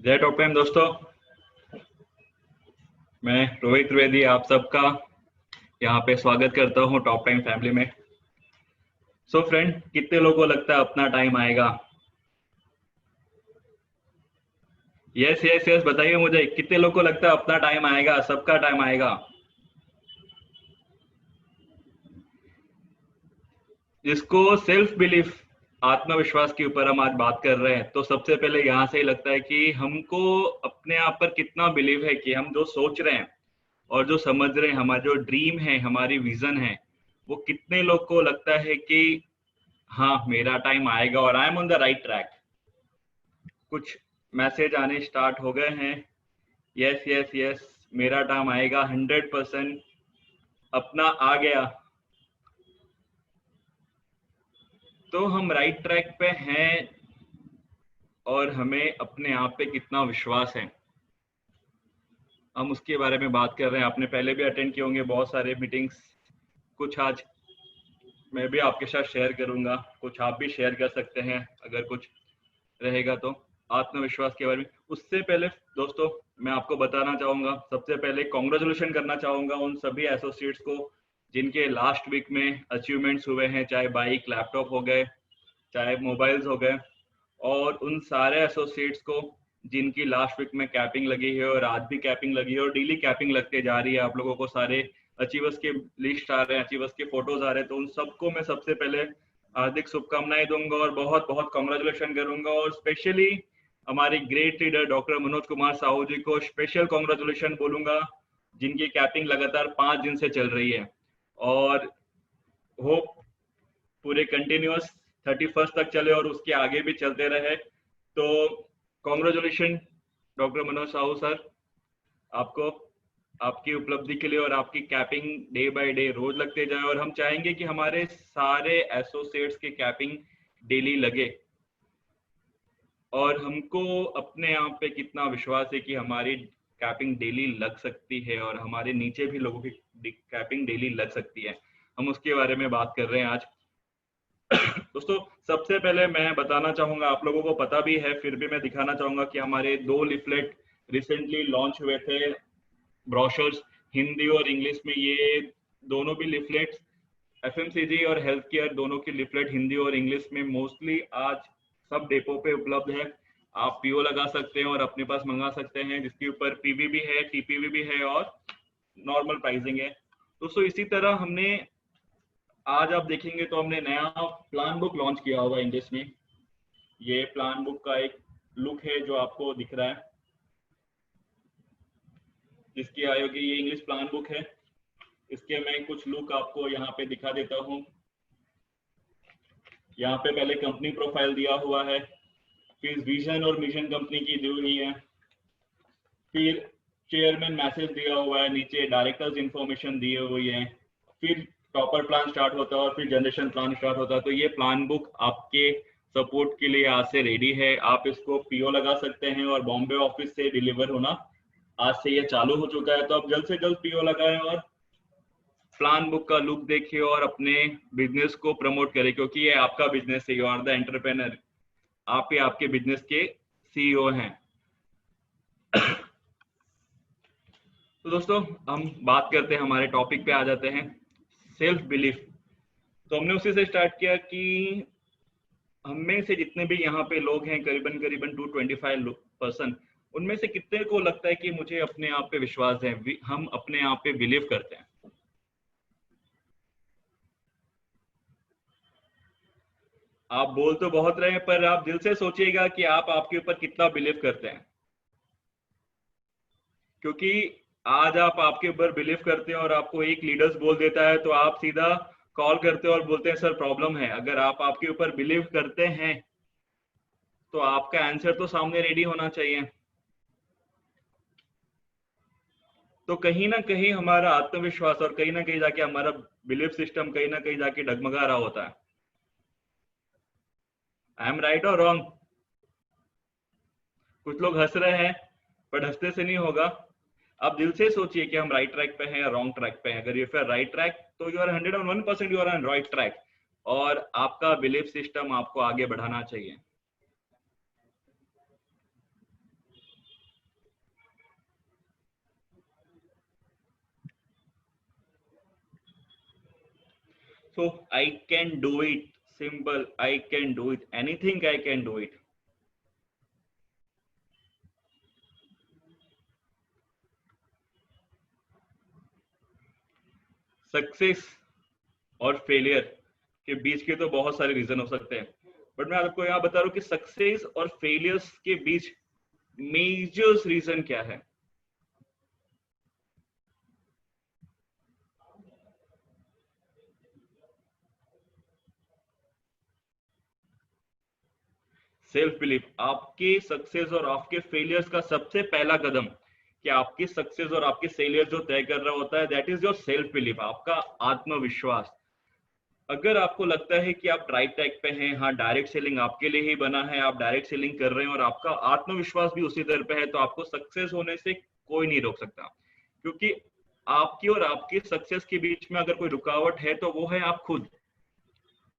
जय Top time दोस्तों, मैं रोहित त्रिवेदी आप सबका यहाँ पे स्वागत करता हूँ टॉप टाइम फैमिली में। सो फ्रेंड, कितने लोगों को लगता है अपना टाइम आएगा? यस यस यस, बताइए मुझे, कितने लोगों को लगता है अपना टाइम आएगा, सबका टाइम आएगा? जिसको सेल्फ बिलीफ, आत्मविश्वास के ऊपर हम आज बात कर रहे हैं, तो सबसे पहले यहाँ से ही लगता है कि हमको अपने आप पर कितना बिलीव है कि हम जो सोच रहे हैं और जो समझ रहे हैं, हमारा जो ड्रीम है, हमारी विजन है, वो कितने लोग को लगता है कि हाँ मेरा टाइम आएगा और I am on the right track. कुछ मैसेज आने स्टार्ट हो गए हैं। यस यस यस, मेरा टाइम आएगा, 100% अपना आ गया। तो हम राइट ट्रैक पे हैं और हमें अपने आप पे कितना विश्वास है, हम उसके बारे में बात कर रहे हैं। आपने पहले भी अटेंड किए होंगे बहुत सारे मीटिंग्स, कुछ आज मैं भी आपके साथ शेयर करूंगा, कुछ आप भी शेयर कर सकते हैं अगर कुछ रहेगा तो, आत्मविश्वास के बारे में। उससे पहले दोस्तों, मैं आपको बताना चाहूंगा, सबसे पहले कॉन्ग्रेचुलेशन करना चाहूंगा उन सभी एसोसिएट्स को जिनके लास्ट वीक में अचीवमेंट्स हुए हैं, चाहे बाइक लैपटॉप हो गए, चाहे मोबाइल्स हो गए, और उन सारे एसोसिएट्स को जिनकी लास्ट वीक में कैपिंग लगी है और आज भी कैपिंग लगी है और डेली कैपिंग लगते जा रही है। आप लोगों को सारे अचीवर्स के लिस्ट आ रहे हैं, अचीवर्स के फोटोज आ रहे हैं, तो उन सबको मैं सबसे पहले हार्दिक शुभकामनाएं दूंगा और बहुत बहुत कॉन्ग्रेचुलेशन करूंगा। और स्पेशली हमारे great leader doctor Manoj Kumar Sahu ji को स्पेशल कॉन्ग्रेचुलेशन बोलूंगा, जिनकी कैपिंग लगातार 5 दिन से चल रही है और होप पूरे कंटिन्यूअस 31 तक चले और उसके आगे भी चलते रहे। तो congratulation doctor Manoj Sahu sir, आपको आपकी उपलब्धि के लिए, और आपकी कैपिंग डे बाय डे रोज लगते जाए, और हम चाहेंगे कि हमारे सारे एसोसिएट्स के कैपिंग डेली लगे। और हमको अपने आप पे कितना विश्वास है कि हमारी कैपिंग डेली लग सकती है और हमारे नीचे भी लोगों की कैपिंग डेली लग सकती है, हम उसके बारे में बात कर रहे हैं आज। दोस्तों, सबसे पहले मैं बताना चाहूंगा, आप लोगों को पता भी है फिर भी मैं दिखाना चाहूंगा कि हमारे 2 लिफलेट रिसेंटली लॉन्च हुए थे, ब्रोशर्स, हिंदी और इंग्लिश में। ये दोनों भी लिफलेट्स एफएमसीजी और हेल्थ केयर दोनों की लिफलेट हिंदी और इंग्लिश में मोस्टली आज सब डेपो पे उपलब्ध है। आप पीओ लगा सकते हैं और अपने पास मंगा सकते हैं, जिसके ऊपर पीवी भी है, टीपीवी भी है और नॉर्मल प्राइसिंग है। दोस्तों, इसी तरह हमने आज आप देखेंगे तो हमने नया प्लान बुक लॉन्च किया हुआ इंग्लिश में। ये प्लान बुक का एक लुक है जो आपको दिख रहा है, जिसकी आयोगी ये इंग्लिश प्लान बुक है। इसके मैं कुछ लुक आपको यहाँ पे दिखा देता हूँ। यहाँ पे पहले कंपनी प्रोफाइल दिया हुआ है, फिर विजन और मिशन कंपनी की दी हुई है, फिर चेयरमैन मैसेज दिया हुआ है, नीचे डायरेक्टर्स इंफॉर्मेशन दी हुई है, फिर टॉपर प्लान स्टार्ट होता है और फिर जनरेशन प्लान स्टार्ट होता है। तो ये प्लान बुक आपके सपोर्ट के लिए आज से रेडी है। आप इसको पीओ लगा सकते हैं और बॉम्बे ऑफिस से डिलीवर होना आज से ये चालू हो चुका है। तो आप जल्द से जल्द पीओ लगाएं और प्लान बुक का लुक देखिए और अपने बिजनेस को प्रमोट करें, क्योंकि ये आपका बिजनेस है, यू आर द एंटरप्रेन्योर, आप ही आपके बिजनेस के सीईओ हैं। तो दोस्तों, हम बात करते हैं, हमारे टॉपिक पे आ जाते हैं, सेल्फ बिलीफ। तो हमने उसी से स्टार्ट किया कि हम में से जितने भी यहाँ पे लोग हैं, करीबन करीबन 225%, उनमें से कितने को लगता है कि मुझे अपने आप पे विश्वास है, हम अपने आप पे बिलीव करते हैं? आप बोल तो बहुत रहे हैं, पर आप दिल से सोचिएगा कि आप आपके ऊपर कितना बिलीव करते हैं। क्योंकि आज आप आपके ऊपर बिलीव करते हैं और आपको एक लीडर्स बोल देता है तो आप सीधा कॉल करते हो और बोलते हैं सर प्रॉब्लम है। अगर आप आपके ऊपर बिलीव करते हैं तो आपका आंसर तो सामने रेडी होना चाहिए। तो कहीं ना कहीं हमारा आत्मविश्वास और कहीं ना कहीं जाके हमारा बिलीफ सिस्टम कहीं ना कहीं जाके डगमगा रहा होता है। आई एम राइट और रॉन्ग? कुछ लोग हंस रहे हैं, पर हंसते से नहीं होगा। आप दिल से सोचिए कि हम राइट ट्रैक पे हैं या रॉन्ग ट्रैक पे हैं। अगर यू आर राइट ट्रैक तो you are 101% you are on right track, और आपका बिलीफ सिस्टम आपको आगे बढ़ाना चाहिए। So I can do it. Simple. I can do it. Anything I can do it. Success और फेलियर के बीच के तो बहुत सारे रीजन हो सकते हैं, बट मैं आपको यहाँ बता रहा हूँ कि सक्सेस और फेलियर्स के बीच मेजर रीजन क्या है। Self belief. आपके सक्सेस और आपके फेलियर्स का सबसे पहला कदम, कि आपकी सक्सेस और आपके फेलियर जो तय कर रहा होता है, that is your self belief, आपका आत्मविश्वास। अगर आपको लगता है कि आप राइट ट्रैक पे हैं, हाँ डायरेक्ट सेलिंग आपके लिए ही बना है, आप डायरेक्ट सेलिंग कर रहे हैं और आपका आत्मविश्वास भी उसी दर पे है, तो आपको सक्सेस होने से कोई नहीं रोक सकता। क्योंकि आपकी और आपकी सक्सेस के बीच में अगर कोई रुकावट है तो वो है आप खुद।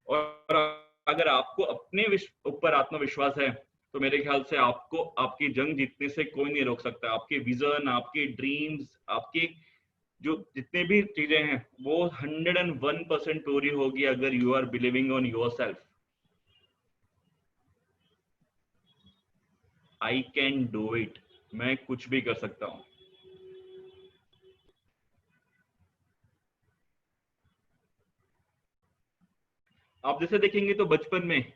और अगर आपको अपने ऊपर आत्मविश्वास है तो मेरे ख्याल से आपको आपकी जंग जीतने से कोई नहीं रोक सकता। आपके विजन, आपके ड्रीम्स, आपके जो जितने भी चीजें हैं वो 101% पूरी होगी अगर you are believing on your self. I can do it, मैं कुछ भी कर सकता हूं। आप जैसे देखेंगे तो बचपन में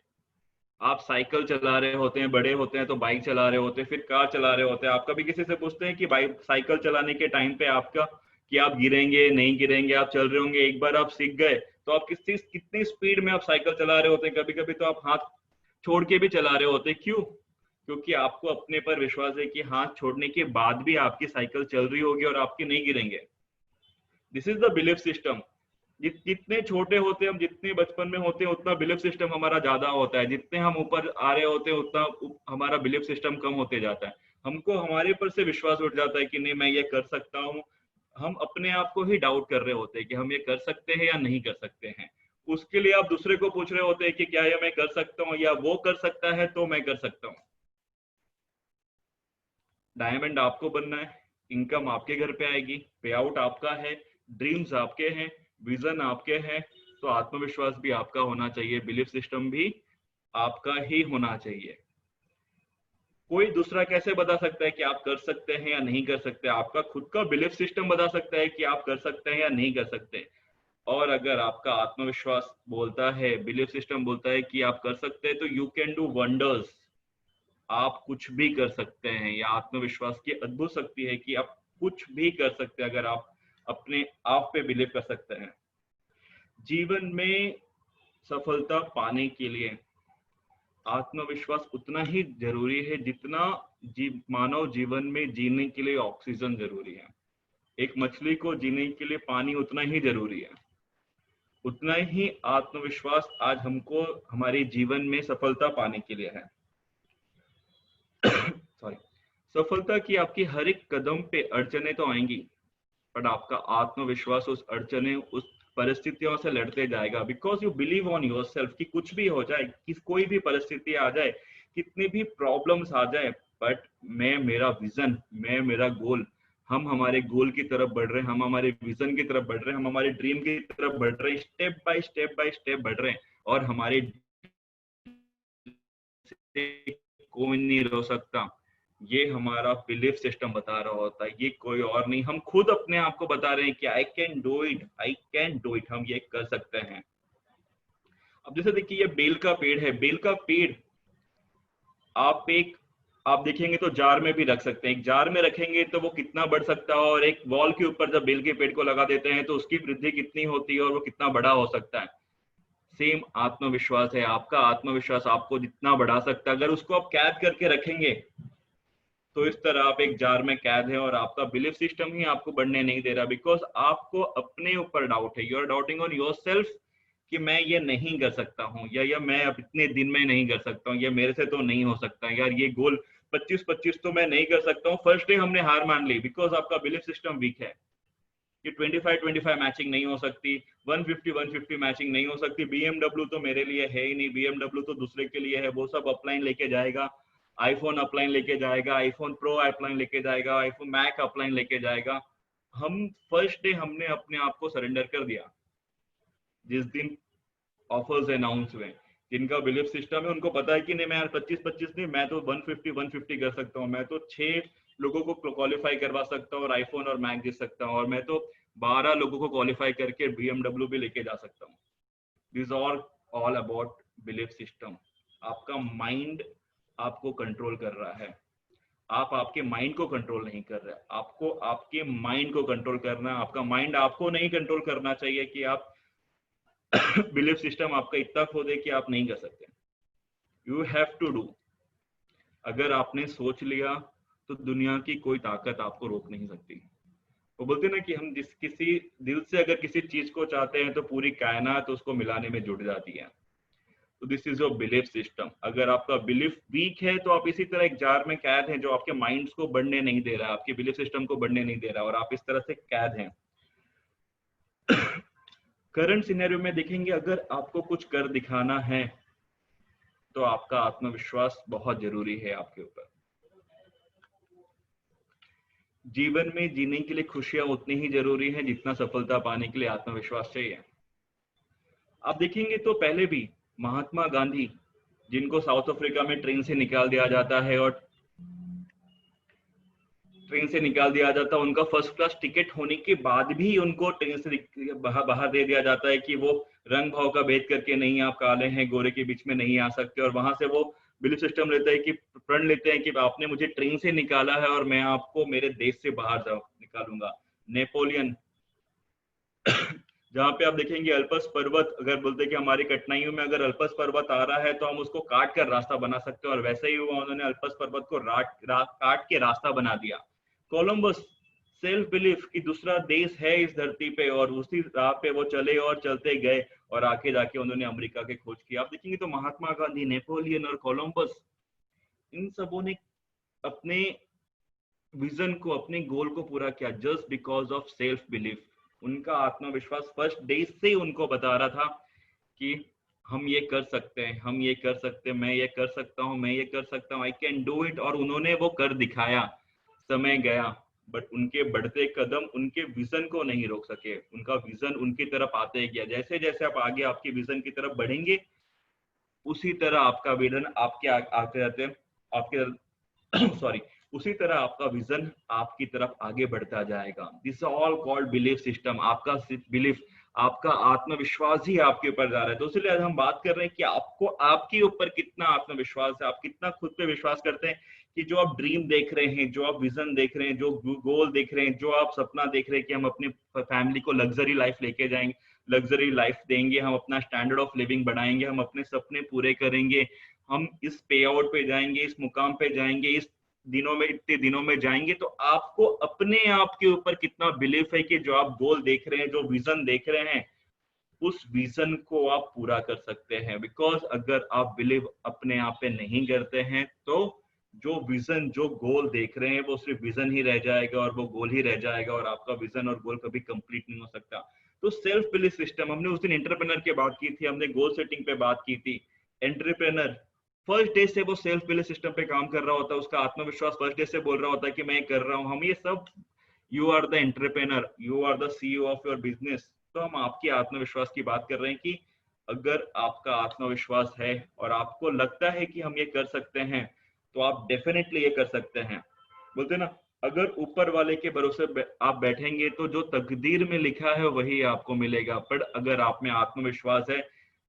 आप साइकिल चला रहे होते हैं, बड़े होते हैं तो बाइक चला रहे होते हैं, फिर कार चला रहे होते हैं। आप कभी किसी से पूछते हैं कि बाइक साइकिल चलाने के टाइम पे आपका कि आप गिरेंगे नहीं गिरेंगे, आप चल रहे होंगे, एक बार आप सीख गए तो आप कितनी स्पीड में आप साइकिल चला रहे होते हैं। कभी कभी तो आप हाथ छोड़ के भी चला रहे होते हैं। क्यों? क्योंकि आपको अपने पर विश्वास है कि हाथ छोड़ने के बाद भी आपकी साइकिल चल रही होगी और आपकी नहीं गिरेंगे। This is the belief system. जितने छोटे होते हैं हम, जितने बचपन में होते हैं, उतना बिलीफ सिस्टम हमारा ज्यादा होता है। जितने हम ऊपर आ रहे होते हैं उतना हमारा बिलीफ सिस्टम कम होते जाता है। हमको हमारे ऊपर से विश्वास उठ जाता है कि नहीं मैं ये कर सकता हूँ। हम अपने आप को ही डाउट कर रहे होते हैं कि हम ये कर सकते हैं या नहीं कर सकते हैं। उसके लिए आप दूसरे को पूछ रहे होते हैं कि क्या ये मैं कर सकता हूँ, या वो कर सकता है तो मैं कर सकता हूँ। डायमंड आपको बनना है, इनकम आपके घर पे आएगी, पे आउट आपका है, ड्रीम्स आपके हैं, विजन आपके हैं, तो आत्मविश्वास भी आपका होना चाहिए, बिलीफ सिस्टम भी आपका ही होना चाहिए। कोई दूसरा कैसे बता सकता है कि आप कर सकते हैं या नहीं कर सकते? आपका खुद का बिलीफ सिस्टम बता सकता है कि आप कर सकते हैं या नहीं कर सकते। और अगर आपका आत्मविश्वास बोलता है, बिलीफ सिस्टम बोलता है कि आप कर सकते हैं, तो यू कैन डू वंडर्स। आप कुछ भी कर सकते हैं। या आत्मविश्वास की अद्भुत शक्ति है कि आप कुछ भी कर सकते हैं अगर आप अपने आप पे बिलीव कर सकते हैं। जीवन में सफलता पाने के लिए आत्मविश्वास उतना ही जरूरी है जितना मानव जीवन में जीने के लिए ऑक्सीजन जरूरी है। एक मछली को जीने के लिए पानी उतना ही जरूरी है। उतना ही आत्मविश्वास आज हमको हमारे जीवन में सफलता पाने के लिए है। सॉरी। सफलता की आपकी हर एक कदम पे अड़चने तो आएंगी, पर आपका आत्मविश्वास उस अड़चने, उस परिस्थितियों से लड़ते जाएगा। Because you believe on your self कि कुछ भी हो जाए, कि कोई भी परिस्थिति आ जाए, कितनी भी प्रॉब्लम्स आ जाए, बट मैं मेरा विजन, मैं मेरा गोल, हम हमारे गोल की तरफ बढ़ रहे हैं, हम हमारे विजन की तरफ बढ़ रहे हैं, हम हमारे ड्रीम की तरफ बढ़ रहे हैं, step by step by step बढ़ रहे हैं। और हमारे कोई नहीं रोक सकता। ये हमारा बिलीफ सिस्टम बता रहा होता है, ये कोई और नहीं। हम खुद अपने आप को बता रहे हैं कि आई can do it, I can do it, हम ये कर सकते हैं। अब जैसे देखिए ये बेल का पेड़ है। बेल का पेड़ आप देखेंगे तो जार में भी रख सकते हैं। एक जार में रखेंगे तो वो कितना बढ़ सकता है, और एक वॉल के ऊपर जब बेल के पेड़ को लगा देते हैं तो उसकी वृद्धि कितनी होती है और वो कितना बड़ा हो सकता है। सेम आत्मविश्वास है। आपका आत्मविश्वास आपको जितना बढ़ा सकता है, अगर उसको आप कैद करके रखेंगे तो इस तरह आप एक जार में कैद है और आपका बिलीफ सिस्टम ही आपको बढ़ने नहीं दे रहा। बिकॉज आपको अपने ऊपर डाउट है, you are doubting on your self कि मैं ये नहीं कर सकता हूँ, या मैं अब इतने दिन में नहीं कर सकता हूँ, या मेरे से तो नहीं हो सकता यार, ये गोल 25-25 तो मैं नहीं कर सकता हूँ। फर्स्ट डे हमने हार मान ली बिकॉज आपका बिलीफ सिस्टम वीक है कि 25-25 मैचिंग नहीं हो सकती, 150-150 मैचिंग नहीं हो सकती। बीएमडब्ल्यू तो मेरे लिए है ही नहीं, बीएमडब्ल्यू तो दूसरे के लिए है, वो सब अपलाइन लेके जाएगा, आईफोन अपलाइन लेके जाएगा, आईफोन प्रो अपलाइन लेके जाएगा, आईफोन मैक अपलाइन लेके जाएगा। हम फर्स्ट डे हमने अपने आप को सरेंडर कर दिया। जिस दिन ऑफर्स अनाउंस हुए, जिनका बिलीफ सिस्टम है उनको पता है कि नहीं मैं यार 25 नहीं, मैं तो 150 कर सकता हूँ, मैं तो 6 लोगों को क्वालिफाई करवा सकता हूँ और आईफोन और मैक दे सकता हूँ, और मैं तो 12 लोगों को क्वालिफाई करके BMW भी लेके जा सकता हूँ। This are all about belief system. आपका माइंड आपको कंट्रोल कर रहा है, आप आपके माइंड को कंट्रोल नहीं कर रहे। आपको आपके माइंड को कंट्रोल करना है, आपका माइंड आपको नहीं कंट्रोल करना चाहिए कि आप बिलीफ सिस्टम आपका इतना खो दे कि आप नहीं कर सकते। You have to do. अगर आपने सोच लिया तो दुनिया की कोई ताकत आपको रोक नहीं सकती। वो बोलते हैं ना कि हम जिस किसी दिल से अगर किसी चीज को चाहते हैं तो पूरी कायनात तो उसको मिलाने में जुट जाती है। तो this is your belief system. अगर आपका बिलीफ वीक है तो आप इसी तरह एक जार में कैद हैं जो आपके माइंड्स को बढ़ने नहीं दे रहा, आपके बिलीफ सिस्टम को बढ़ने नहीं दे रहा, और आप इस तरह से कैद हैं। करंट सिनेरियो में देखेंगे, अगर आपको कुछ कर दिखाना है तो आपका आत्मविश्वास बहुत जरूरी है आपके ऊपर। जीवन में जीने के लिए खुशियां उतनी ही जरूरी है जितना सफलता पाने के लिए आत्मविश्वास चाहिए। आप देखेंगे तो पहले भी महात्मा गांधी, जिनको साउथ अफ्रीका में ट्रेन से निकाल दिया जाता है और उनका फर्स्ट क्लास टिकट होने के बाद भी उनको ट्रेन से बाहर दे दिया जाता है कि वो रंग भाव का भेद करके नहीं, आप काले हैं गोरे के बीच में नहीं आ सकते। और वहां से वो बिलीफ सिस्टम लेते हैं कि प्रण लेते हैं कि आपने मुझे ट्रेन से निकाला है और मैं आपको मेरे देश से बाहर निकालूंगा। नेपोलियन, जहां पे आप देखेंगे अल्पस पर्वत, अगर बोलते कि हमारी कठिनाइयों में अगर अल्पस पर्वत आ रहा है तो हम उसको काट कर रास्ता बना सकते हैं, और वैसे ही हुआ, उन्होंने अल्पस पर्वत को काट के रास्ता बना दिया। कोलंबस, सेल्फ बिलीफ कि दूसरा देश है इस धरती पे, और उसी राह पे वो चले और चलते गए और आके जाके उन्होंने अमेरिका की खोज की। आप देखेंगे तो महात्मा गांधी, नेपोलियन और कोलंबस, इन सबों ने अपने विजन को, अपने गोल को पूरा किया just because of self belief. उनका आत्मविश्वास फर्स्ट डे से उनको बता रहा था कि हम ये कर सकते हैं, हम ये कर सकते हैं, मैं ये कर सकता हूँ, मैं ये कर सकता हूँ, आई कैन डू इट, और उन्होंने वो कर दिखाया। समय गया बट उनके बढ़ते कदम उनके विजन को नहीं रोक सके, उनका विजन उनकी तरफ आते गया। जैसे जैसे आप आगे आपके विजन की तरफ बढ़ेंगे उसी तरह आपका विजन आपके आते रहते आपके सॉरी उसी तरह आपका विजन आपकी तरफ आगे बढ़ता जाएगा। This all called belief system. आपका बिलीफ, आपका आत्मविश्वास ही आपके ऊपर जा रहा है। तो इसलिए आज हम बात कर रहे हैं कि आपको आपके ऊपर कितना आत्मविश्वास है, आप कितना खुद पे विश्वास करते हैं कि जो आप ड्रीम देख रहे हैं, जो आप विजन देख रहे हैं, जो गोल देख रहे हैं, जो आप सपना देख रहे हैं कि हम अपनी फैमिली को लग्जरी लाइफ लेके जाएंगे, लग्जरी लाइफ देंगे, हम अपना स्टैंडर्ड ऑफ लिविंग बढ़ाएंगे, हम अपने सपने पूरे करेंगे, हम इस पे आउट पे जाएंगे, इस मुकाम पे जाएंगे, इस दिनों में, इतने दिनों में जाएंगे। तो आपको अपने आप के ऊपर कितना बिलीफ है कि जो आप गोल देख रहे हैं, जो विजन देख रहे हैं, उस विजन को आप पूरा कर सकते हैं। बिकॉज अगर आप बिलीव अपने आप पे नहीं करते हैं तो जो विजन, जो गोल देख रहे हैं वो सिर्फ विजन ही रह जाएगा और वो गोल ही रह जाएगा, और आपका विजन और गोल कभी कंप्लीट नहीं हो सकता। तो सेल्फ बिलीफ सिस्टम, हमने उस दिन एंटरप्रेन्योर की बात की थी, हमने गोल सेटिंग पे बात की थी। एंटरप्रेन्योर फर्स्ट डे से वो सेल्फ बिलीफ सिस्टम पे काम कर रहा होता है, उसका आत्मविश्वास फर्स्ट डे से बोल रहा होता है कि मैं कर रहा हूँ। हम ये सब, you are the entrepreneur, you are the CEO of your business. तो हम आपके आत्मविश्वास की बात कर रहे हैं कि अगर आपका आत्मविश्वास है और आपको लगता है कि हम ये कर सकते हैं तो आप डेफिनेटली ये कर सकते हैं। बोलते ना, अगर ऊपर वाले के भरोसे आप बैठेंगे तो जो तकदीर में लिखा है वही आपको मिलेगा, पर अगर आप में आत्मविश्वास है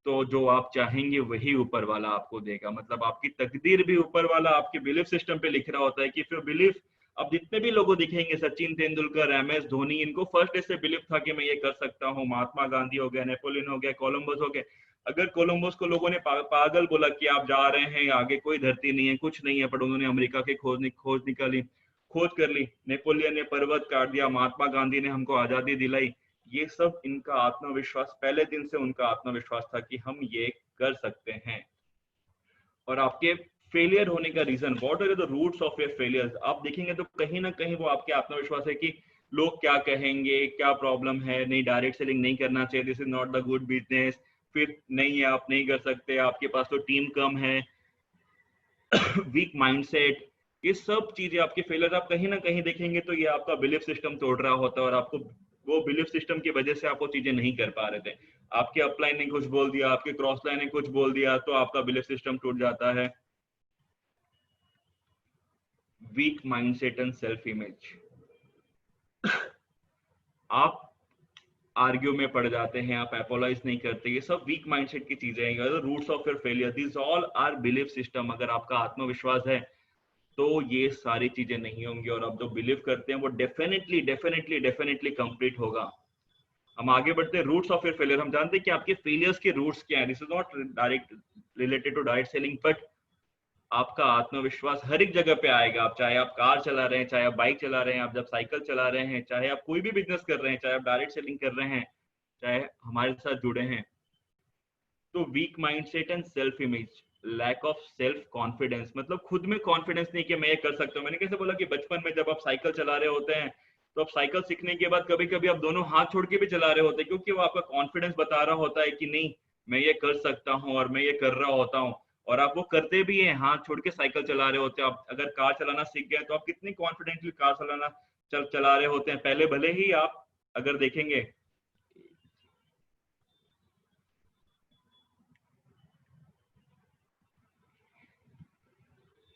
तो जो आप चाहेंगे वही ऊपर वाला आपको देगा। मतलब आपकी तकदीर भी ऊपर वाला आपके बिलीफ सिस्टम पे लिख रहा होता है कि फिर बिलीफ, अब जितने भी लोगों दिखेंगे, सचिन तेंदुलकर, MS धोनी, इनको फर्स्ट डे से बिलीफ था कि मैं ये कर सकता हूँ। महात्मा गांधी हो गया, नेपोलियन हो गया, कोलंबस हो गया। अगर कोलंबस को लोगों ने पागल बोला कि आप जा रहे हैं आगे, कोई धरती नहीं है, कुछ नहीं है, पर उन्होंने अमेरिका की खोज कर ली। नेपोलियन ने पर्वत काट दिया, महात्मा गांधी ने हमको आजादी दिलाई। ये सब इनका आत्मविश्वास, पहले दिन से उनका आत्मविश्वास था कि हम ये कर सकते हैं। और आपके फेलियर होने का reason, what are the roots of your failures, आप देखेंगे तो कहीं ना कहीं वो आपके आत्मविश्वास है कि लोग क्या कहेंगे, क्या प्रॉब्लम है, नहीं डायरेक्ट सेलिंग नहीं करना चाहिए, this is not the good business, फिर नहीं है आप नहीं कर सकते, आपके पास तो टीम कम है, वीक माइंडसेट, ये सब चीजें आपके फेलियर आप कहीं ना कहीं देखेंगे तो ये आपका बिलीफ सिस्टम तोड़ रहा होता है, और आपको वो बिलीफ सिस्टम की वजह से आप वो चीजें नहीं कर पा रहे थे। आपके अपलाइन ने कुछ बोल दिया, आपके क्रॉस लाइन ने कुछ बोल दिया, तो आपका बिलीफ सिस्टम टूट जाता है। Week mindset and self image, आप आर्ग्यू में पड़ जाते हैं, आप अपोलाइज नहीं करते, ये सब वीक माइंडसेट की चीजें हैं। Roots of your failure, this all are belief system. अगर आपका आत्मविश्वास है तो ये सारी चीजें नहीं होंगी, और आप जो बिलीव करते हैं वो डेफिनेटली डेफिनेटली डेफिनेटली कंप्लीट होगा। हम आगे बढ़ते हैं। रूट्स ऑफ योर फेलियर, हम जानते हैं कि आपके फेलियर्स के रूट्स क्या है। This is not direct related to direct selling, but आपका आत्मविश्वास हर एक जगह पे आएगा। आप चाहे आप कार चला रहे हैं, चाहे आप बाइक चला रहे हैं, आप जब साइकिल चला रहे हैं, चाहे आप कोई भी बिजनेस कर रहे हैं, चाहे आप डायरेक्ट सेलिंग कर रहे हैं, चाहे हमारे साथ जुड़े हैं। तो weak mindset and self image, lack of self confidence, मतलब खुद में कॉन्फिडेंस नहीं कि मैं ये कर सकता हूँ। मैंने कैसे बोला कि बचपन में जब आप साइकिल चला रहे होते हैं, तो आप साइकिल सीखने के बाद कभी कभी आप दोनों हाथ छोड़ के भी चला रहे होते हैं, क्योंकि वो आपका कॉन्फिडेंस बता रहा होता है कि नहीं, मैं ये कर सकता हूँ और मैं ये कर रहा होता हूँ। और आप वो करते भी हैं, हाथ छोड़ के साइकिल चला रहे होते हैं। आप अगर कार चलाना सीख गए तो आप कितनी कॉन्फिडेंटली कार चलाना चला रहे होते हैं। पहले भले ही आप अगर देखेंगे,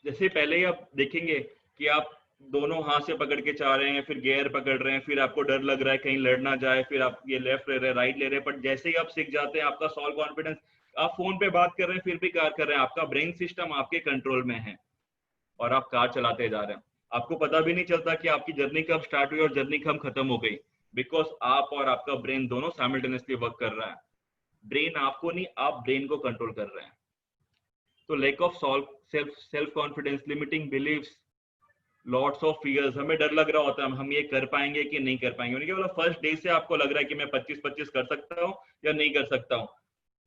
जैसे पहले ही आप देखेंगे कि आप दोनों हाथ से पकड़ के जा रहे हैं, फिर गियर पकड़ रहे हैं, फिर आपको डर लग रहा है कहीं लड़ ना जाए, फिर आप ये लेफ्ट ले रहे हैं, राइट ले रहे हैं, बट जैसे ही आप सीख जाते हैं, आपका सॉल्व कॉन्फिडेंस, आप फोन पे बात कर रहे हैं फिर भी कार कर रहे हैं, आपका ब्रेन सिस्टम आपके कंट्रोल में है और आप कार चलाते जा रहे हैं। आपको पता भी नहीं चलता कि आपकी जर्नी कब स्टार्ट हुई और जर्नी कब खत्म हो गई, बिकॉज आप और आपका ब्रेन दोनों साइमल्टेनियसली वर्क कर रहा है। ब्रेन आपको नहीं, आप ब्रेन को कंट्रोल कर रहे हैं। तो lack of self confidence, limiting believes, lots of fears, हमें डर लग रहा होता है हम ये कर पाएंगे कि नहीं कर पाएंगे। उन्होंने बोला फर्स्ट डे से आपको लग रहा है कि मैं 25-25 कर सकता हूँ या नहीं कर सकता हूँ,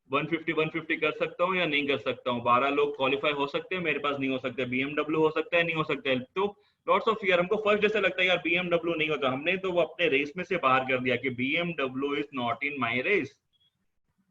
150-150 कर सकता हूँ या नहीं कर सकता हूँ, 12 लोग क्वालिफाई हो सकते हैं, मेरे पास नहीं हो सकते, बीएमडब्ल्यू हो सकता है नहीं हो सकता है। तो लॉट्स ऑफ फियर, हमको फर्स्ट डे से लगता है यार बीएमडब्ल्यू नहीं होता, हमने तो वो अपने रेस में से बाहर कर दिया कि BMW is not in my race.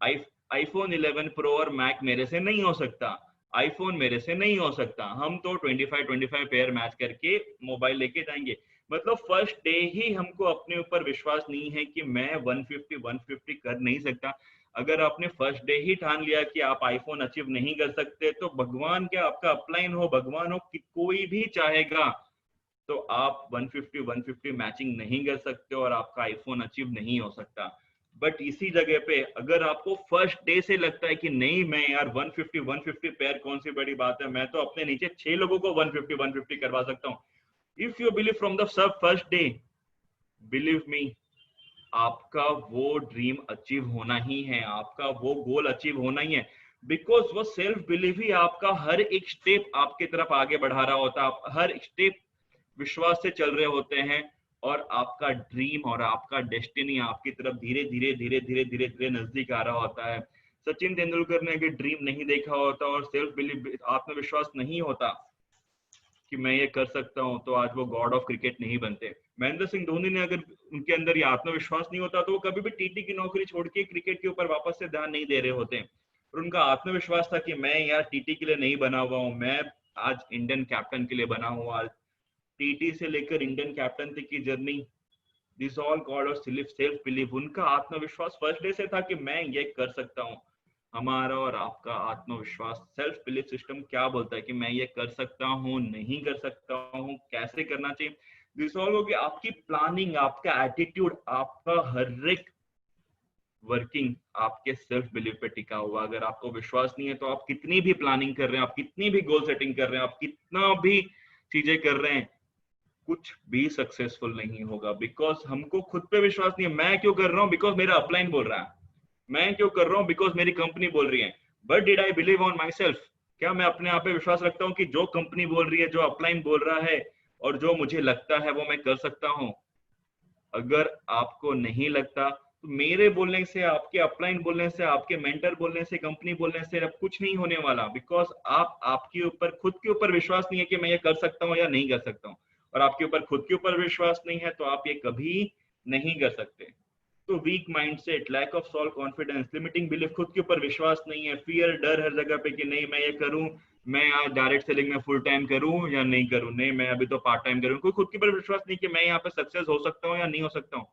IPhone 11 pro और मैक मेरे से नहीं हो सकता, आईफोन मेरे से नहीं हो सकता, हम तो 25-25 पेयर मैच करके मोबाइल लेके जाएंगे। मतलब फर्स्ट डे ही हमको अपने ऊपर विश्वास नहीं है कि मैं 150-150 कर नहीं सकता। अगर आपने फर्स्ट डे ही ठान लिया कि आप आईफोन अचीव नहीं कर सकते, तो भगवान क्या, आपका अपलाइन हो, भगवान हो, कि कोई भी चाहेगा तो आप 150-150 मैचिंग नहीं कर सकते और आपका आईफोन अचीव नहीं हो सकता। बट इसी जगह पे अगर आपको फर्स्ट डे से लगता है कि नहीं मैं यार 150-150 पेयर कौन सी बड़ी बात है, मैं तो अपने नीचे 6 लोगों को 150-150 करवा सकता हूँ। If you believe from the sub first day, believe me, आपका वो ड्रीम अचीव होना ही है, आपका वो गोल अचीव होना ही है। बिकॉज वो सेल्फ बिलीव ही आपका हर एक स्टेप आपकी तरफ आगे बढ़ा रहा होता है। आप हर स्टेप विश्वास से चल रहे होते हैं और आपका ड्रीम और आपका डेस्टिनी आपकी तरफ धीरे धीरे धीरे धीरे धीरे धीरे नजदीक आ रहा होता है। सचिन तेंदुलकर ने अगर ड्रीम नहीं देखा होता और सेल्फ बिलीव, आत्मविश्वास नहीं होता कि मैं ये कर सकता हूं, तो आज वो गॉड ऑफ क्रिकेट नहीं बनते। महेंद्र सिंह धोनी ने अगर उनके अंदर ये आत्मविश्वास नहीं होता तो वो कभी भी टीटी की नौकरी छोड़ के क्रिकेट के ऊपर वापस से ध्यान नहीं दे रहे होते। और उनका आत्मविश्वास था कि मैं यार टीटी के लिए नहीं बना हुआ हूँ, मैं आज इंडियन कैप्टन के लिए बना हूँ। आज टीटी से लेकर इंडियन कैप्टन तक की journey, this all God of self believe. उनका आत्मविश्वास फर्स्ट डे से था कि मैं ये कर सकता हूँ। हमारा और आपका आत्मविश्वास, सेल्फ बिलीफ सिस्टम क्या बोलता है कि मैं ये कर सकता हूँ, नहीं कर सकता हूँ, कैसे करना चाहिए। दिस ऑल होगी आपकी प्लानिंग, आपका एटीट्यूड, आपका हर एक वर्किंग आपके सेल्फ बिलीव पे टिका हुआ। अगर आपको विश्वास नहीं है तो आप कितनी भी प्लानिंग कर रहे हैं, आप कितनी भी गोल सेटिंग कर रहे हैं, आप कितना भी चीजें कर रहे हैं, कुछ भी सक्सेसफुल नहीं होगा। बिकॉज हमको खुद पे विश्वास नहीं है। मैं क्यों कर रहा हूँ? बिकॉज मेरा अपलाइन बोल रहा है। मैं क्यों कर रहा हूँ? बिकॉज मेरी कंपनी बोल रही है। But did I believe on my self? क्या मैं अपने आप पे विश्वास रखता हूँ कि जो कंपनी बोल रही है, जो अपलाइन बोल रहा है और जो मुझे लगता है वो मैं कर सकता हूँ? अगर आपको नहीं लगता तो मेरे बोलने से, आपके अपलाइन बोलने से, आपके मेंटर बोलने से, कंपनी बोलने से अब कुछ नहीं होने वाला। बिकॉज आप आपके ऊपर, खुद के ऊपर विश्वास नहीं है कि मैं ये कर सकता हूँ या नहीं कर सकता हूँ, और आपके ऊपर खुद के ऊपर विश्वास नहीं है तो आप ये कभी नहीं कर सकते। तो weak mindset, lack of self confidence, limiting belief, खुद के ऊपर विश्वास नहीं है, फियर, डर हर जगह पे कि नहीं मैं ये करूं, मैं आज डायरेक्ट सेलिंग में फुल टाइम करूं या नहीं करूं, नहीं मैं अभी तो पार्ट टाइम करूं। कोई खुद के ऊपर विश्वास नहीं कि मैं यहाँ पे सक्सेस हो सकता हूँ या नहीं हो सकता हूँ।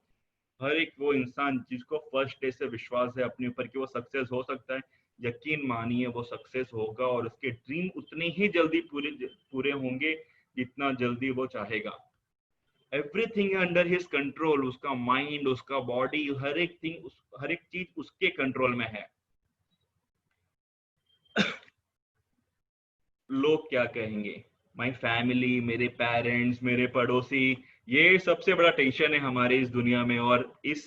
हर एक वो इंसान जिसको फर्स्ट डे से विश्वास है अपने ऊपर कि वो सक्सेस हो सकता है, यकीन मानिए वो सक्सेस होगा और उसके ड्रीम उतने ही जल्दी पूरे पूरे होंगे जितना जल्दी वो चाहेगा। एवरीथिंग अंडर हिज कंट्रोल, उसका माइंड, उसका बॉडी, हर एक चीज उसके कंट्रोल में है। लोग क्या कहेंगे, माई फैमिली, मेरे पेरेंट्स, मेरे पड़ोसी, ये सबसे बड़ा टेंशन है हमारे इस दुनिया में और इस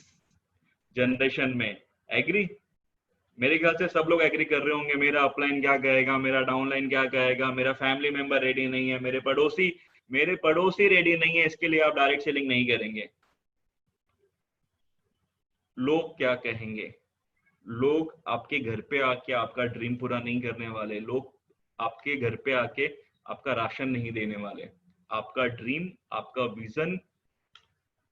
जनरेशन में। एग्री? मेरे ख्याल से सब लोग एग्री कर रहे होंगे, मेरा अपलाइन क्या कहेगा, मेरा डाउनलाइन क्या कहेगा, मेरा फैमिली मेंबर रेडी नहीं है, मेरे पड़ोसी रेडी नहीं है, इसके लिए आप डायरेक्ट सेलिंग नहीं करेंगे। लोग क्या कहेंगे? लोग आपके घर पे आके आपका ड्रीम पूरा नहीं करने वाले, लोग आपके घर पे आके आपका राशन नहीं देने वाले। आपका ड्रीम, आपका विजन,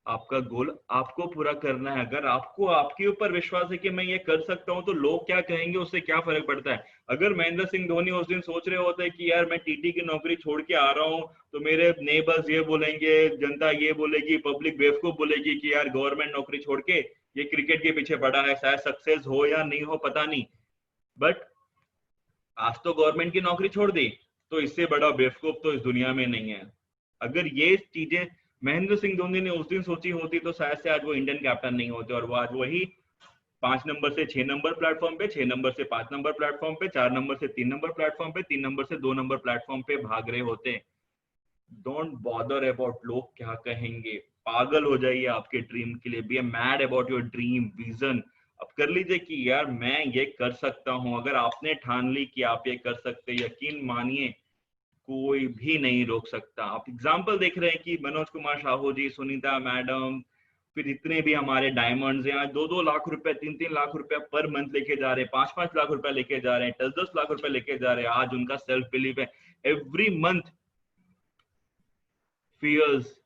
आपका गोल आपको पूरा करना है। अगर आपको आपके ऊपर विश्वास है कि मैं ये कर सकता हूं, तो लोग क्या कहेंगे उससे क्या फर्क पड़ता है। अगर महेंद्र सिंह धोनी उस दिन सोच रहे होते कि यार मैं टीटी की नौकरी छोड़ के आ रहा हूं, तो मेरे नेबर्स ये बोलेंगे, जनता ये बोलेगी, पब्लिक बेवकूफ बोलेगी कि यार गवर्नमेंट नौकरी छोड़ के ये क्रिकेट के पीछे पड़ा है, शायद सक्सेस हो या नहीं हो पता नहीं, बट आज तो गवर्नमेंट की नौकरी छोड़ दी, तो इससे बड़ा बेवकूफ तो इस दुनिया में नहीं है। अगर ये चीजें महेंद्र सिंह धोनी ने उस दिन सोची होती तो शायद से आज वो इंडियन कैप्टन नहीं होते और वो आज वही 5 नंबर से 6 नंबर प्लेटफॉर्म पे, 6 नंबर से 5 नंबर प्लेटफॉर्म पे, 4 नंबर से 3 नंबर प्लेटफॉर्म पे, 3 नंबर से 2 नंबर प्लेटफॉर्म पे भाग रहे होते। डोंट बॉदर अबाउट लोग क्या कहेंगे। पागल हो जाइए आपके ड्रीम के लिए, be a mad about your dream vision. अब कर लीजिए कि यार मैं ये कर सकता हूं। अगर आपने ठान ली कि आप ये कर सकते, यकीन मानिए कोई भी नहीं रोक सकता। आप एग्जाम्पल देख रहे हैं कि मनोज कुमार साहू जी, सुनीता मैडम, फिर इतने भी हमारे डायमंड्स हैं, 2-2 लाख रुपए, 3-3 लाख रुपए पर मंथ लेके जा रहे हैं, 5-5 लाख रुपए लेके जा रहे हैं, 10-10 लाख रुपए लेके जा रहे हैं। आज उनका सेल्फ बिलीव है। Every month fears.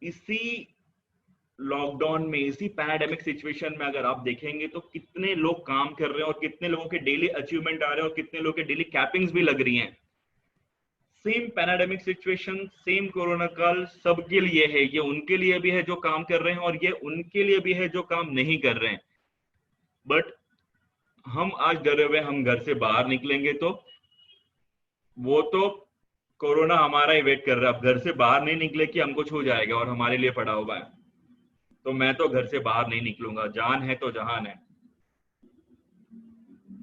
इसी लॉकडाउन में, इसी पैराडेमिक सिचुएशन में अगर आप देखेंगे तो कितने लोग काम कर रहे हैं और कितने लोगों के डेली अचीवमेंट आ रहे हैं और कितने लोगों के डेली कैपिंग्स भी लग रही हैं। Same pandemic situation, same corona काल सबके लिए है। ये उनके लिए भी है जो काम कर रहे हैं और ये उनके लिए भी है जो काम नहीं कर रहे हैं। बट हम आज डरे हुए, हम घर से बाहर निकलेंगे तो वो तो कोरोना हमारा ही वेट कर रहा है। अब घर से बाहर नहीं निकले कि हमको छू जाएगा और हमारे लिए पड़ा हुआ है। तो मैं तो घर से बाहर नहीं निकलूंगा, जान है तो जहान है।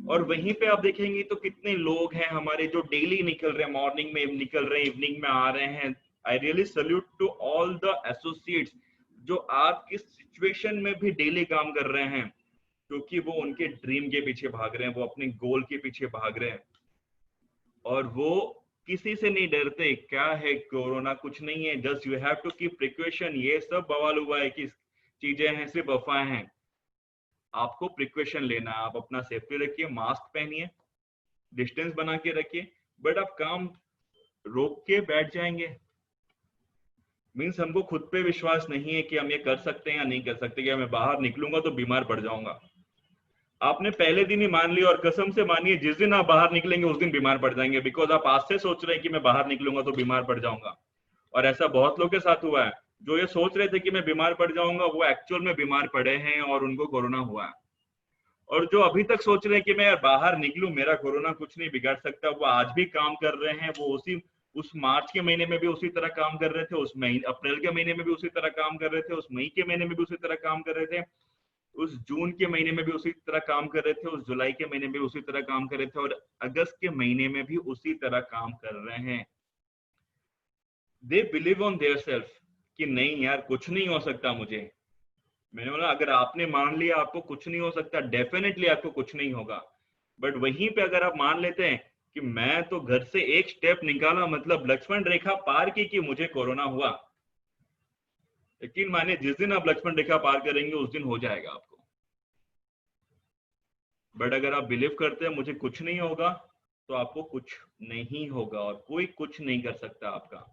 और वहीं पे आप देखेंगे तो कितने लोग हैं हमारे जो डेली निकल रहे हैं, मॉर्निंग में निकल रहे हैं, इवनिंग में आ रहे हैं। I really salute to all the associates जो आज की सिचुएशन में भी डेली काम कर रहे हैं, क्योंकि वो उनके ड्रीम के पीछे भाग रहे हैं, वो अपने गोल के पीछे भाग रहे हैं और वो किसी से नहीं डरते। क्या है कोरोना, कुछ नहीं है, just you have to keep precaution. ये सब बवाल हुआ है कि चीजें हैं, सिर्फ अफवाह हैं। आपको प्रिकॉशन लेना है, आप अपना सेफ्टी रखिए, मास्क पहनिए, डिस्टेंस बना के रखिए। बट आप काम रोक के बैठ जाएंगे मीन्स हमको खुद पे विश्वास नहीं है कि हम ये कर सकते हैं या नहीं कर सकते, कि मैं बाहर निकलूंगा तो बीमार पड़ जाऊंगा। आपने पहले दिन ही मान लिया और कसम से मानिए जिस दिन आप बाहर निकलेंगे उस दिन बीमार पड़ जाएंगे, बिकॉज आप आज से सोच रहे हैं कि मैं बाहर निकलूंगा तो बीमार पड़ जाऊंगा। और ऐसा बहुत लोगों के साथ हुआ है, जो ये सोच रहे थे कि मैं बीमार पड़ जाऊंगा वो एक्चुअल में बीमार पड़े हैं और उनको कोरोना हुआ है। और जो अभी तक सोच रहे हैं कि मैं यार बाहर निकलूं, मेरा कोरोना कुछ नहीं बिगाड़ सकता, वो आज भी काम कर रहे हैं। वो उस मार्च के महीने में भी उसी तरह काम कर रहे थे, उस महीने अप्रैल के महीने में भी उसी तरह काम कर रहे थे, उस मई के महीने में भी उसी तरह काम कर रहे थे, उस जून के महीने में भी उसी तरह काम कर रहे थे, उस जुलाई के महीने में भी उसी तरह काम कर रहे थे और अगस्त के महीने में भी उसी तरह काम कर रहे हैं। They believe on their self कि नहीं यार कुछ नहीं हो सकता मुझे। मैंने बोला अगर आपने मान लिया आपको कुछ नहीं हो सकता, डेफिनेटली आपको कुछ नहीं होगा। बट वहीं पे अगर आप मान लेते हैं कि मैं तो घर से एक स्टेप निकाला, मतलब लक्ष्मण रेखा पार की कि मुझे कोरोना हुआ, यकीन माने जिस दिन आप लक्ष्मण रेखा पार करेंगे उस दिन हो जाएगा आपको। बट अगर आप बिलीव करते हैं मुझे कुछ नहीं होगा, तो आपको कुछ नहीं होगा और कोई कुछ नहीं कर सकता आपका।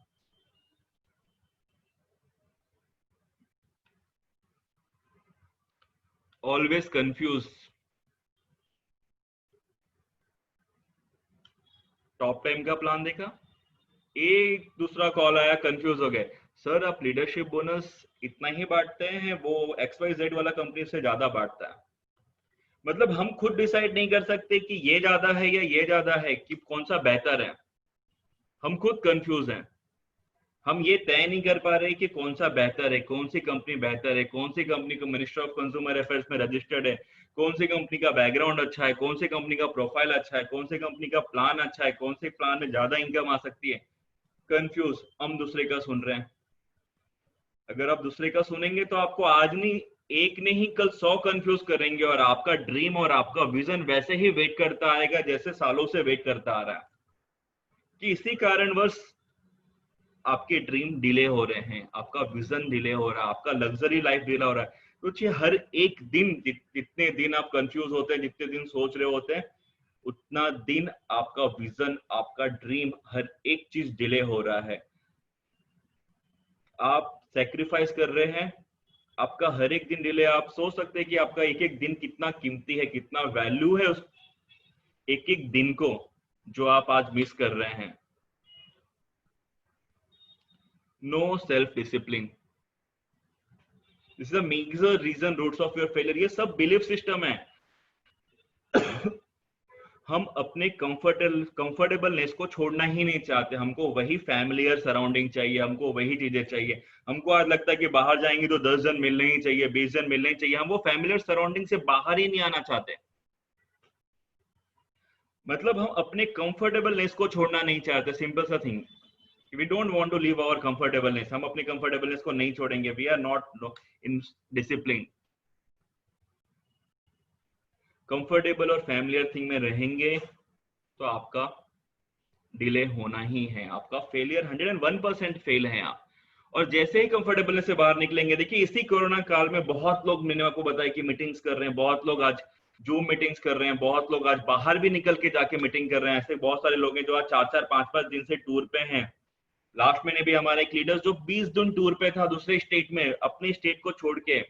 Always confuse. टॉप टाइम का प्लान देखा, एक दूसरा कॉल आया, कंफ्यूज हो गए। सर आप लीडरशिप बोनस इतना ही बांटते हैं, वो XYZ वाला कंपनी से ज्यादा बांटता है। मतलब हम खुद डिसाइड नहीं कर सकते कि ये ज्यादा है या ये ज्यादा है, कि कौन सा बेहतर है। हम खुद कंफ्यूज हैं। हम ये तय नहीं कर पा रहे कि कौन सा बेहतर है, कौन सी कंपनी बेहतर है, कौन सी कंपनी को मिनिस्ट्री ऑफ कंज्यूमर अफेयर्स में रजिस्टर्ड है, कौन सी कंपनी का बैकग्राउंड अच्छा है, कौन सी कंपनी का प्रोफाइल अच्छा है, कौन सी कंपनी का प्लान अच्छा है, कौन से प्लान में ज्यादा इनकम आ सकती है। कंफ्यूज। हम दूसरे का सुन रहे हैं। अगर आप दूसरे का सुनेंगे तो आपको आज नहीं, एक नहीं कल 100 कंफ्यूज करेंगे, और आपका ड्रीम और आपका विजन वैसे ही वेट करता आएगा जैसे सालों से वेट करता आ रहा है। कि इसी कारणवश आपके ड्रीम डिले हो रहे हैं, आपका विजन डिले हो रहा है, आपका लग्जरी लाइफ डिले हो रहा है। तो हर एक दिन, जितने दिन आप कंफ्यूज होते हैं, जितने दिन सोच रहे होते हैं, उतना दिन आपका विजन, आपका ड्रीम, हर एक चीज डिले हो रहा है। आप सेक्रीफाइस कर रहे हैं, आपका हर एक दिन डिले। आप सोच सकते हैं कि आपका एक एक दिन कितना कीमती है, कितना वैल्यू है उस एक एक दिन को जो आप आज मिस कर रहे हैं। No self discipline, this is the major reason roots of your failure. ये सब बिलीफ सिस्टम है। हम अपने कंफर्टेबलनेस को छोड़ना ही नहीं चाहते। हमको वही फैमिलियर सराउंडिंग चाहिए, हमको वही चीजें चाहिए। हमको आज लगता है कि बाहर जाएंगे तो 10 जन मिलने ही चाहिए, 20 जन मिलने ही चाहिए। हम वो फैमिलियर सराउंडिंग से बाहर ही नहीं आना चाहते। मतलब हम अपने कंफर्टेबलनेस को छोड़ना नहीं चाहते। सिंपल सा thing, we don't want to leave our comfortableness. हम अपनी कंफर्टेबलनेस को नहीं छोड़ेंगे। We are not in discipline. Comfortable और फैमिलियर थिंग में रहेंगे तो आपका डिले होना ही है। आपका फेलियर 101% फेल है आप। और जैसे ही कंफर्टेबलनेस से बाहर निकलेंगे, देखिए इसी कोरोना काल में बहुत लोग, मैंने आपको बताया कि मीटिंग्स कर रहे हैं, बहुत लोग आज जूम मीटिंग्स कर रहे हैं, बहुत लोग आज बाहर भी निकल के जाके मीटिंग कर रहे हैं। ऐसे बहुत सारे लोग हैं जो आज 4-4, 5-5 दिन से टूर पे हैं। लास्ट महीने भी हमारा एक लीडर जो 20 दिन टूर पे था दूसरे स्टेट में, अपने स्टेट को छोड़ के।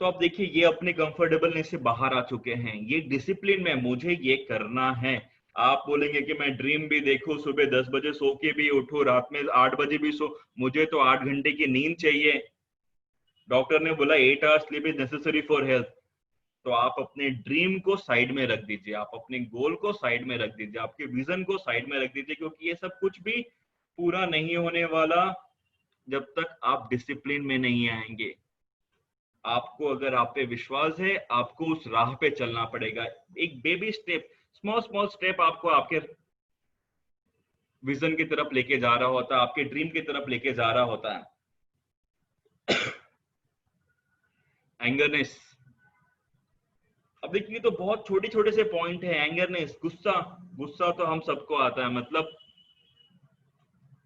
तो आप देखिए ये अपने कंफर्टेबलनेस से बाहर आ चुके हैं। ये डिसिप्लिन में मुझे ये करना है। आप बोलेंगे कि मैं ड्रीम भी देखूं, सुबह 10 बजे सो के भी उठूं, रात में 8 बजे भी सो, मुझे तो 8 घंटे की नींद चाहिए। डॉक्टर ने बोला 8 hours sleep is necessary for health. तो आप अपने ड्रीम को साइड में रख दीजिए, आप अपने गोल को साइड में रख दीजिए, आपके विजन को साइड में रख दीजिए, क्योंकि ये सब कुछ भी पूरा नहीं होने वाला जब तक आप डिसिप्लिन में नहीं आएंगे। आपको, अगर आप पे विश्वास है, आपको उस राह पे चलना पड़ेगा। एक baby step, small small step आपको आपके विजन की तरफ लेके जा रहा होता है, आपके ड्रीम की तरफ लेके जा रहा होता है। एंगरनेस, अब देखिए तो बहुत छोटे छोटे से पॉइंट है। एंगरनेस, गुस्सा। गुस्सा तो हम सबको आता है। मतलब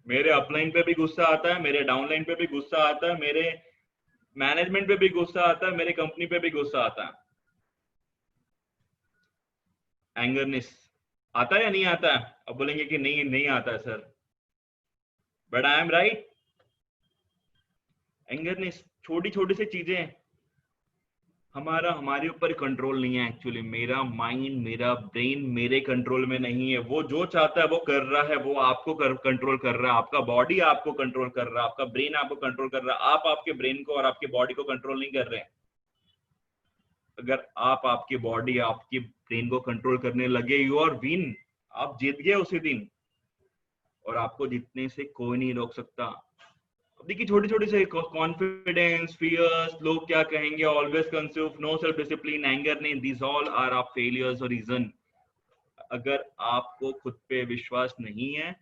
मेरे अपलाइन पे भी गुस्सा आता है, मेरे डाउनलाइन पे भी गुस्सा आता है, मेरे मैनेजमेंट पे भी गुस्सा आता है, मेरे कंपनी पे भी गुस्सा आता है। एंगरनेस आता है या नहीं आता है? अब बोलेंगे कि नहीं नहीं आता है sir, but I am right. Angerness, छोटी छोटी सी चीजें, हमारे ऊपर कंट्रोल नहीं है एक्चुअली। मेरा माइंड, मेरा ब्रेन मेरे कंट्रोल में नहीं है। वो जो चाहता है वो कर रहा है, वो आपको कंट्रोल कर रहा है। आपका बॉडी आपको कंट्रोल कर रहा है, आपका ब्रेन आपको कंट्रोल कर रहा है। आप आपके ब्रेन को और आपके बॉडी को कंट्रोल नहीं कर रहे हैं। अगर आप आपकी बॉडी, आपकी ब्रेन को कंट्रोल करने लगे, यू आर विन, आप जीत गए उसी दिन, और आपको जीतने से कोई नहीं रोक सकता। देखिए छोटे छोटे से कॉन्फिडेंस, फियर्स, लोग क्या कहेंगे, always consume, no self discipline, anger नहीं, दिस ऑल आर आप फेलियर्स और रीजन। अगर आपको खुद पे विश्वास नहीं है,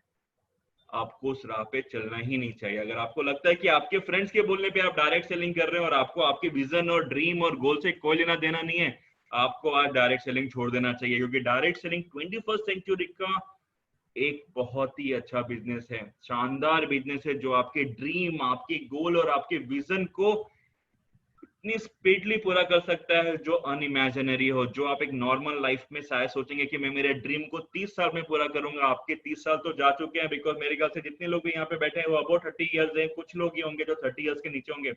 आपको उस राह पे चलना ही नहीं चाहिए। अगर आपको लगता है कि आपके फ्रेंड्स के बोलने पे आप डायरेक्ट सेलिंग कर रहे हैं और आपको आपके विजन और ड्रीम और गोल से कोई लेना देना नहीं है, आपको आज डायरेक्ट सेलिंग छोड़ देना चाहिए। क्योंकि डायरेक्ट सेलिंग 21st सेंचुरी का एक बहुत ही अच्छा बिजनेस है, शानदार बिजनेस है, जो आपके ड्रीम, आपके गोल और आपके विजन को इतनी स्पीडली पूरा कर सकता है जो अनइमेजिनरी हो। जो आप एक नॉर्मल लाइफ में शायद सोचेंगे कि मैं मेरे ड्रीम को 30 साल में पूरा करूंगा, आपके 30 साल तो जा चुके हैं। बिकॉज मेरे ख्याल से जितने लोग भी यहाँ पे बैठे हैं वो अबाउट 30 ईयर्स हैं। कुछ लोग ही होंगे जो 30 ईयर्स के नीचे होंगे।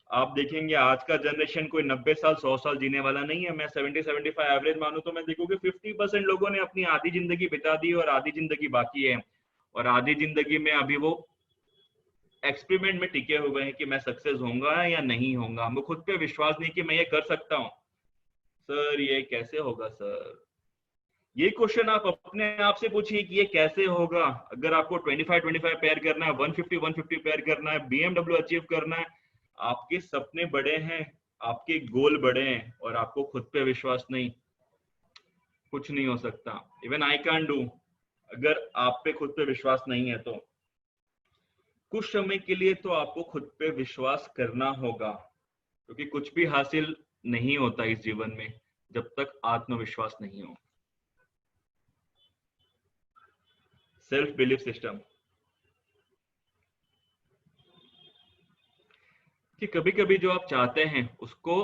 आप देखेंगे आज का जनरेशन कोई 90 साल 100 साल जीने वाला नहीं है। मैं 70-75 एवरेज मानू तो मैं देखूंगी 50% लोगों ने अपनी आधी जिंदगी बिता दी और आधी जिंदगी बाकी है। और आधी जिंदगी में अभी वो एक्सपेरिमेंट में टिके हुए हैं कि मैं सक्सेस होऊंगा या नहीं होऊंगा, हमको खुद पे विश्वास नहीं कि मैं ये कर सकता हूँ। सर ये कैसे होगा सर? ये क्वेश्चन आप अपने आप से पूछिए कि ये कैसे होगा। अगर आपको 25 पेयर करना है, 150 पेयर करना है, BMW अचीव करना है, आपके सपने बड़े हैं, आपके गोल बड़े हैं और आपको खुद पे विश्वास नहीं, कुछ नहीं हो सकता। Even I can do. अगर आप पे खुद पे विश्वास नहीं है तो कुछ समय के लिए तो आपको खुद पे विश्वास करना होगा, क्योंकि कुछ भी हासिल नहीं होता इस जीवन में जब तक आत्मविश्वास नहीं हो। सेल्फ बिलीफ सिस्टम कि कभी कभी जो आप चाहते हैं उसको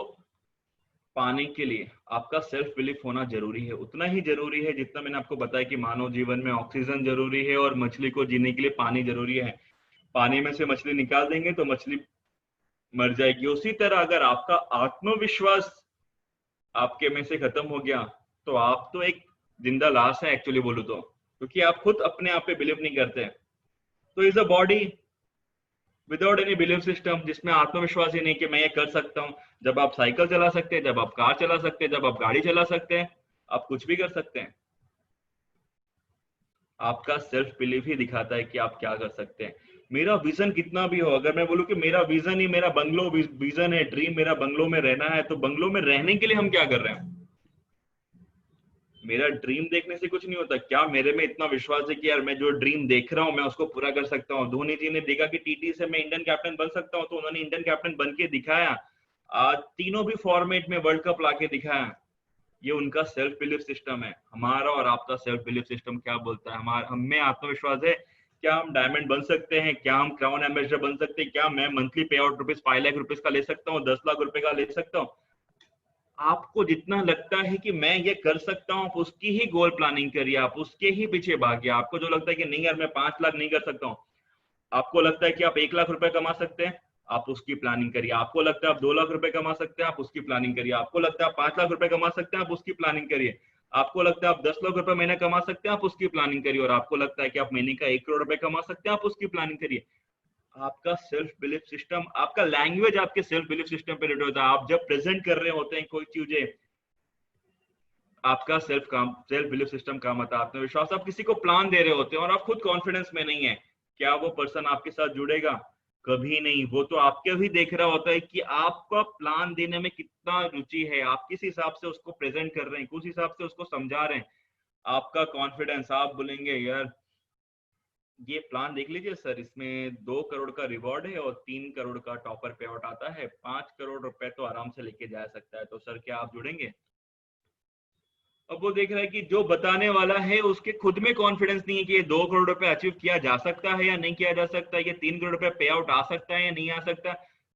पाने के लिए आपका सेल्फ बिलीफ होना जरूरी है। उतना ही जरूरी है जितना मैंने आपको बताया कि मानव जीवन में ऑक्सीजन जरूरी है और मछली को जीने के लिए पानी जरूरी है। पानी में से मछली निकाल देंगे तो मछली मर जाएगी। उसी तरह अगर आपका आत्मविश्वास आपके में से खत्म हो गया तो आप तो एक जिंदा लाश है एक्चुअली बोलूं तो, क्योंकि आप खुद अपने आप पे बिलीव नहीं करते। तो is a body without any belief system, जिसमें आत्मविश्वास ही नहीं कि मैं ये कर सकता हूँ। जब आप साइकिल चला सकते हैं, जब आप कार चला सकते हैं, जब आप गाड़ी चला सकते हैं, आप कुछ भी कर सकते हैं। आपका सेल्फ बिलीफ ही दिखाता है कि आप क्या कर सकते हैं। मेरा विजन कितना भी हो, अगर मैं बोलूं कि मेरा विजन ही मेरा बंगलो विजन है, ड्रीम मेरा बंगलो में रहना है, तो बंगलो में रहने के लिए हम क्या कर रहे हैं? मेरा ड्रीम देखने से कुछ नहीं होता। क्या मेरे में इतना विश्वास है कि यार मैं जो ड्रीम देख रहा हूं मैं उसको पूरा कर सकता हूं? धोनी जी ने देखा कि टीटी से मैं इंडियन कैप्टन बन सकता हूं, तो उन्होंने इंडियन कैप्टन बन के दिखाया। आज तीनों भी फॉर्मेट में वर्ल्ड कप लाके दिखाया। ये उनका सेल्फ बिलीफ सिस्टम है। हमारा और आपका सेल्फ बिलीफ सिस्टम क्या बोलता है? हमारा हम में आत्मविश्वास है क्या हम डायमंड बन सकते हैं? क्या हम क्राउन एम्बेसडर बन सकते हैं? क्या मैं मंथली पे आउट रुपीज 5 लाख रुपीज का ले सकता हूँ, 10 लाख रुपए का ले सकता हूँ? आपको जितना लगता है कि मैं ये कर सकता हूँ, आप उसकी ही गोल प्लानिंग करिए, आप उसके ही पीछे भागिए। आपको जो लगता है कि नहीं यार मैं 5 लाख नहीं कर सकता हूँ, आपको लगता है कि आप 1 लाख रुपए कमा सकते हैं, आप उसकी प्लानिंग करिए। आपको लगता है आप 2 लाख रुपए कमा सकते हैं, आप उसकी प्लानिंग करिए। आपको लगता है आप 5 लाख रुपए कमा सकते हैं, आप उसकी प्लानिंग करिए। आपको लगता है आप 10 लाख रुपए महीने कमा सकते हैं, आप उसकी प्लानिंग करिए। और आपको लगता है कि आप महीने का 1 करोड़ रुपए कमा सकते हैं, आप उसकी प्लानिंग करिए। आपका सेल्फ बिलीफ सिस्टम, आपका लैंग्वेज आपके सेल्फ बिलीफ सिस्टम पे रिलेटेड होता है। आप जब प्रेजेंट कर रहे होते हैं कोई चीजें, आपका सेल्फ बिलीफ सिस्टम काम आता है, आत्मविश्वास। आप किसी को प्लान दे रहे होते हैं और आप खुद कॉन्फिडेंस में नहीं है, क्या वो पर्सन आपके साथ जुड़ेगा? कभी नहीं। वो तो आपके भी देख रहा होता है कि आपका प्लान देने में कितना रुचि है, आप किस हिसाब से उसको प्रेजेंट कर रहे हैं, किस हिसाब से उसको समझा रहे हैं। आपका कॉन्फिडेंस, आप बोलेंगे यार ये प्लान देख लीजिए सर, इसमें 2 करोड़ का रिवॉर्ड है और 3 करोड़ का टॉपर पे आउट आता है, 5 करोड़ रुपए तो आराम से लेके जा सकता है, तो सर क्या आप जुड़ेंगे? अब वो देख रहा है कि जो बताने वाला है उसके खुद में कॉन्फिडेंस नहीं है कि ये 2 करोड़ रुपए अचीव किया जा सकता है या नहीं किया जा सकता, ये 3 करोड़ रुपए पे आउट आ सकता है या नहीं आ सकता।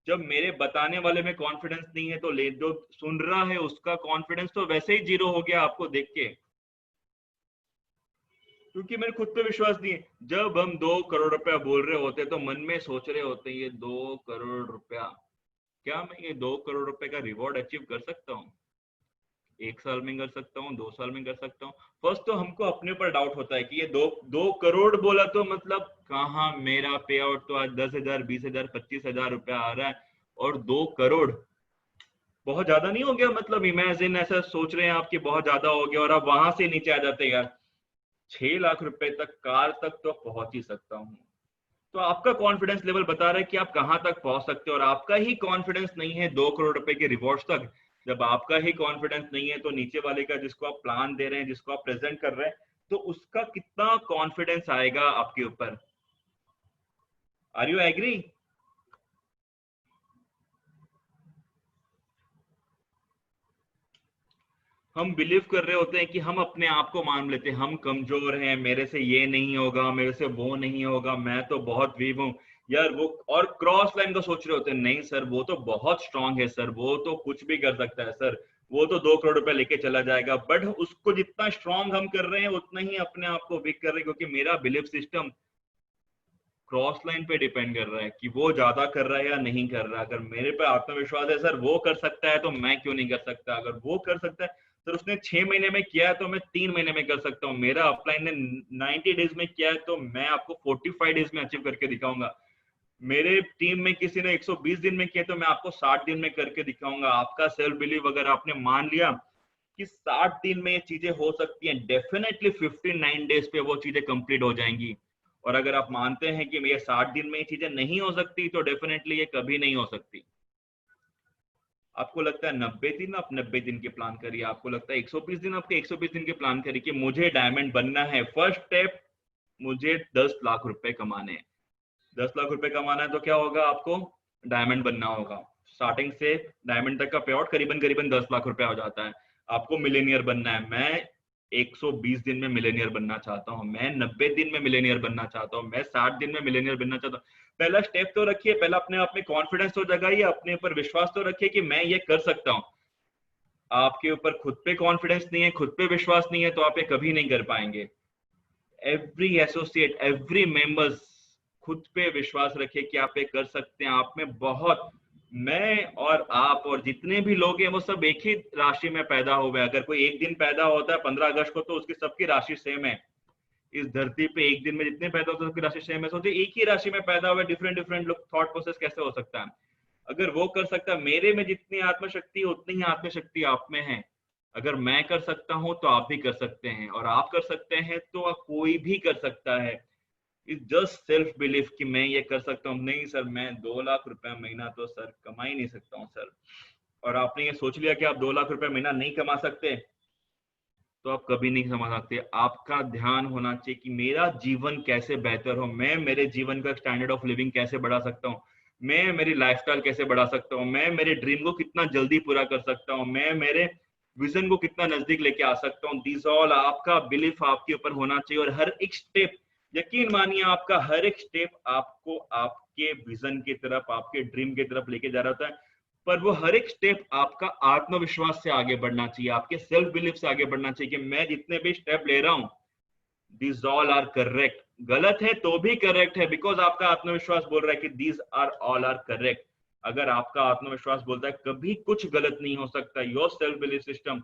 जब मेरे बताने वाले में कॉन्फिडेंस नहीं है तो ले जो सुन रहा है उसका कॉन्फिडेंस तो वैसे ही जीरो हो गया आपको देख के, क्योंकि मेरे खुद पे विश्वास नहीं है। जब हम 2 करोड़ रुपया बोल रहे होते हैं तो मन में सोच रहे होते हैं ये 2 करोड़ रुपया, क्या मैं ये 2 करोड़ रुपए का रिवॉर्ड अचीव कर सकता हूँ? 1 साल में कर सकता हूँ, 2 साल में कर सकता हूँ। फर्स्ट तो हमको अपने ऊपर डाउट होता है कि ये दो करोड़ बोला तो मतलब कहाँ, मेरा पे आउट तो आज 10,000 20,000 25,000 रुपया आ रहा है और 2 करोड़ बहुत ज्यादा नहीं हो गया? मतलब इमेजिन ऐसा सोच रहे हैं आप कि बहुत ज्यादा हो गया और आप वहां से नीचे आ जाते हैं यार 6 लाख रुपए तक, कार तक तो पहुंच ही सकता हूँ। तो आपका कॉन्फिडेंस लेवल बता रहा है कि आप कहां तक पहुंच सकते हो, और आपका ही कॉन्फिडेंस नहीं है 2 करोड़ रुपए के रिवॉर्ड्स तक। जब आपका ही कॉन्फिडेंस नहीं है तो नीचे वाले का, जिसको आप प्लान दे रहे हैं, जिसको आप प्रेजेंट कर रहे हैं, तो उसका कितना कॉन्फिडेंस आएगा आपके ऊपर? Are you agree? हम बिलीव कर रहे होते हैं कि हम अपने आप को मान लेते हैं हम कमजोर हैं, मेरे से ये नहीं होगा, मेरे से वो नहीं होगा, मैं तो बहुत वीक हूँ यार वो। और क्रॉस लाइन का सोच रहे होते हैं, नहीं सर वो तो बहुत स्ट्रांग है सर, वो तो कुछ भी कर सकता है सर, वो तो 2 करोड़ रुपए लेके चला जाएगा। बट उसको जितना स्ट्रांग हम कर रहे हैं उतना ही अपने आप को वीक कर रहे हैं, क्योंकि मेरा बिलीफ सिस्टम क्रॉस लाइन पे डिपेंड कर रहा है कि वो ज्यादा कर रहा है या नहीं कर रहा है। अगर मेरे पे आत्मविश्वास है सर वो कर सकता है तो मैं क्यों नहीं कर सकता? अगर वो कर सकता है सर, उसने 6 महीने में किया है तो मैं 3 महीने में कर सकता हूँ। मेरा अपलाइन ने 90 डेज में किया है तो मैं आपको 45 डेज में अचीव करके दिखाऊंगा। मेरे टीम में किसी ने 120 दिन में किया तो मैं आपको 60 दिन में करके दिखाऊंगा। आपका सेल्फ बिलीव अगर आपने मान लिया कि 60 दिन में ये चीजें हो सकती हैं, डेफिनेटली 59 डेज पे वो चीजें कंप्लीट हो जाएंगी। और अगर आप मानते हैं कि ये 60 दिन में ये चीजें नहीं हो सकती, तो डेफिनेटली ये कभी नहीं हो सकती। आपको लगता है 90 दिन, आप 90 दिन के प्लान करिए। आपको लगता है 120 दिन, आपके 120 दिन के प्लान करिए कि मुझे डायमंड बनना है। फर्स्ट स्टेप, मुझे 10 लाख रुपए कमाने हैं। 10 लाख रुपए कमाना है तो क्या होगा, आपको डायमंड बनना होगा। स्टार्टिंग से डायमंड तक का पे आउट करीबन करीबन 10 लाख रुपए हो जाता है। आपको मिलेनियर बनना है। मैं 120 दिन में मिलेनियर बनना चाहता हूं, मैं 90 दिन में मिलेनियर बनना चाहता हूं, मैं 60 दिन में मिलेनियर बनना चाहता हूं। पहला स्टेप तो रखिए, पहला अपने आप में कॉन्फिडेंस तो जगाइए, अपने ऊपर विश्वास तो रखिए कि मैं ये कर सकता हूं। आपके ऊपर खुद पे कॉन्फिडेंस नहीं है, खुद पे विश्वास नहीं है, तो आप ये कभी नहीं कर पाएंगे। एवरी एसोसिएट, एवरी मेंबर्स खुद पे विश्वास रखे कि आप ये कर सकते हैं। आप में बहुत, मैं और आप और जितने भी लोग हैं वो सब एक ही राशि में पैदा हुए हैं। अगर कोई एक दिन पैदा होता है 15 अगस्त को, तो उसकी सबकी राशि सेम है। इस धरती पे एक दिन में जितने पैदा होते हैं सबकी राशि सेम है। सोचिए एक ही राशि में पैदा हुए डिफरेंट डिफरेंट लोग, थॉट प्रोसेस कैसे हो सकता है। अगर वो कर सकता है, मेरे में जितनी आत्मशक्ति है उतनी ही आत्मशक्ति आप में है। अगर मैं कर सकता हूं तो आप भी कर सकते हैं, और आप कर सकते हैं तो कोई भी कर सकता है। इज जस्ट सेल्फ बिलीफ कि मैं ये कर सकता हूँ। नहीं सर, मैं 2 लाख रुपए महीना तो सर कमा ही नहीं सकता हूँ सर। और आपने ये सोच लिया कि आप 2 लाख रुपए महीना नहीं कमा सकते, तो आप कभी नहीं कमा सकते। आपका ध्यान होना चाहिए कि मेरा जीवन कैसे बेहतर हो, मैं मेरे जीवन का स्टैंडर्ड ऑफ लिविंग कैसे बढ़ा सकता हूँ, मैं मेरी लाइफस्टाइल कैसे बढ़ा सकता हूँ, मैं मेरे ड्रीम को कितना जल्दी पूरा कर सकता हूँ, मैं मेरे विजन को कितना नजदीक लेके आ सकता हूँ। दिस ऑल आपका बिलीफ आपके ऊपर होना चाहिए। और हर एक स्टेप, यकीन मानिए, आपका हर एक स्टेप आपको आपके विजन की तरफ, आपके ड्रीम की तरफ लेके जा रहा होता है। पर वो हर एक स्टेप आपका आत्मविश्वास से आगे बढ़ना चाहिए, आपके सेल्फ बिलीफ से आगे बढ़ना चाहिए कि मैं जितने भी स्टेप ले रहा हूं, दीज ऑल आर करेक्ट। गलत है तो भी करेक्ट है, बिकॉज आपका आत्मविश्वास बोल रहा है कि these are all are correct. अगर आपका आत्मविश्वास बोलता है कभी कुछ गलत नहीं हो सकता, your self belief system,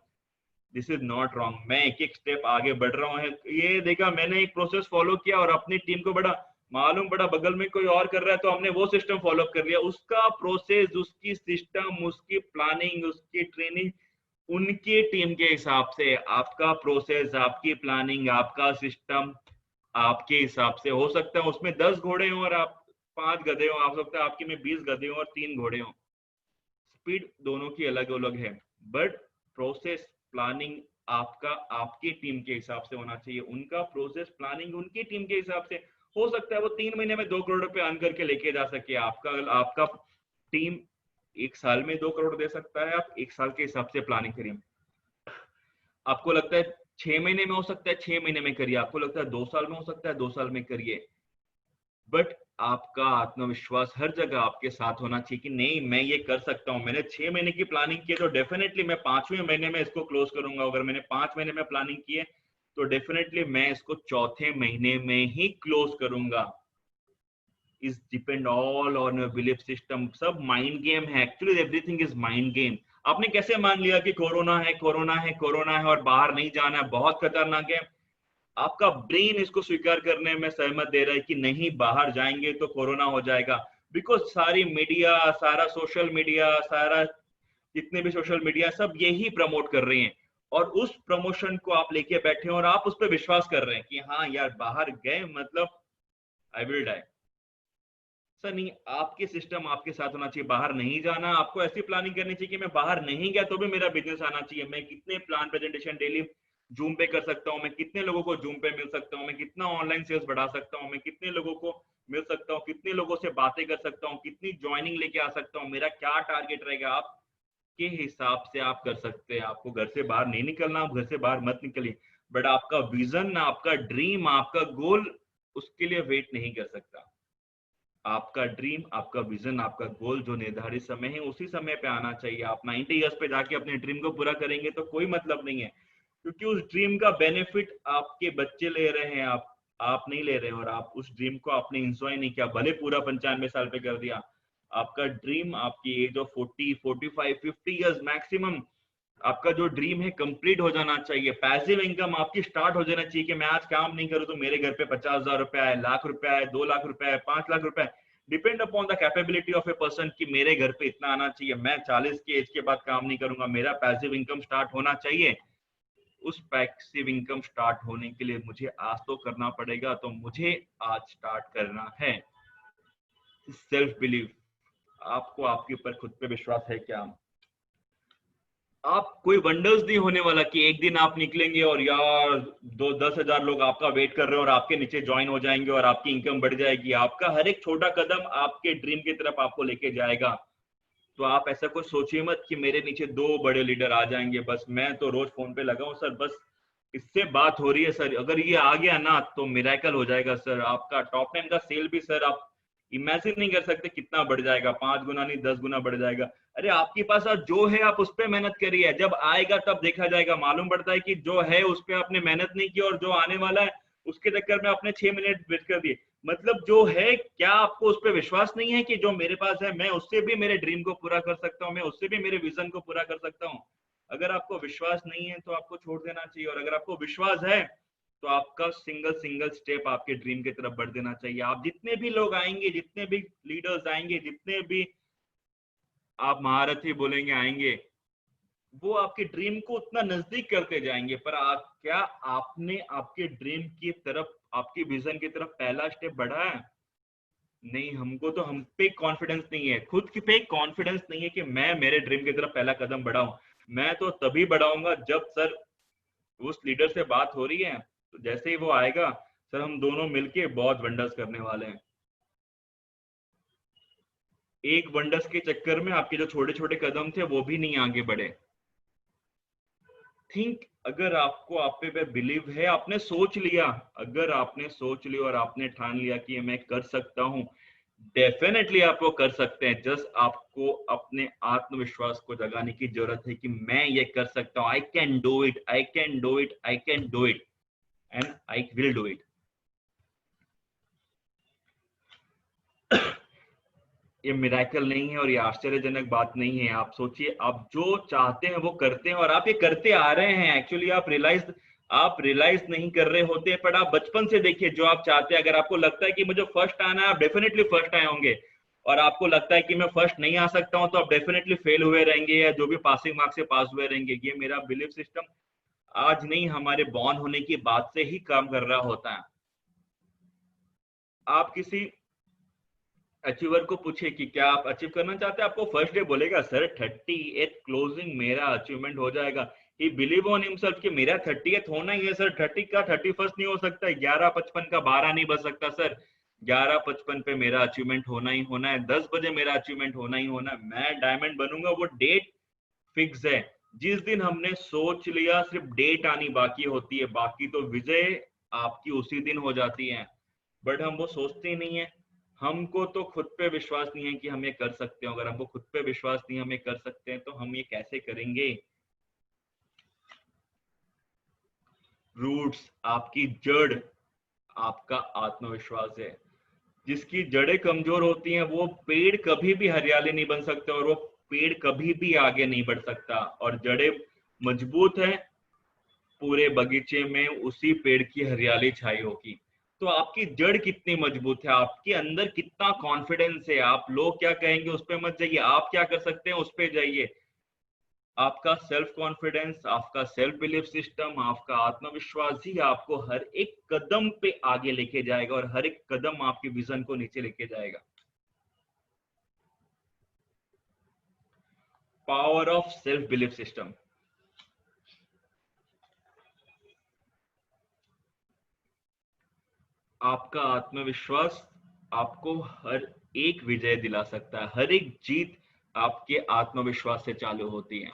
this is not wrong. मैं एक एक स्टेप आगे बढ़ रहा हूँ। ये देखा मैंने, एक प्रोसेस फॉलो किया और अपनी टीम को बड़ा मालूम पड़ा बगल में कोई और कर रहा है, तो हमने वो सिस्टम फॉलो कर लिया। उसका प्रोसेस, उसकी सिस्टम, उसकी प्लानिंग, उसकी ट्रेनिंग उनकी टीम के हिसाब से। आपका प्रोसेस, आपकी प्लानिंग, आपका सिस्टम आपके हिसाब से हो सकता है उसमें 10 घोड़े हो और आप 5 गधे हो, आप सकता है आपके में 20 गधे हो और 3 घोड़े हो। स्पीड दोनों की अलग अलग है, बट प्रोसेस प्लानिंग आपका आपकी टीम के हिसाब से होना चाहिए। उनका प्रोसेस प्लानिंग उनकी टीम के हिसाब से हो सकता है वो 3 महीने में 2 करोड़ रुपए अर्न करके लेके जा सके। आपका आपका टीम 1 साल में 2 करोड़ दे सकता है। आप 1 साल के हिसाब से प्लानिंग करिए। आपको लगता है 6 महीने में हो सकता है, 6 महीने में करिए। आपको लगता है 2 साल में हो सकता है, 2 साल में करिए। बट आपका आत्मविश्वास हर जगह आपके साथ होना चाहिए कि नहीं, मैं ये कर सकता हूँ। मैंने 6 महीने की प्लानिंग की है तो डेफिनेटली मैं 5वें महीने में इसको क्लोज करूंगा। अगर मैंने 5 महीने में प्लानिंग की है तो डेफिनेटली मैं इसको चौथे महीने में ही क्लोज करूंगा। Is depend all on your belief system. सब माइंड गेम है, actually everything is mind game. आपने कैसे मान लिया कि कोरोना है, कोरोना है, कोरोना है और बाहर नहीं जाना है, बहुत खतरनाक है। आपका ब्रेन इसको स्वीकार करने में सहमत दे रहा है कि नहीं, बाहर जाएंगे तो कोरोना हो जाएगा। बिकॉज सारी मीडिया, सारा सोशल मीडिया, सारा जितने भी सोशल मीडिया, सब यही प्रमोट कर रहे हैं। और उस प्रमोशन को आप लेके बैठे हैं और आप उस पर विश्वास कर रहे हैं कि हाँ यार, बाहर गए मतलब आई विल डाई। सर नहीं, आपके सिस्टम आपके साथ होना चाहिए। बाहर नहीं जाना, आपको ऐसी प्लानिंग करनी चाहिए कि मैं बाहर नहीं गया तो भी मेरा बिजनेस आना चाहिए। मैं कितने प्लान प्रेजेंटेशन डेली जूम पे कर सकता हूँ, मैं कितने लोगों को जूम पे मिल सकता हूँ, मैं कितना ऑनलाइन सेल्स बढ़ा सकता हूँ, मैं कितने लोगों को मिल सकता हूँ, कितने लोगों से बातें कर सकता हूँ, कितनी ज्वाइनिंग लेके आ सकता हूँ, मेरा क्या टारगेट रहेगा। आपके हिसाब से आप कर सकते हैं। आपको घर से बाहर नहीं निकलना, आप घर से बाहर मत निकलिए। बट आपका विजन, आपका ड्रीम, आपका गोल उसके लिए वेट नहीं कर सकता। आपका ड्रीम, आपका विजन, आपका गोल जो निर्धारित समय है उसी समय पे आना चाहिए। आप 90 ईयर्स पे जाके अपने ड्रीम को पूरा करेंगे तो कोई मतलब नहीं है, क्योंकि उस ड्रीम का बेनिफिट आपके बच्चे ले रहे हैं, आप नहीं ले रहे हैं। और आप उस ड्रीम को आपने एंजॉय नहीं किया, भले पूरा 95 साल पे कर दिया। आपका ड्रीम आपकी एज ऑफ 40, 45, 50 ईयर्स मैक्सिमम, आपका जो ड्रीम है कंप्लीट हो जाना चाहिए। पैसिव इनकम आपकी स्टार्ट हो जाना चाहिए कि मैं आज काम नहीं करूं तो मेरे घर पे 50,000 रुपए आए, लाख रुपए आए, 2 लाख रुपए आए, 5 लाख रुपए आए। Depend upon the capability of a person कि मेरे घर पे इतना आना चाहिए, मैं 40 की एज के बाद काम नहीं करूंगा, मेरा पैसिव इनकम स्टार्ट होना चाहिए। उस पैसिव इनकम स्टार्ट होने के लिए मुझे आज तो करना पड़ेगा, तो मुझे आज स्टार्ट करना है। सेल्फ बिलीव, आपको आपके ऊपर खुद पे विश्वास है क्या? आप कोई वंडर्स नहीं होने वाला कि एक दिन आप निकलेंगे और यार 10,000 लोग आपका वेट कर रहे हैं और आपके नीचे ज्वाइन हो जाएंगे और आपकी इनकम बढ़ जाएगी। आपका हर एक छोटा कदम आपके ड्रीम की तरफ आपको लेके जाएगा। तो आप ऐसा कुछ सोचिए मत कि मेरे नीचे 2 बड़े लीडर आ जाएंगे, बस मैं तो रोज फोन पे लगा हूं सर, बस इससे बात हो रही है सर, अगर ये आ गया ना तो मिरेकल हो जाएगा सर। आपका टॉप 10 का सेल भी सर आप इमेजिन नहीं कर सकते कितना बढ़ जाएगा, 5 गुना नहीं 10 गुना बढ़ जाएगा। अरे आपके पास आज जो है आप उस पर मेहनत करिए, जब आएगा तब देखा जाएगा। मालूम पड़ता है कि जो है उस पर आपने मेहनत नहीं की और जो आने वाला है उसके चक्कर में आपने 6 मिनट वेट कर दिए। मतलब जो है, क्या आपको उस पर विश्वास नहीं है कि जो मेरे पास है मैं उससे भी मेरे ड्रीम को पूरा कर सकता हूँ, मैं उससे भी मेरे विजन को पूरा कर सकता हूँ? अगर आपको विश्वास नहीं है तो आपको छोड़ देना चाहिए, और अगर आपको विश्वास है तो आपका सिंगल स्टेप आपके ड्रीम की तरफ बढ़ देना चाहिए। आप जितने भी लोग आएंगे, जितने भी लीडर्स आएंगे, जितने भी आप महारथी बोलेंगे आएंगे, वो आपके ड्रीम को उतना नजदीक करते जाएंगे। पर क्या आपने आपके ड्रीम की तरफ, आपकी विजन की तरफ पहला स्टेप बढ़ा है? नहीं। हमको तो हम पे कॉन्फिडेंस नहीं है, खुद की पे कॉन्फिडेंस नहीं है कि मैं मेरे ड्रीम की तरफ पहला कदम बढ़ाऊं। मैं तो तभी बढ़ाऊंगा जब सर उस लीडर से बात हो रही है, तो जैसे ही वो आएगा सर हम दोनों मिलके बहुत वंडर्स करने वाले हैं। एक वंडर्स के चक्कर में आपके जो छोटे छोटे कदम थे वो भी नहीं आगे बढ़े। थिंक, अगर आपको आप पे बिलीव है, आपने सोच लिया, अगर आपने सोच लिया और आपने ठान लिया कि मैं कर सकता हूं, डेफिनेटली आप वो कर सकते हैं। जस्ट आपको अपने आत्मविश्वास को जगाने की जरूरत है कि मैं ये कर सकता हूं, आई can do it, I can do it, I can do it and I will do it. ये मिराकल नहीं है और ये आश्चर्यजनक बात नहीं है। आप सोचिए, आप जो चाहते हैं वो करते हैं और आप ये करते आ रहे हैं। एक्चुअली आप रियलाइज नहीं कर रहे होते, पर आप बचपन से देखिए जो आप चाहते हैं। अगर आपको लगता है कि मुझे फर्स्ट आना है, आप डेफिनेटली फर्स्ट आए होंगे, और आपको लगता है कि मैं फर्स्ट नहीं आ सकता हूं तो आप डेफिनेटली फेल हुए रहेंगे या जो भी पासिंग मार्क्स से पास हुए रहेंगे। ये मेरा बिलीफ सिस्टम आज नहीं, हमारे बॉर्न होने की बात से ही काम कर रहा होता है। आप किसी अचीवर को पूछे कि क्या आप अचीव करना चाहते हैं, आपको फर्स्ट डे बोलेगा सर 30th क्लोजिंग मेरा अचीवमेंट हो जाएगा। ही बिलीव ऑन हिमसेल्फ कि मेरा 30th होना ही है सर, 30 का 31st नहीं हो सकता, 11:55 का 12 नहीं बज सकता सर, 11:55 पे मेरा अचीवमेंट होना ही होना है, 10 बजे मेरा अचीवमेंट होना ही होना है, मैं डायमंड बनूंगा। वो डेट फिक्स है। जिस दिन हमने सोच लिया सिर्फ डेट आनी बाकी होती है, बाकी तो विजय आपकी उसी दिन हो जाती है। बट हम वो सोचते ही नहीं है। हमको तो खुद पे विश्वास नहीं है कि हम ये कर सकते हैं। अगर हमको खुद पे विश्वास नहीं हम ये कर सकते हैं तो हम ये कैसे करेंगे? रूट्स, आपकी जड़ आपका आत्मविश्वास है। जिसकी जड़ें कमजोर होती हैं वो पेड़ कभी भी हरियाली नहीं बन सकता और वो पेड़ कभी भी आगे नहीं बढ़ सकता। और जड़ें मजबूत है, पूरे बगीचे में उसी पेड़ की हरियाली छाई होगी। तो आपकी जड़ कितनी मजबूत है, आपके अंदर कितना कॉन्फिडेंस है, आप लोग क्या कहेंगे उस पर मत जाइए, आप क्या कर सकते हैं उस पर जाइए। आपका सेल्फ कॉन्फिडेंस, आपका सेल्फ बिलीफ सिस्टम, आपका आत्मविश्वास ही आपको हर एक कदम पे आगे लेके जाएगा और हर एक कदम आपके विजन को नीचे लेके जाएगा। Power of self belief system. आपका आत्मविश्वास आपको हर एक विजय दिला सकता है। हर एक जीत आपके आत्मविश्वास से चालू होती है।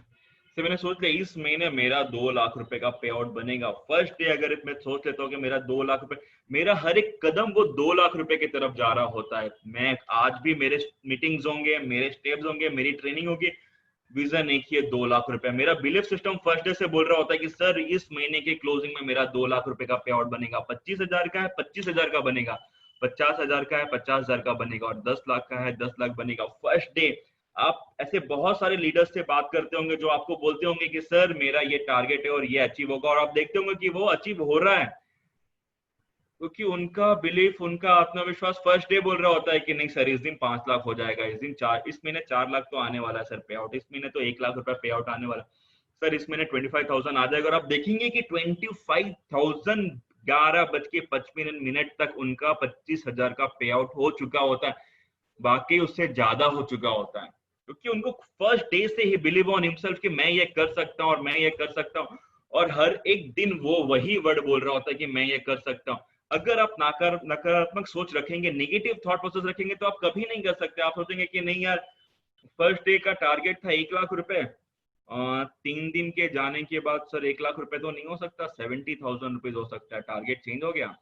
तो मैंने सोच लिया इस महीने मेरा 2 लाख रुपए का पे आउट बनेगा। फर्स्ट डे अगर मैं सोच लेता हूँ कि मेरा 2 लाख रुपए, मेरा हर एक कदम वो 2 लाख रुपए की तरफ जा रहा होता है। मैं आज भी मेरे मीटिंग्स होंगे, मेरे स्टेप्स होंगे, मेरी ट्रेनिंग होगी, विजन एक ही है 2 लाख रुपए। मेरा बिलीफ सिस्टम फर्स्ट डे से बोल रहा होता है कि सर इस महीने के क्लोजिंग में मेरा 2 लाख रुपए का पे आउट बनेगा। 25,000 का है 25,000 का बनेगा, 50,000 का है 50,000 का बनेगा, और 10 लाख का है 10 लाख बनेगा। फर्स्ट डे आप ऐसे बहुत सारे लीडर्स से बात करते होंगे जो आपको बोलते होंगे कि सर मेरा ये टारगेट है और ये अचीव होगा, और आप देखते होंगे कि वो अचीव हो रहा है। क्योंकि उनका बिलीफ, उनका आत्मविश्वास फर्स्ट डे बोल रहा होता है कि नहीं सर इस दिन 5 लाख हो जाएगा, इस दिन इस महीने 4 लाख तो आने वाला है सर पे आउट, इस महीने तो 1 लाख रुपए पे आउट आने वाला सर, इस महीने 25,000 आ जाएगा। और आप देखेंगे कि 25,000 11:55 तक उनका 25,000 का पे आउट हो चुका होता है, बाकी उससे ज्यादा हो चुका होता है, क्योंकि उनको फर्स्ट डे से ही बिलीव ऑन हिमसेल्फ कि मैं ये कर सकता हूँ और मैं ये कर सकता हूँ, और हर एक दिन वो वही वर्ड बोल रहा होता है कि मैं ये कर सकता हूँ। अगर आप नकारात्मक सोच रखेंगे, नेगेटिव थॉट प्रोसेस रखेंगे, तो आप कभी नहीं कर सकते। आप सोचेंगे कि नहीं यार, फर्स्ट डे का टारगेट था 1 लाख रुपए, 3 दिन के जाने के बाद सर 1 लाख रुपए तो नहीं हो सकता, 70,000 रुपीज हो सकता है, टारगेट चेंज हो गया।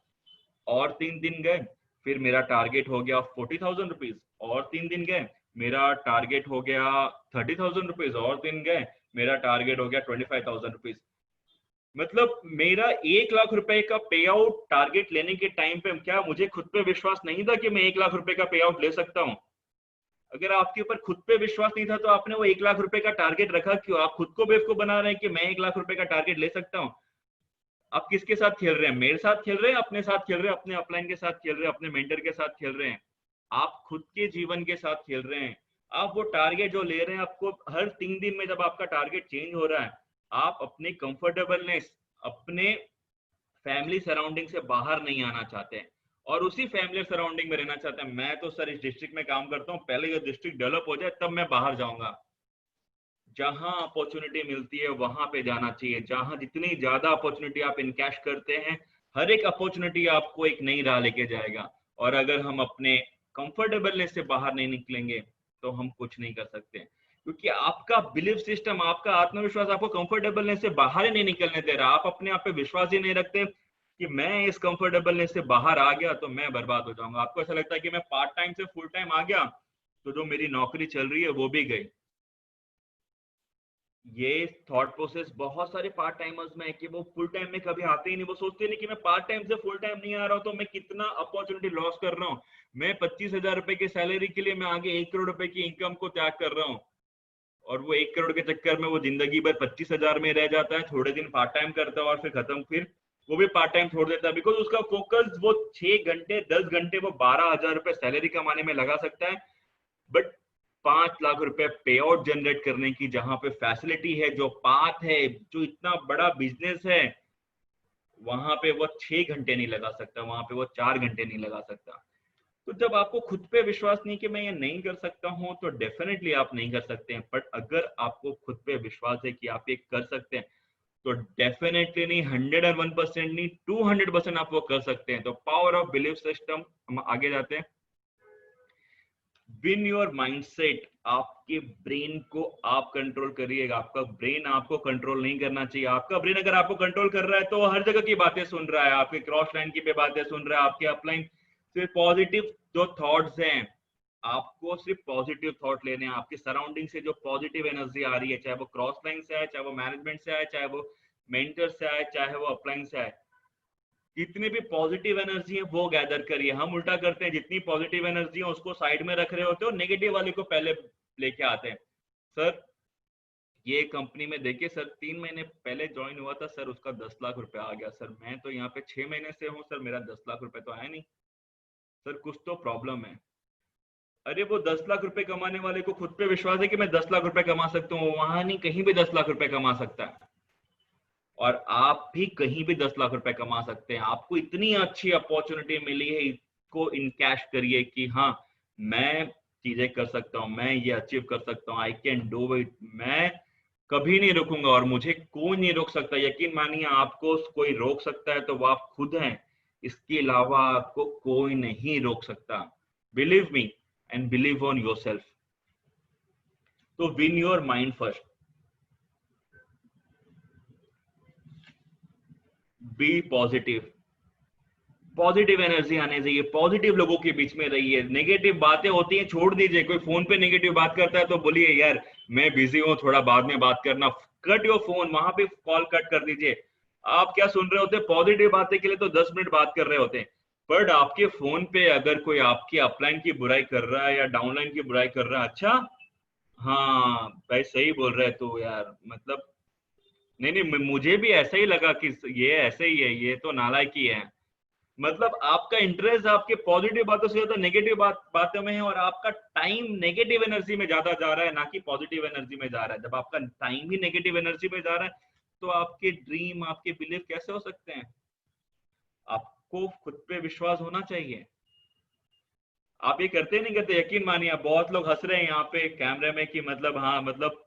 और 3 दिन गए, फिर मेरा टारगेट हो गया 40,000 रुपीज, और 3 दिन गए मेरा टारगेट हो गया 30,000 रुपीज, और 3 गए मेरा टारगेट हो गया 25,000 रुपीज। मतलब मेरा 1 लाख रुपए का पे आउट टारगेट लेने के टाइम पे क्या मुझे खुद पे विश्वास नहीं था कि मैं 1 लाख रुपए का पे आउट ले सकता हूँ? अगर आपके ऊपर खुद पे विश्वास नहीं था तो आपने वो 1 लाख रुपए का टारगेट रखा क्यों? आप खुद को बेवकूफ बना रहे हैं कि मैं 1 लाख रुपए का टारगेट ले सकता हूँ। आप किसके साथ खेल रहे हैं? मेरे साथ खेल रहे हैं, अपने साथ खेल रहे हैं, अपने अपलाइन के साथ खेल रहे हैं, अपने मेंटर के साथ खेल रहे हैं? आप खुद के जीवन के साथ खेल रहे हैं। आप वो टारगेट जो ले रहे हैं, आपको हर 3 दिन में जब आपका टारगेट चेंज हो रहा है, आप अपने कंफर्टेबलनेस, अपने फैमिली सराउंडिंग से बाहर नहीं आना चाहते हैं और उसी फैमिली सराउंडिंग में रहना चाहते हैं। मैं तो सर इस डिस्ट्रिक्ट में काम करता हूँ, पहले ये डिस्ट्रिक्ट डेवलप हो जाए तब मैं बाहर जाऊंगा। जहां अपॉर्चुनिटी मिलती है वहां पे जाना चाहिए, जहां जितनी ज्यादा अपॉर्चुनिटी आप इनकैश करते हैं, हर एक अपॉर्चुनिटी आपको एक नई राह लेके जाएगा। और अगर हम अपने कंफर्टेबलनेस से बाहर नहीं निकलेंगे तो हम कुछ नहीं कर सकते, क्योंकि आपका बिलीफ सिस्टम, आपका आत्मविश्वास आपको कंफर्टेबलनेस से बाहर ही नहीं निकलने दे रहा। आप अपने आप पे विश्वास ही नहीं रखते कि मैं इस कंफर्टेबलनेस से बाहर आ गया तो मैं बर्बाद हो जाऊंगा। आपको ऐसा लगता है कि मैं पार्ट टाइम से फुल टाइम आ गया तो जो मेरी नौकरी चल रही है वो भी गई। ये थॉट प्रोसेस बहुत सारे पार्ट टाइमर्स में है कि वो फुल टाइम में कभी आते ही नहीं। वो सोचते नहीं कि मैं पार्ट टाइम से फुल टाइम नहीं आ रहा हूँ तो मैं कितना अपॉर्चुनिटी लॉस कर रहा हूँ। मैं 25,000 रुपए की सैलरी के लिए मैं आगे 1 करोड़ रुपए की इनकम को त्याग कर रहा हूँ, और वो 1 करोड़ के चक्कर में वो जिंदगी भर 25,000 में रह जाता है। थोड़े दिन पार्ट टाइम करता है और फिर खत्म, फिर वो भी पार्ट टाइम छोड़ देता है, बिकॉज उसका फोकस वो 6 घंटे 10 घंटे वो 12,000 रुपए सैलरी कमाने में लगा सकता है, बट 5 लाख रुपए पे आउट जनरेट करने की जहां पे फैसिलिटी है, जो पाथ है, जो इतना बड़ा बिजनेस है, वहां पे वो 6 घंटे नहीं लगा सकता, वहां पे वो 4 घंटे नहीं लगा सकता। तो जब आपको खुद पे विश्वास नहीं कि मैं ये नहीं कर सकता हूं, तो डेफिनेटली आप नहीं कर सकते हैं। बट अगर आपको खुद पे विश्वास है कि आप ये कर सकते हैं, तो डेफिनेटली नहीं, 101% नहीं, 200% आप वो कर सकते हैं। तो पावर ऑफ बिलीफ सिस्टम, हम आगे जाते हैं। विन योर माइंडसेट, आपके ब्रेन को आप कंट्रोल करिएगा। आपका ब्रेन आपको कंट्रोल नहीं करना चाहिए। आपका ब्रेन अगर आपको कंट्रोल कर रहा है तो हर जगह की बातें सुन रहा है, आपके क्रॉस लाइन की पे बातें सुन रहा है, आपके अपलाइन सिर्फ पॉजिटिव जो थॉट्स हैं, आपको सिर्फ पॉजिटिव थॉट लेने हैं। आपके सराउंडिंग से जो पॉजिटिव एनर्जी आ रही है, चाहे वो क्रॉस लाइन से आए, चाहे वो मैनेजमेंट से आए, चाहे वो मेंटर से आए, चाहे वो अपलाइन से आए, जितनी भी पॉजिटिव एनर्जी है वो गैदर करिए। हम उल्टा करते हैं, जितनी पॉजिटिव एनर्जी है उसको साइड में रख रहे होते हो, नेगेटिव वाले को पहले लेके आते हैं। सर ये कंपनी में देखिए सर, 3 महीने पहले ज्वाइन हुआ था सर, उसका 10 लाख रुपए आ गया सर, मैं तो यहाँ पे 6 महीने से हूँ सर, मेरा 10 लाख रुपए तो आया नहीं। सर कुछ तो प्रॉब्लम है। अरे वो 10 लाख रुपए कमाने वाले को खुद पे विश्वास है कि मैं 10 लाख रुपए कमा सकता हूँ, वहां नहीं कहीं भी 10 लाख रुपए कमा सकता है। और आप भी कहीं भी 10 लाख रुपए कमा सकते हैं। आपको इतनी अच्छी अपॉर्चुनिटी मिली है, इसको इनकैश करिए कि हाँ मैं चीजें कर सकता हूँ, मैं ये अचीव कर सकता हूँ, आई कैन डू इट, मैं कभी नहीं रुकूंगा और मुझे कोई नहीं रोक सकता। यकीन मानिए, आपको कोई रोक सकता है तो वो आप खुद हैं, इसके अलावा आपको कोई नहीं रोक सकता। Believe me and believe on your self. तो win your mind first, be positive, positive energy आने चाहिए, पॉजिटिव लोगों के बीच में रहिए। नेगेटिव बातें होती हैं छोड़ दीजिए। कोई फोन पे नेगेटिव बात करता है तो बोलिए यार मैं बिजी हूँ, थोड़ा बाद में बात करना, कट योर फोन, वहां पे कॉल कट कर दीजिए। आप क्या सुन रहे होते हैं? पॉजिटिव बातें के लिए तो 10 मिनट बात कर रहे होते हैं, बट आपके फोन पे अगर कोई आपकी अपलाइन की बुराई कर रहा है या डाउनलाइन की बुराई कर रहा है, अच्छा हाँ भाई सही बोल रहे तू यार, मतलब नहीं नहीं, मुझे भी ऐसा ही लगा कि ये ऐसे ही है, ये तो नालायक ही है। मतलब आपका इंटरेस्ट आपके पॉजिटिव बातों से ज्यादा नेगेटिव बातों में है, और आपका टाइम नेगेटिव एनर्जी में ज्यादा जा रहा है, ना कि पॉजिटिव एनर्जी में जा रहा है। जब आपका टाइम ही नेगेटिव एनर्जी में जा रहा है, तो आपके ड्रीम, आपके बिलीफ कैसे हो सकते हैं? आपको खुद पे विश्वास होना चाहिए। आप ये करते नहीं करते? यकीन मानिए, आप बहुत लोग हंस रहे हैं यहाँ पे कैमरे में कि मतलब हाँ, मतलब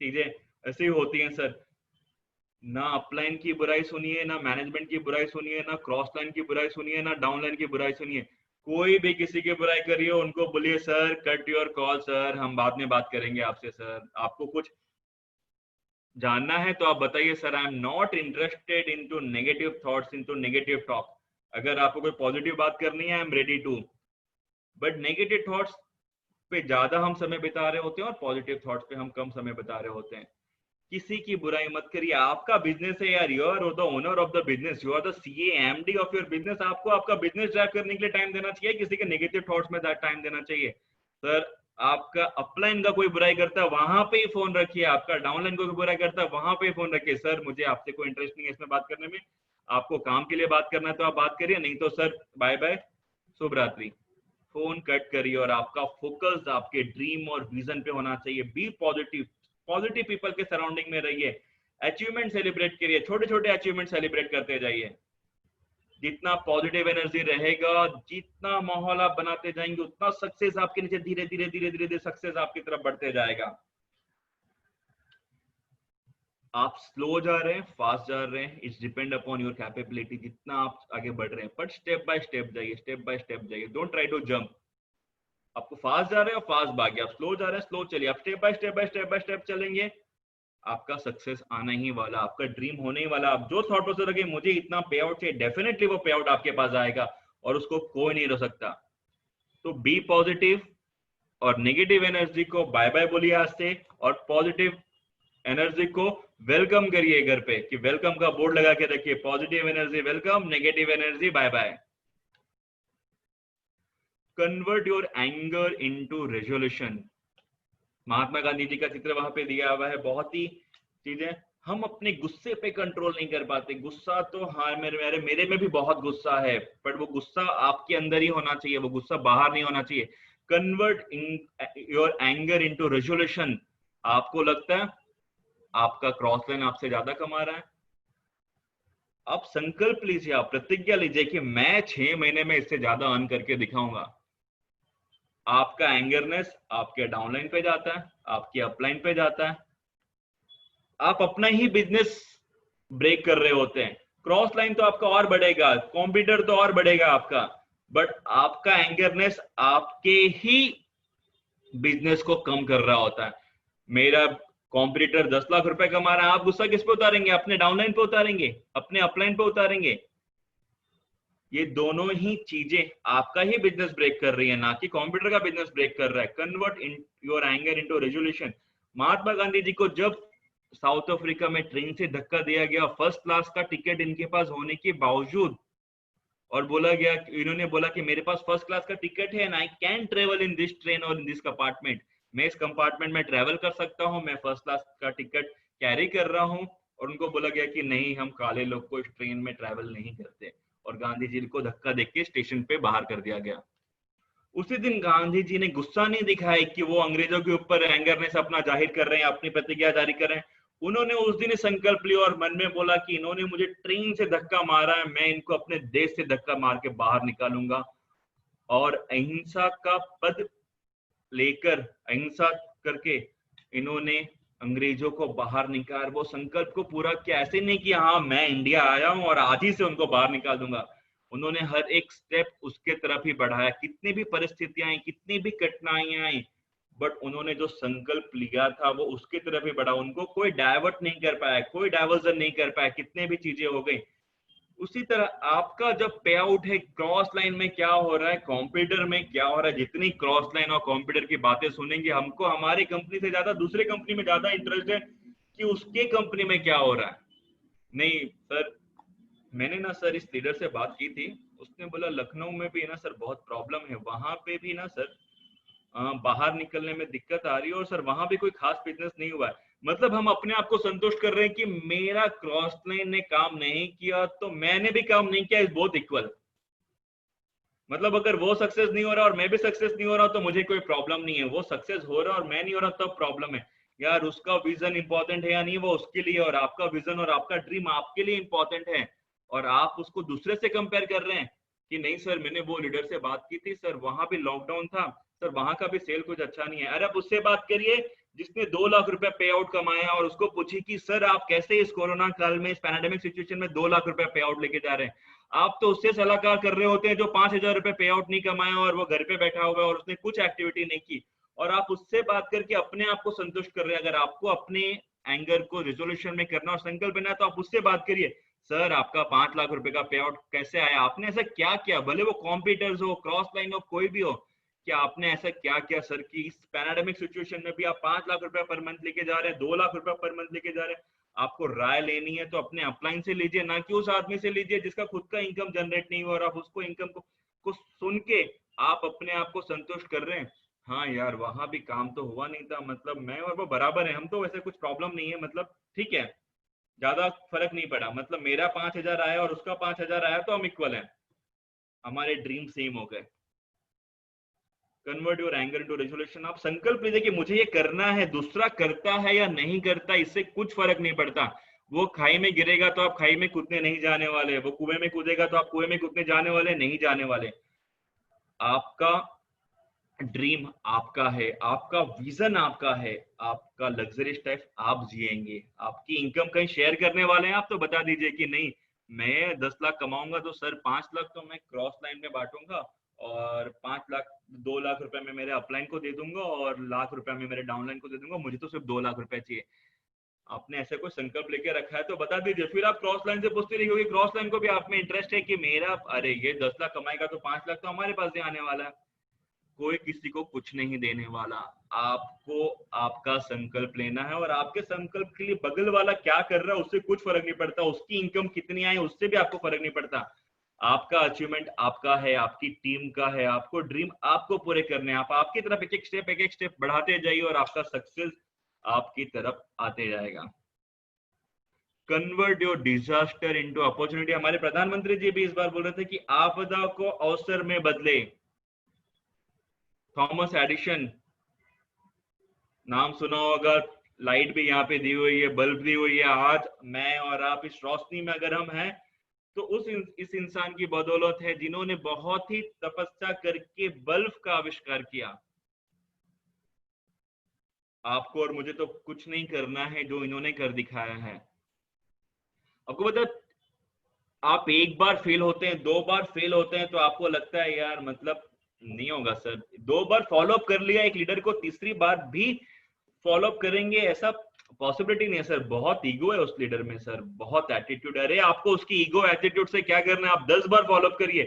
चीजें ऐसी ही होती हैं सर। ना अपलाइन की बुराई सुनिए, ना मैनेजमेंट की बुराई सुनिए, ना क्रॉस लाइन की बुराई सुनिए, ना डाउन लाइन की बुराई सुनिए। कोई भी किसी की बुराई करिए, उनको बोलिए sir cut your call sir, हम बाद में बात करेंगे आपसे सर। आपको कुछ जानना है तो आप बताइए sir, I am not interested into negative thoughts, into negative talk. अगर आपको कोई पॉजिटिव बात करनी है, I am ready to. But negative thoughts पे ज्यादा हम समय बिता रहे होते हैं, और पॉजिटिव थॉट्स पे हम कम समय बिता रहे होते हैं। किसी की बुराई मत करिए, आपका बिजनेस है यार, you are the owner of the business, you are the CA MD of your business. आपको आपका बिजनेस ड्राइव करने के लिए टाइम देना चाहिए, किसी के नेगेटिव थॉट्स में टाइम देना चाहिए। सर आपका अपलाइन का कोई बुराई करता है, वहां पे ही फोन रखिए। आपका डाउनलाइन को कोई बुराई करता है, वहां पे ही फोन रखिए। सर मुझे आपसे कोई इंटरेस्ट नहीं है इसमें बात करने में, आपको काम के लिए बात करना है तो आप बात करिए, नहीं तो सर बाय बाय, शुभ रात्रि। फोन कट करिए, और आपका फोकस आपके ड्रीम और विजन पे होना चाहिए। बी पॉजिटिव, पॉजिटिव पीपल के सराउंडिंग में रहिए। अचीवमेंट सेलिब्रेट करिए, छोटे छोटे अचीवमेंट सेलिब्रेट करते जाइए। जितना पॉजिटिव एनर्जी रहेगा, जितना माहौल आप बनाते जाएंगे, उतना सक्सेस आपके नीचे धीरे धीरे धीरे धीरे धीरे सक्सेस आपकी तरफ बढ़ते जाएगा। आप स्लो जा रहे हैं, फास्ट जा रहे हैं, it's depend upon your capability. जितना आप आगे बढ़ रहे हैं, बट स्टेप बाय स्टेप जाइए, स्टेप बाय स्टेप जाइए। Don't try to jump. आपको फास्ट जा रहे हो, फास्ट भागिए। आप स्लो जा रहे हैं, स्लो चलिए। आप step by step by step by step चलेंगे, आपका सक्सेस आना ही वाला, आपका ड्रीम होने ही वाला। आप जो थॉट प्रोसेस रखे, मुझे इतना पे आउट चाहिए, डेफिनेटली वो पे आउट आपके पास आएगा, और उसको कोई नहीं रोक सकता। तो बी पॉजिटिव, और नेगेटिव एनर्जी को बाय बाय बोलिए आज से, और पॉजिटिव एनर्जी को वेलकम करिए घर पे, कि वेलकम का बोर्ड लगा के रखिए, positive energy welcome, negative energy bye bye. Convert your anger into resolution. Mahatma Gandhi ji का चित्र वहां पे दिया हुआ है। बहुत ही चीजें हम अपने गुस्से पे कंट्रोल नहीं कर पाते। गुस्सा तो हाँ, मेरे में भी बहुत गुस्सा है, बट वो गुस्सा आपके अंदर ही होना चाहिए, वो गुस्सा बाहर नहीं होना चाहिए। Convert your anger into resolution. आपको लगता है आपका क्रॉस लाइन आपसे ज्यादा कमा रहा है, आप संकल्प लीजिए, आप प्रतिज्ञा लीजिए कि मैं 6 महीने में इससे ज्यादा अर्न करके दिखाऊंगा। आपका एंगरनेस आपके डाउनलाइन पे जाता है, आपके अपलाइन पे जाता है, आप अपना ही बिजनेस ब्रेक कर रहे होते हैं। क्रॉस लाइन तो आपका और बढ़ेगा, कॉम्पिटिटर तो और बढ़ेगा आपका, बट आपका एंगरनेस आपके ही बिजनेस को कम कर रहा होता है। मेरा कॉम्पिटिटर 10 लाख रुपए कमा रहा है, आप गुस्सा किस पे उतारेंगे? अपने डाउनलाइन पे उतारेंगे, अपने अपलाइन पे उतारेंगे। ये दोनों ही चीजें आपका ही बिजनेस ब्रेक कर रही है, ना कि कंप्यूटर का बिजनेस ब्रेक कर रहा है। Convert in your anger into resolution. Mahatma Gandhi ji को जब साउथ अफ्रीका में ट्रेन से धक्का दिया गया, फर्स्ट क्लास का टिकट इनके पास होने के बावजूद, और बोला गया, इन्होंने बोला कि मेरे पास फर्स्ट क्लास का टिकट है and I can travel in this train और इन दिस कंपार्टमेंट, मैं इस कंपार्टमेंट में ट्रेवल कर सकता हूं, मैं फर्स्ट क्लास का टिकट कैरी कर रहा हूं। और उनको बोला गया कि नहीं, हम काले लोग को इस ट्रेन में ट्रेवल नहीं करते, और गांधी जी को धक्का देके स्टेशन पे बाहर कर दिया गया। उसी दिन गांधी जी ने गुस्सा नहीं दिखाया कि वो अंग्रेजों के ऊपर एंगरनेस अपना जाहिर कर रहे हैं, अपनी प्रतिज्ञा जारी कर रहे हैं। उन्होंने उस दिन संकल्प लिया और मन में बोला कि इन्होंने मुझे ट्रेन से धक्का मारा है, मैं इनको अपने देश से धक्का मार के बाहर निकालूंगा। और अहिंसा का पद लेकर, अहिंसा करके इन्होंने अंग्रेजों को बाहर निकाल, वो संकल्प को पूरा किया। ऐसे नहीं कि हाँ मैं इंडिया आया हूं और आज ही से उनको बाहर निकाल दूंगा। उन्होंने हर एक स्टेप उसके तरफ ही बढ़ाया, कितनी भी परिस्थितियां आई, कितनी भी कठिनाइयां आई, बट उन्होंने जो संकल्प लिया था वो उसके तरफ ही बढ़ा। उनको कोई डाइवर्ट नहीं कर पाया, कोई डाइवर्जन नहीं कर पाया, कितने भी चीजें हो गई। उसी तरह आपका जब पे आउट है, क्रॉस लाइन में क्या हो रहा है, कंप्यूटर में क्या हो रहा है, जितनी क्रॉस लाइन और कंप्यूटर की बातें सुनेंगे, हमको हमारी कंपनी से ज्यादा दूसरे कंपनी में ज्यादा इंटरेस्ट है कि उसके कंपनी में क्या हो रहा है। नहीं सर, मैंने ना सर इस लीडर से बात की थी, उसने बोला लखनऊ में भी ना सर बहुत प्रॉब्लम है, वहां पे भी ना सर बाहर निकलने में दिक्कत आ रही है, और सर वहां भी कोई खास बिजनेस नहीं हुआ है। मतलब हम अपने आप को संतुष्ट कर रहे हैं कि मेरा क्रॉस लाइन ने काम नहीं किया तो मैंने भी काम नहीं किया, इज बोथ इक्वल। मतलब अगर वो सक्सेस नहीं हो रहा और मैं भी सक्सेस नहीं हो रहा तो मुझे कोई प्रॉब्लम नहीं है, वो सक्सेस हो रहा और मैं नहीं हो रहा तब प्रॉब्लम है। यार उसका विजन इंपॉर्टेंट है या नहीं, वो उसके लिए, और आपका विजन और आपका ड्रीम आपके लिए इंपॉर्टेंट है, और आप उसको दूसरे से कंपेयर कर रहे हैं कि नहीं सर मैंने वो लीडर से बात की थी सर, वहां भी लॉकडाउन था सर, वहां का भी सेल कुछ अच्छा नहीं है। अरे आप उससे बात करिए जिसने 2 लाख रुपए पे आउट कमाया, और उसको पूछिए कि सर आप कैसे इस कोरोना काल में, इस पैंडेमिक सिचुएशन में 2 लाख रुपए पे आउट लेके जा रहे हैं। आप तो उससे सलाहकार कर रहे होते हैं जो 5,000 रुपए पे आउट नहीं कमाया और वो घर पे बैठा हुआ है और उसने कुछ एक्टिविटी नहीं की, और आप उससे बात करके अपने आप को संतुष्ट कर रहे हैं। अगर आपको अपने एंगर को रिजोल्यूशन में करना और संकल्प लेना है तो आप उससे बात करिए, सर आपका 5 लाख रुपए का पे आउट कैसे आया, आपने ऐसा क्या किया, भले वो कॉम्पिटिटर्स हो, क्रॉस लाइन हो, कोई भी हो, कि आपने ऐसा क्या किया सर कि इस पैराडेमिक सिचुएशन में भी आप 5 लाख रुपए पर मंथ लेके जा रहे हैं, 2 लाख रुपए पर मंथ लेके जा रहे हैं। आपको राय लेनी है तो अपने अपलाइन से लीजिए, ना कि उस आदमी से लीजिए जिसका खुद का इनकम जनरेट नहीं हुआ और आप उसको इनकम को सुन के आप अपने आप को संतुष्ट कर रहे हैं। हाँ यार वहां भी काम तो हुआ नहीं था, मतलब मैं और वो बराबर है, हम तो वैसे कुछ प्रॉब्लम नहीं है, मतलब ठीक है, ज्यादा फर्क नहीं पड़ा, मतलब मेरा 5,000 आया और उसका 5,000 आया तो हम इक्वल हैं, हमारे ड्रीम सेम हो गए। Convert your anger into resolution. आप संकल्प लीजिए कि मुझे ये करना है, दूसरा करता है या नहीं करता इससे कुछ फर्क नहीं पड़ता। वो खाई में गिरेगा तो आप खाई में कूदने नहीं जाने वाले, वो कुएं में कूदेगा तो आप कुएं में कूदने जाने वाले नहीं जाने वाले। आपका ड्रीम आपका है, आपका विजन आपका है, आपका लग्जरियस लाइफ आप जिएंगे, आपकी इनकम कहीं शेयर करने वाले हैं आप तो बता दीजिए कि नहीं मैं 10 लाख कमाऊंगा तो सर 5 लाख तो मैं क्रॉस लाइन में बांटूंगा, और 5 लाख 2 लाख रुपए में मेरे अपलाइन को दे दूंगा और लाख रुपए में मेरे डाउनलाइन को दे दूंगा, मुझे तो सिर्फ 2 लाख रुपए चाहिए। आपने ऐसा कोई संकल्प लेके रखा है तो बता दीजिए, फिर आप क्रॉस लाइन से पूछते रहिए, क्योंकि क्रॉस लाइन को भी आप में इंटरेस्ट है कि मेरा, अरे ये 10 लाख कमाएगा तो 5 लाख तो हमारे पास ही आने वाला है। कोई किसी को कुछ नहीं देने वाला, आपको आपका संकल्प लेना है, और आपके संकल्प के लिए बगल वाला क्या कर रहा है उससे कुछ फर्क नहीं पड़ता, उसकी इनकम कितनी आई उससे भी आपको फर्क नहीं पड़ता। आपका अचीवमेंट आपका है, आपकी टीम का है, आपको ड्रीम आपको पूरे करने हैं, आप आपकी तरफ एक एक स्टेप बढ़ाते जाइए और आपका सक्सेस आपकी तरफ आते जाएगा। Convert your disaster into opportunity. हमारे प्रधानमंत्री जी भी इस बार बोल रहे थे कि आपदा को अवसर में बदले। थॉमस एडिशन नाम सुना होगा, लाइट भी यहाँ पे दी हुई है, बल्ब दी हुई है, आज मैं और आप इस रोशनी में अगर हम हैं तो इस इंसान की बदौलत है जिन्होंने बहुत ही तपस्या करके बल्ब का आविष्कार किया। आपको और मुझे तो कुछ नहीं करना है जो इन्होंने कर दिखाया है। आपको पता, आप एक बार फेल होते हैं, 2 बार फेल होते हैं तो आपको लगता है यार मतलब नहीं होगा सर, 2 बार फॉलो अप कर लिया एक लीडर को, तीसरी बार भी फॉलो अप करेंगे ऐसा पॉसिबिलिटी नहीं है सर, बहुत ईगो है उस लीडर में सर, बहुत एटीट्यूड। अरे आपको उसकी ईगो एटीट्यूड से क्या करना है, आप 10 बार फॉलो अप करिए,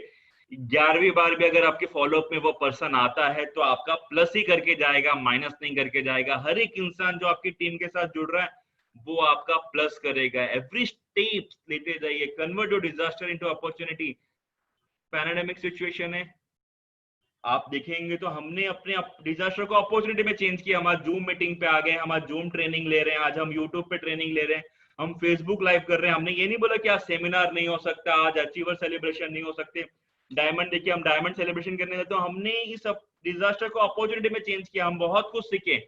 11वीं बार भी अगर आपके फॉलो अप में वो पर्सन आता है तो आपका प्लस ही करके जाएगा, माइनस नहीं करके जाएगा। हर एक इंसान जो आपकी टीम के साथ जुड़ रहा है वो आपका प्लस करेगा। एवरी स्टेप लेते जाइए, convert your disaster into opportunity. Pandemic situation है, आप देखेंगे तो हमने अपने डिजास्टर को अपॉर्चुनिटी में चेंज किया, हमारा जूम मीटिंग पे आ गए, हमारा जूम ट्रेनिंग ले रहे हैं, आज हम यूट्यूब पे ट्रेनिंग ले रहे हैं, हम फेसबुक लाइव कर रहे हैं। हमने ये नहीं बोला कि आज सेमिनार नहीं हो सकता, आज अचीवर सेलिब्रेशन नहीं हो सकते, डायमंड देखिए हम डायमंड सेलिब्रेशन करने गए, तो हमने इस डिजास्टर को अपॉर्चुनिटी में चेंज किया, हम बहुत कुछ सीखे।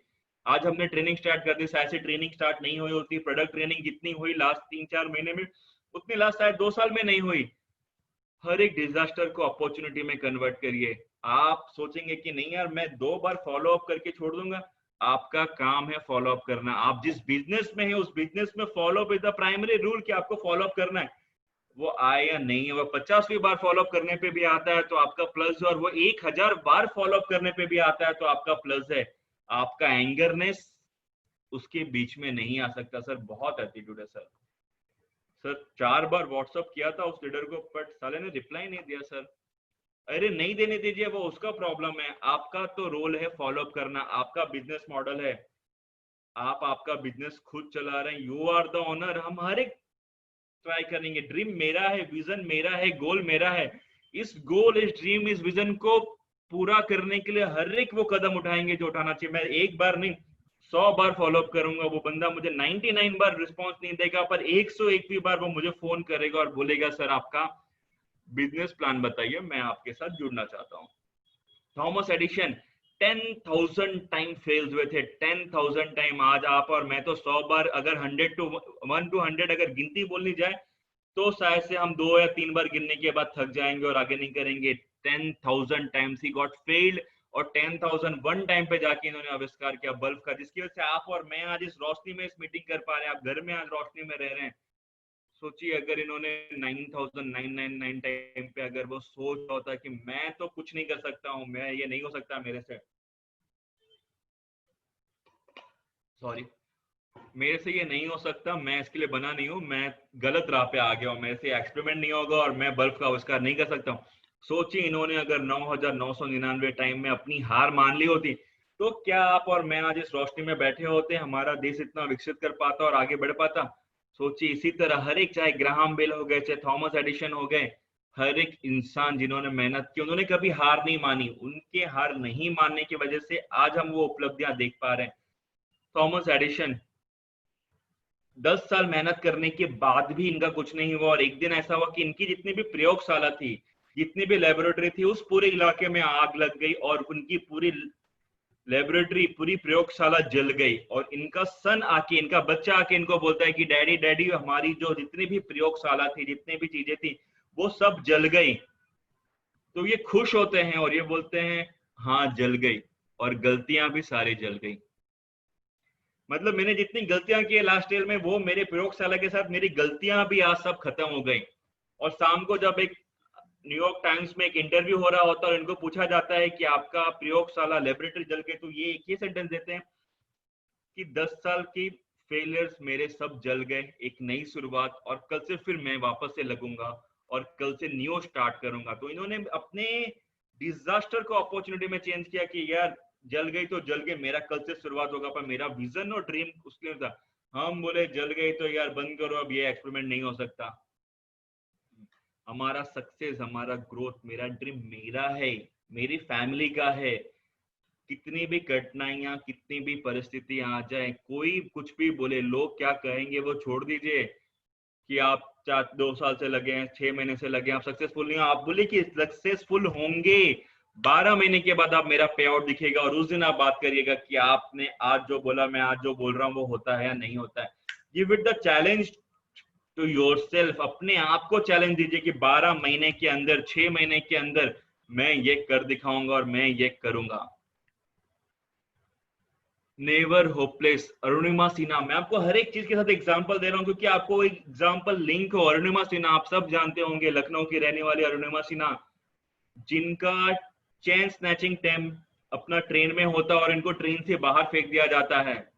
आज हमने ट्रेनिंग स्टार्ट कर दी, शायद से ट्रेनिंग स्टार्ट नहीं हुई होती, प्रोडक्ट ट्रेनिंग जितनी हुई लास्ट 3-4 महीने में उतनी लास्ट शायद 2 साल में नहीं हुई। हर एक डिजास्टर को अपॉर्चुनिटी में कन्वर्ट करिए। आप सोचेंगे कि नहीं यार मैं 2 बार फॉलो अप करके छोड़ दूंगा, आपका काम है फॉलो अप करना। आप जिस बिजनेस में है उस बिजनेस में follow up is the primary rule कि आपको फॉलो अप करना है। वो आए या नहीं है, वो 50वीं बार फॉलो अप करने पे भी आता है तो आपका प्लस है, और वो 1000 बार फॉलो अप करने पे भी आता है तो आपका प्लस है। आपका एंगरनेस उसके बीच में नहीं आ सकता सर, बहुत एटीट्यूड है सर। सर 4 बार व्हाट्सअप किया था उस लीडर को बट साले ने रिप्लाई नहीं दिया सर। अरे नहीं देने दीजिए, वो उसका प्रॉब्लम है, आपका तो रोल है फॉलो अप करना, आपका बिजनेस मॉडल है, आप आपका बिजनेस खुद चला रहे हैं, यू आर द ओनर। हम हर एक ट्राई करेंगे, ड्रीम मेरा है, विजन मेरा है, गोल मेरा है, इस गोल इस ड्रीम इस विजन को पूरा करने के लिए हर एक वो कदम उठाएंगे जो उठाना चाहिए। मैं एक बार नहीं 100 बार फॉलो अप करूंगा, वो बंदा मुझे 99 बार रिस्पॉन्स नहीं देगा पर 101वीं बार वो मुझे फोन करेगा और बोलेगा सर आपका बिजनेस प्लान बताइए, मैं आपके साथ जुड़ना चाहता हूँ। थॉमस एडिशन 10,000 टाइम फेल्स हुए थे, 10,000 टाइम। आज आप और मैं तो 100 बार, अगर 100 to 1 to 100 अगर गिनती बोलनी जाए तो शायद से हम 2 या 3 बार गिनने के बाद थक जाएंगे और आगे नहीं करेंगे। 10,000 टाइम्स ही गॉट फेल्ड, और 10,001 टाइम पे जाके इन्होंने आविष्कार किया बल्ब का, जिसकी वजह से आप और मैं आज इस रोशनी में इस मीटिंग कर पा रहे हैं, आप घर में आज रोशनी में रह रहे हैं। सोचिए अगर इन्होंने 9,999 टाइम पे अगर वो सोच होता कि मैं तो कुछ नहीं कर सकता हूँ, मैं ये नहीं हो सकता मेरे से, सॉरी, मेरे से ये नहीं हो सकता, मैं इसके लिए बना नहीं हूँ, मैं गलत राह पे आ गया हूँ, मेरे से एक्सपेरिमेंट नहीं होगा और मैं बल्ब का आविष्कार नहीं कर सकता हूँ। सोचिए इन्होंने अगर 9,999 टाइम में अपनी हार मान ली होती तो क्या आप और मैं आज इस रोशनी में बैठे होते, हमारा देश इतना विकसित कर पाता और आगे बढ़ पाता? सोचिए इसी तरह हर एक, चाहे ग्राहम बेल हो गए, चाहे थॉमस एडिशन हो गए, हर एक इंसान जिन्होंने मेहनत की, उन्होंने कभी हार नहीं मानी। उनके हार नहीं मानने की वजह से आज हम वो उपलब्धियां देख पा रहे हैं। थॉमस एडिशन 10 साल मेहनत करने के बाद भी इनका कुछ नहीं हुआ, और एक दिन ऐसा हुआ कि इनकी जितनी भी प्रयोगशाला थी, जितनी भी लेबोरेटरी थी, उस पूरे इलाके में आग लग गई और उनकी पूरी लेबोरेटरी, पूरी प्रयोगशाला जल गई। और इनका सन आके, इनका बच्चा आके इनको बोलता है कि डैडी डैडी, हमारी जो जितनी भी प्रयोगशाला थी, जितनी भी चीजें थी, वो सब जल गई। तो ये खुश होते हैं और ये बोलते हैं हाँ जल गई, और गलतियां भी सारी जल गई। मतलब मैंने जितनी गलतियां की है लास्ट ईयर में, वो मेरे प्रयोगशाला के साथ मेरी गलतियां भी आज सब खत्म हो गई। और शाम को जब एक न्यूयॉर्क टाइम्स में एक इंटरव्यू हो रहा होता है और इनको पूछा जाता है कि आपका प्रयोगशाला लेबोरेटरी जल गई, तो ये एक ही सेंटेंस देते हैं कि 10 साल की फेलियर्स मेरे सब जल गए, एक नई शुरुआत, और कल से फिर मैं वापस से लगूंगा और कल से न्यू स्टार्ट करूंगा। तो इन्होंने अपने डिजास्टर को अपॉर्चुनिटी में चेंज किया कि यार जल गई तो जल गई, मेरा कल से शुरुआत होगा। पर मेरा विजन और ड्रीम उसके था। हम बोले जल गई तो यार बंद करो, अब ये एक्सपेरिमेंट नहीं हो सकता। हमारा सक्सेस, हमारा ग्रोथ, मेरा ड्रीम मेरा है, मेरी फैमिली का है। कितनी भी कठिनाइयां, कितनी भी परिस्थिति आ जाए, कोई कुछ भी बोले, लोग क्या कहेंगे वो छोड़ दीजिए कि आप 2 साल से लगे हैं, 6 महीने से लगे हैं, आप सक्सेसफुल नहीं हो। आप बोले कि सक्सेसफुल होंगे, 12 महीने के बाद आप मेरा पे आउट दिखेगा और उस दिन आप बात करिएगा कि आपने आज जो बोला, मैं आज जो बोल रहा हूँ वो होता है या नहीं होता है। Give it the challenge to yourself, अपने आप को चैलेंज दीजिए कि 12 महीने के अंदर, 6 महीने के अंदर मैं ये कर दिखाऊंगा और मैं ये करूंगा। Never hopeless, Arunima Sinha. मैं आपको हर एक चीज के साथ एग्जांपल दे रहा हूं क्योंकि आपको एक एग्जांपल लिंक हो। अरुणिमा सिन्हा आप सब जानते होंगे, लखनऊ की रहने वाली अरुणिमा सिन्हा, जिनका चेन स्नैचिंग टाइम अपना ट्रेन में होता और इनको ट्रेन से बाहर फेंक दिया जाता है।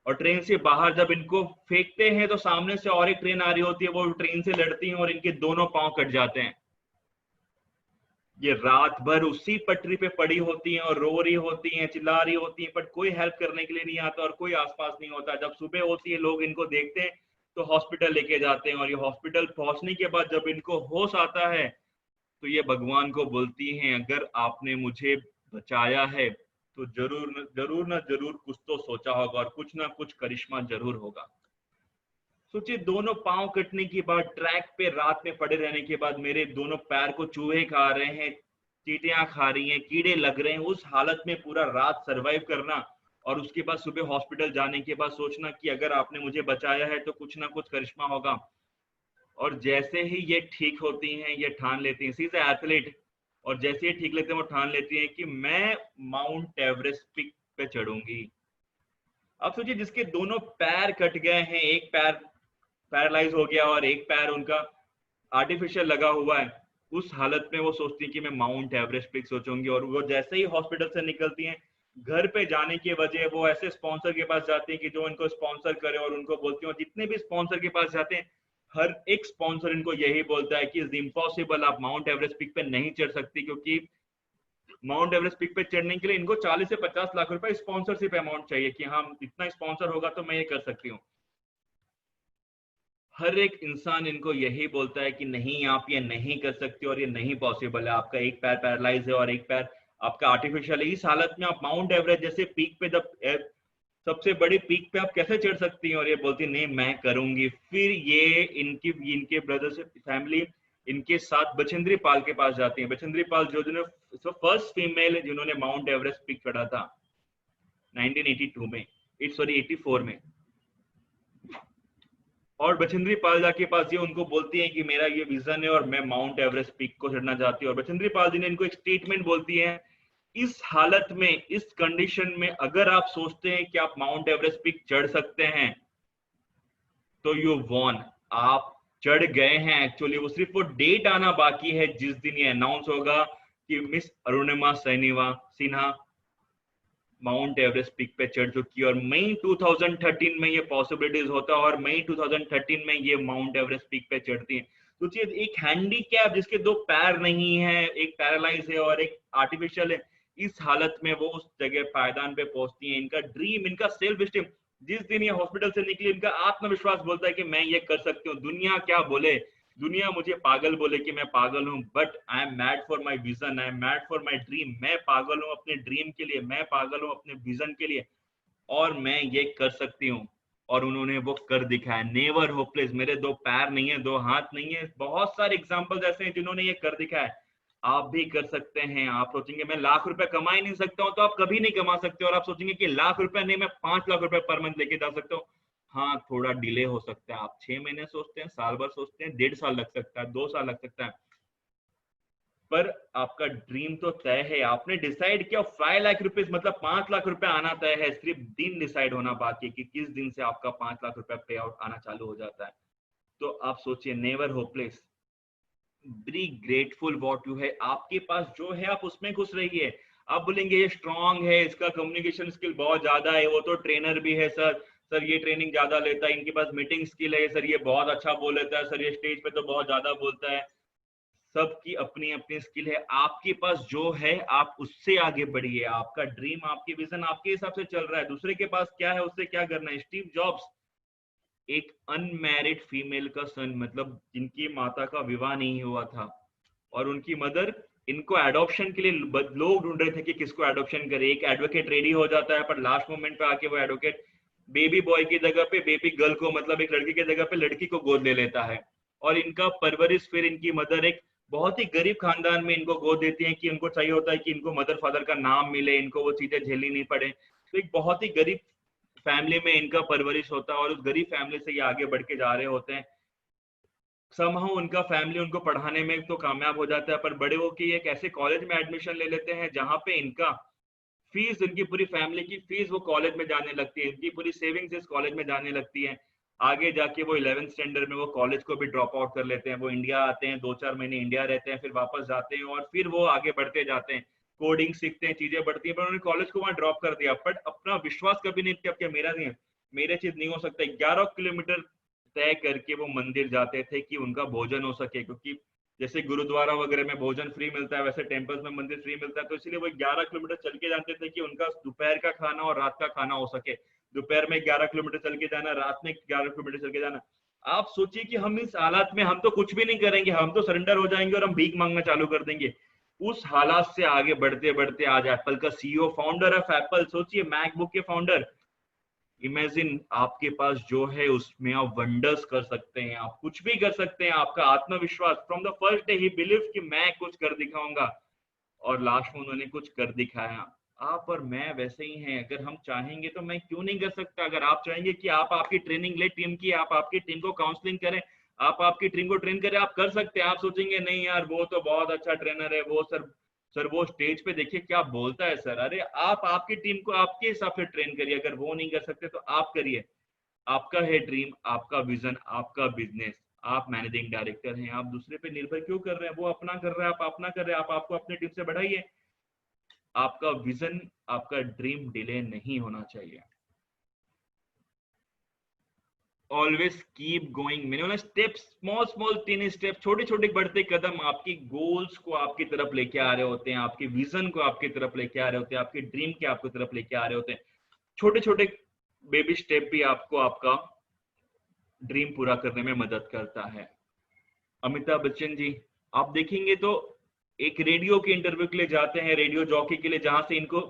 और ट्रेन से बाहर जब इनको फेंकते हैं तो सामने से और एक ट्रेन आ रही होती है, वो ट्रेन से लड़ती है और इनके दोनों पांव कट जाते हैं। ये रात भर उसी पटरी पे पड़ी होती हैं और रो रही होती हैं, चिल्ला रही होती हैं, बट कोई हेल्प करने के लिए नहीं आता और कोई आसपास नहीं होता। जब सुबह होती है, लोग इनको देखते हैं तो हॉस्पिटल लेके जाते हैं, और ये हॉस्पिटल पहुंचने के बाद जब इनको होश आता है तो ये भगवान को बोलती हैं अगर आपने मुझे बचाया है तो जरूर ना जरूर कुछ तो सोचा होगा और कुछ ना कुछ करिश्मा जरूर होगा। सोचिए दोनों पांव कटने के बाद, ट्रैक पे रात में पड़े रहने के बाद, मेरे दोनों पैर को चूहे खा रहे हैं, चींटियां खा रही हैं, कीड़े लग रहे हैं, उस हालत में पूरा रात सरवाइव करना, और उसके बाद सुबह हॉस्पिटल जाने के बाद सोचना कि अगर आपने मुझे बचाया है तो कुछ ना कुछ करिश्मा होगा। और जैसे ही ये ठीक होती हैं, ये ठान लेती हैं, सी इज एथलीट, और जैसे ही ठीक लेते हैं वो ठान लेती हैं कि मैं माउंट एवरेस्ट पिक पे चढ़ूंगी। अब सोचिए जिसके दोनों पैर कट गए हैं, एक पैर पैरालाइज हो गया और एक पैर उनका आर्टिफिशियल लगा हुआ है, उस हालत में वो सोचती है कि मैं माउंट एवरेस्ट पिक सोचूंगी। और वो जैसे ही हॉस्पिटल से निकलती हैं, घर पे जाने के वजह वो ऐसे स्पॉन्सर के पास जाती है कि जो इनको स्पॉन्सर करे, और उनको बोलती हूँ, जितने भी स्पॉन्सर के पास जाते हैं हर एक स्पॉन्सर इनको यही बोलता है कि इज इम्पॉसिबल, आप माउंट एवरेस्ट पिक पे नहीं चढ़ सकती, क्योंकि माउंट एवरेस्ट पिक पे चढ़ने के लिए इनको 40 से 50 लाख रुपए स्पॉन्सरशिप अमाउंट चाहिए कि हाँ इतना स्पॉन्सर होगा तो मैं ये कर सकती हूँ। हर एक इंसान इनको यही बोलता है कि नहीं आप ये नहीं कर सकते और ये नहीं पॉसिबल है, आपका एक पैर पैरालाइज है और एक पैर आपका आर्टिफिशियल है। इस हालत में आप माउंट एवरेस्ट जैसे पीक पे, जब सबसे बड़ी पीक पे आप कैसे चढ़ सकती हैं? और ये बोलती नहीं मैं करूंगी। फिर ये इनके ब्रदर से फैमिली इनके साथ बछेंद्री पाल के पास जाती हैं। बछेंद्री पाल जो फर्स्ट फीमेल है जिन्होंने माउंट एवरेस्ट पीक चढ़ा था 1982 में, 84 में। और बछेंद्री पाल जाके पास ये उनको बोलती हैं कि मेरा ये विजन है और मैं माउंट एवरेस्ट पीक को चढ़ना चाहती हूँ। और बछेंद्री पाल जी ने इनको एक स्टेटमेंट बोलती है, इस हालत में, इस कंडीशन में अगर आप सोचते हैं कि आप माउंट एवरेस्ट पीक चढ़ सकते हैं तो यू वॉन, आप चढ़ गए हैं एक्चुअली। वो सिर्फ वो डेट आना बाकी है जिस दिन ये अनाउंस होगा कि miss Arunima Sinha mount Everest peak पे चढ़ चुकी है। और मई 2013 में ये पॉसिबिलिटीज होता है और मई 2013 में ये माउंट एवरेस्ट पीक पे चढ़ती है। तो एक हैंडीकैप जिसके दो पैर नहीं है, एक पैरालाइज है और एक आर्टिफिशियल है, इस हालत में वो उस जगह पायदान पे पहुंचती है। इनका ड्रीम, इनका सेल्फ स्टीम, जिस दिन ये हॉस्पिटल से निकली इनका आत्मविश्वास बोलता है कि मैं ये कर सकती हूँ। दुनिया क्या बोले, दुनिया मुझे पागल बोले कि मैं पागल हूँ, but I am mad for my vision, I am mad for my dream. मैं पागल हूँ अपने ड्रीम के लिए, मैं पागल हूँ अपने विजन के लिए और मैं ये कर सकती हूँ। और उन्होंने वो कर दिखाया। Never hopeless. मेरे दो पैर नहीं है, दो हाथ नहीं है, बहुत सारे एग्जाम्पल्स ऐसे हैं जिन्होंने ये कर दिखाया। आप भी कर सकते हैं। आप सोचेंगे मैं लाख रुपए कमा ही नहीं सकता हूँ, तो आप कभी नहीं कमा सकते। और आप सोचेंगे कि लाख रुपए नहीं, मैं 5 लाख रुपए पर मंथ लेके जा सकता हूँ। हाँ, थोड़ा डिले हो सकता है। आप 6 महीने सोचते हैं, साल भर सोचते हैं, 1.5 साल लग सकता है, 2 साल लग सकता है, पर आपका ड्रीम तो तय है। आपने डिसाइड किया 5 लाख रुपए, मतलब 5 लाख रुपए आना तय है। सिर्फ दिन डिसाइड होना बाकी है कि किस दिन से आपका 5 लाख रुपए पे आउट आना चालू हो जाता है। तो आप सोचिए, never hopeless, be grateful what you है। आपके पास जो है आप उसमें खुश रहिए। आप बोलेंगे ये स्ट्रांग है, इसका कम्युनिकेशन स्किल बहुत ज्यादा है, वो तो ट्रेनर भी है सर ये ट्रेनिंग ज्यादा लेता है, इनके पास मीटिंग स्किल है सर, ये बहुत अच्छा बोल लेता है सर, ये स्टेज पे तो बहुत ज्यादा बोलता है। सबकी अपनी अपनी स्किल है। आपके पास जो है आप उससे आगे बढ़िए। आपका ड्रीम, आपकी विजन आपके हिसाब से चल रहा है। दूसरे के पास क्या है उससे क्या करना है। स्टीव जॉब्स एक अनमैरिड फीमेल का सन, मतलब जिनकी माता का विवाह नहीं हुआ था और उनकी मदर, इनको एडॉप्शन के लिए लोग ढूंढ रहे थे कि किसको एडॉप्शन करे। एक एडवोकेट रेडी हो जाता है, पर लास्ट मोमेंट पे आके वो एडवोकेट बेबी बॉय की जगह पे बेबी गर्ल को, मतलब एक लड़की की जगह पे लड़की को गोद ले लेता है। और इनका परवरिश, फिर इनकी मदर एक बहुत ही गरीब खानदान में इनको गोद देती है कि इनको चाहिए होता है कि इनको मदर फादर का नाम मिले, इनको वो चीजें झेलनी नहीं पड़े। तो एक बहुत ही गरीब फैमिली में इनका परवरिश होता है और उस गरीब फैमिली से ये आगे बढ़ के जा रहे होते हैं। समहाउ उनका फैमिली उनको पढ़ाने में तो कामयाब हो जाता है, पर बड़े होकर एक ऐसे कॉलेज में एडमिशन ले लेते हैं जहां पे इनका फीस, इनकी पूरी फैमिली की फीस वो कॉलेज में जाने लगती है, इनकी पूरी सेविंग्स इस कॉलेज में जाने लगती है। आगे जाके वो 11th स्टैंडर्ड में वो कॉलेज को भी ड्रॉप आउट कर लेते हैं। वो इंडिया आते हैं, 2-4 महीने इंडिया रहते हैं, फिर वापस जाते हैं और फिर वो आगे बढ़ते जाते हैं, कोडिंग सीखते हैं, चीजें बढ़ती हैं। पर उन्होंने कॉलेज को वहां ड्रॉप कर दिया, बट अपना विश्वास कभी नहीं किया कि मेरा नहीं, मेरे चीज नहीं हो सकता। 11 किलोमीटर तय करके वो मंदिर जाते थे कि उनका भोजन हो सके, क्योंकि जैसे गुरुद्वारा वगैरह में भोजन फ्री मिलता है, वैसे टेम्पल्स में मंदिर फ्री मिलता है। तो इसलिए वो 11 किलोमीटर चल के जानते थे कि उनका दोपहर का खाना और रात का खाना हो सके। दोपहर में 11 किलोमीटर चल के जाना, रात में 11 किलोमीटर चल के जाना। आप सोचिए कि हम इस हालात में, हम तो कुछ भी नहीं करेंगे, हम तो सरेंडर हो जाएंगे और हम भीख मांगना चालू कर देंगे। उस हालात से आगे बढ़ते बढ़ते आज एप्पल का सीईओ, फाउंडर ऑफ एप्पल, सोचिए मैकबुक के फाउंडर। इमेजिन, आपके पास जो है उसमें आप वंडर्स कर सकते हैं, आप कुछ भी कर सकते हैं। आपका आत्मविश्वास, from the first day he believe कि मैं कुछ कर दिखाऊंगा, और लास्ट में उन्होंने कुछ कर दिखाया। आप और मैं वैसे ही हैं। अगर हम चाहेंगे तो मैं क्यों नहीं कर सकता। अगर आप चाहेंगे कि आप आपकी ट्रेनिंग ले टीम की, आप आपकी टीम को काउंसलिंग करें, आप आपकी टीम को ट्रेन करें, आप कर सकते हैं। आप सोचेंगे नहीं यार वो तो बहुत अच्छा ट्रेनर है, वो सर वो स्टेज पे देखिए क्या बोलता है सर। अरे आप आपकी टीम को आपके हिसाब से ट्रेन करिए। अगर वो नहीं कर सकते तो आप करिए। आपका है ड्रीम, आपका विजन, आपका बिजनेस, आप मैनेजिंग डायरेक्टर हैं, आप दूसरे पे निर्भर क्यों कर रहे हैं। वो अपना कर रहा है, आप अपना कर रहे हैं, आप आपको अपने टीम से बढ़ाइए। आपका विजन, आपका ड्रीम डिले नहीं होना चाहिए। Always keep going. मैंने बोला स्टेप्स, स्मॉल स्मॉल 3 स्टेप, छोटे छोटे बढ़ते कदम आपकी गोल्स को आपकी तरफ लेके आ रहे होते हैं, आपके विजन को आपकी तरफ लेके आ रहे होते हैं, आपके ड्रीम के आपकी तरफ लेके आ रहे होते हैं। छोटे छोटे बेबी स्टेप भी आपको आपका ड्रीम पूरा करने में मदद करता है। अमिताभ बच्चन जी, आप देखेंगे तो एक रेडियो के इंटरव्यू के लिए जाते हैं, रेडियो जॉकी के लिए, जहां से इनको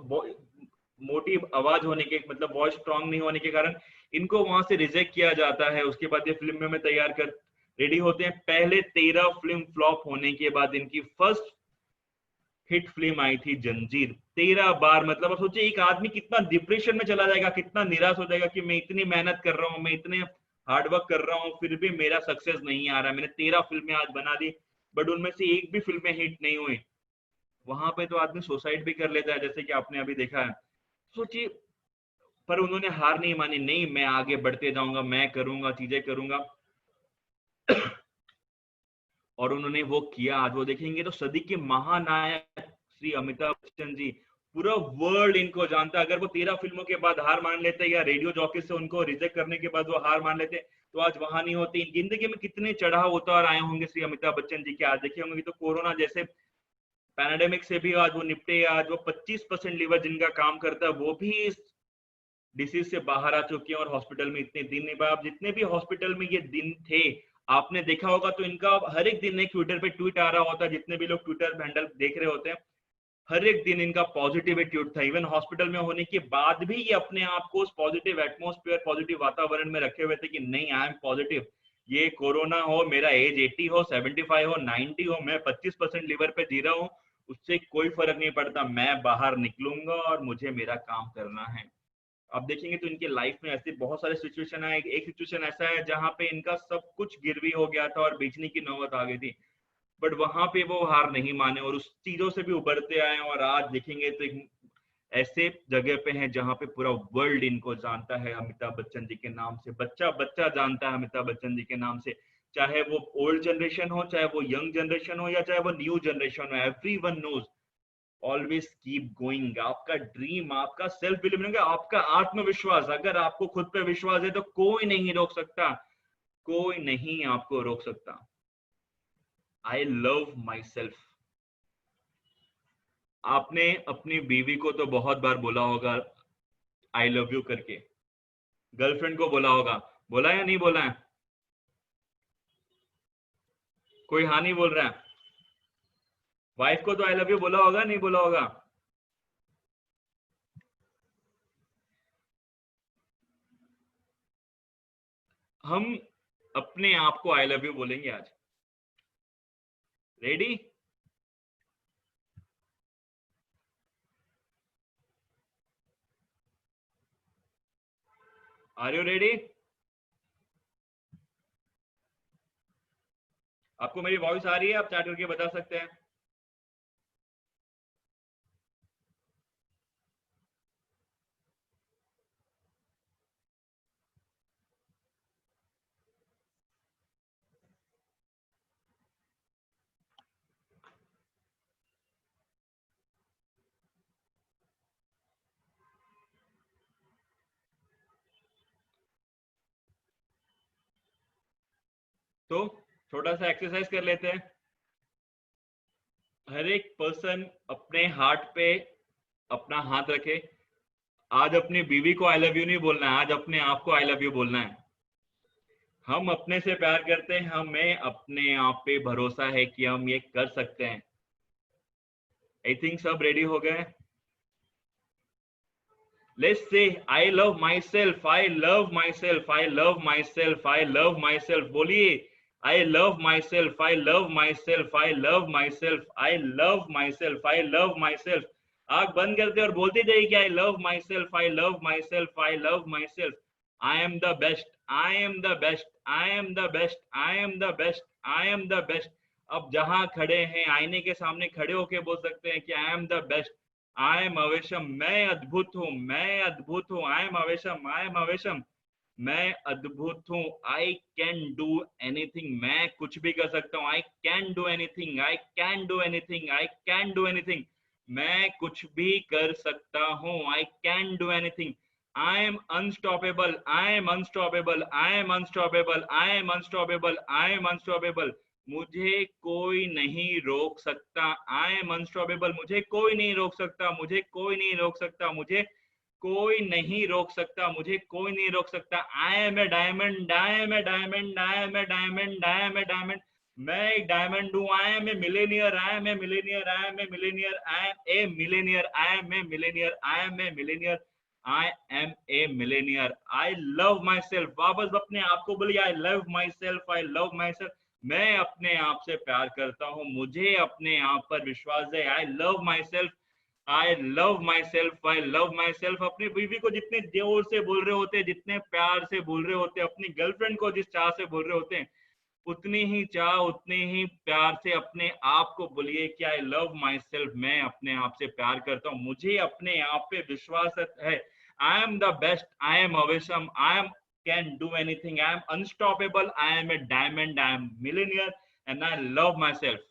मोटी आवाज होने के, मतलब वॉइस स्ट्रांग नहीं होने के कारण इनको वहां से रिजेक्ट किया जाता है। उसके बाद ये फिल्म में तैयार कर रेडी होते हैं। पहले 13 फिल्म फ्लॉप होने के बाद इनकी फर्स्ट हिट फिल्म आई थी जंजीर। 13 बार, मतलब आप सोचिए एक आदमी कितना डिप्रेशन में चला जाएगा, कितना निराश हो जाएगा कि मैं इतनी मेहनत कर रहा हूँ, मैं इतने हार्डवर्क कर रहा हूँ, फिर भी मेरा सक्सेस नहीं आ रहा। मैंने 13 फिल्में आज बना दी, बट उनमें से एक भी फिल्में हिट नहीं हुई। वहां पे तो आदमी सुसाइड भी कर लेता है, जैसे कि आपने अभी देखा है। सोचिए, पर उन्होंने हार नहीं मानी, नहीं मैं आगे बढ़ते जाऊंगा, मैं करूंगा, चीजें करूंगा। और उन्होंने वो किया। आज वो देखेंगे तो सदी के महानायक श्री अमिताभ बच्चन जी, पूरा वर्ल्ड इनको जानता है। अगर वो 13 फिल्मों के बाद हार मान लेते, या रेडियो जॉकी से उनको रिजेक्ट करने के बाद वो हार मान लेते, तो आज वहां नहीं होती। जिंदगी में कितने चढ़ाव उतार आए होंगे श्री अमिताभ बच्चन जी के, आज देखे होंगे। तो कोरोना जैसे पैराडेमिक से भी आज वो निपटे। आज वो 25% लीवर जिनका काम करता है वो भी इस डिसीज से बाहर आ चुके हैं और हॉस्पिटल में इतने दिन नहीं पाए। आप जितने भी हॉस्पिटल में ये दिन थे, आपने देखा होगा तो इनका हर एक दिन एक ट्विटर पे ट्वीट आ रहा होता है। जितने भी लोग ट्विटर हैंडल देख रहे होते हैं, हर एक दिन इनका पॉजिटिव ट्वीट था। इवन हॉस्पिटल में होने के बाद भी ये अपने आप को उस पॉजिटिव एटमोस्फेयर, पॉजिटिव वातावरण में रखे हुए थे कि नहीं, आई एम पॉजिटिव। ये कोरोना हो, मेरा एज 80 हो, 75 हो, 90 हो, मैं 25% लीवर पे जी रहा हूँ, उससे कोई फर्क नहीं पड़ता। मैं बाहर निकलूंगा और मुझे मेरा काम करना है। आप देखेंगे तो इनके लाइफ में ऐसे बहुत सारे सिचुएशन है। एक सिचुएशन ऐसा है जहां पे इनका सब कुछ गिरवी हो गया था और बेचने की नौबत आ गई थी, बट वहां पे वो हार नहीं माने और उस चीजों से भी उभरते आए। और आज देखेंगे तो एक ऐसे जगह पे हैं जहां पे पूरा वर्ल्ड इनको जानता है अमिताभ बच्चन जी के नाम से। बच्चा बच्चा जानता है अमिताभ बच्चन जी के नाम से, चाहे वो ओल्ड जनरेशन हो, चाहे वो यंग जनरेशन हो, या चाहे वो न्यू जनरेशन हो, everyone knows. Always keep going. आपका ड्रीम, आपका सेल्फ बिलीव, आपका आत्मविश्वास, अगर आपको खुद पे विश्वास है तो कोई नहीं रोक सकता, कोई नहीं आपको रोक सकता। आई लव माई सेल्फ। आपने अपनी बीवी को तो बहुत बार बोला होगा आई लव यू करके, गर्लफ्रेंड को बोला होगा, बोला या नहीं बोला है? कोई हाँ नहीं बोल रहा है। वाइफ को तो आई लव यू बोला होगा, नहीं बोला होगा? हम अपने आप को आई लव यू बोलेंगे आज। रेडी? Are you ready? आपको मेरी वॉइस आ रही है? आप चैट करके बता सकते हैं। तो छोटा सा एक्सरसाइज कर लेते हैं। हर एक पर्सन अपने हार्ट पे अपना हाथ रखे। आज अपनी बीवी को आई लव यू नहीं बोलना है, आज अपने आप को आई लव यू बोलना है। हम अपने से प्यार करते हैं, हमें अपने आप पे भरोसा है कि हम ये कर सकते हैं। आई थिंक सब रेडी हो गए। Let's say I love my self, I love my self, I love my self, I love my self. बोलिए, I love my self, I love my self, I love my self, I love my self, I love my self. आंख बंद करते और बोलते जाइए कि I love my self, I love my self, I love my self. I am the best, I am the best, I am the best, I am the best, I am the best. अब जहां खड़े हैं आईने के सामने खड़े होके बोल सकते हैं कि I am the best, I am awesome, मैं अद्भुत हूँ, मैं अद्भुत हूँ। I am अवेशम, I am awesome, मैं अद्भुत हूँ। आई कैन डू एनीथिंग, मैं कुछ भी कर सकता हूँ। आई can do anything, I can do anything, I can do anything, मैं कुछ भी कर सकता हूँ। आई can do anything. I am unstoppable, I am unstoppable, I am unstoppable, I am unstoppable, I am unstoppable. मुझे कोई नहीं रोक सकता। आई एम अनस्टॉपेबल, मुझे कोई नहीं रोक सकता, मुझे कोई नहीं रोक सकता, मुझे कोई नहीं रोक सकता, मुझे कोई नहीं रोक सकता। I am a diamond, I am a diamond, I am a diamond, I am a diamond, मैं एक डायमंड हूँ। I am a millionaire, I am a millionaire, I am a millionaire, I am a millionaire, I am a millionaire, I am a millionaire, I am a millionaire, I love my self. वापस अपने आप को बोलिए, I love my self, I love my self. मैं अपने आप से प्यार करता हूँ, मुझे अपने आप पर विश्वास है। आई love my self, I love my self, I love my self. अपनी बीवी को जितने जोर से बोल रहे होते हैं, जितने प्यार से बोल रहे होते हैं, अपनी गर्लफ्रेंड को जिस चाह से बोल रहे होते हैं, उतनी ही चाह, उतने ही प्यार से अपने आप को बोलिए कि आई लव माई सेल्फ, मैं अपने आप से प्यार करता हूँ, मुझे अपने आप पे विश्वास है। I am the best, I am awesome, I am can do anything, I am unstoppable, I am a diamond, I am millionaire and I love my self.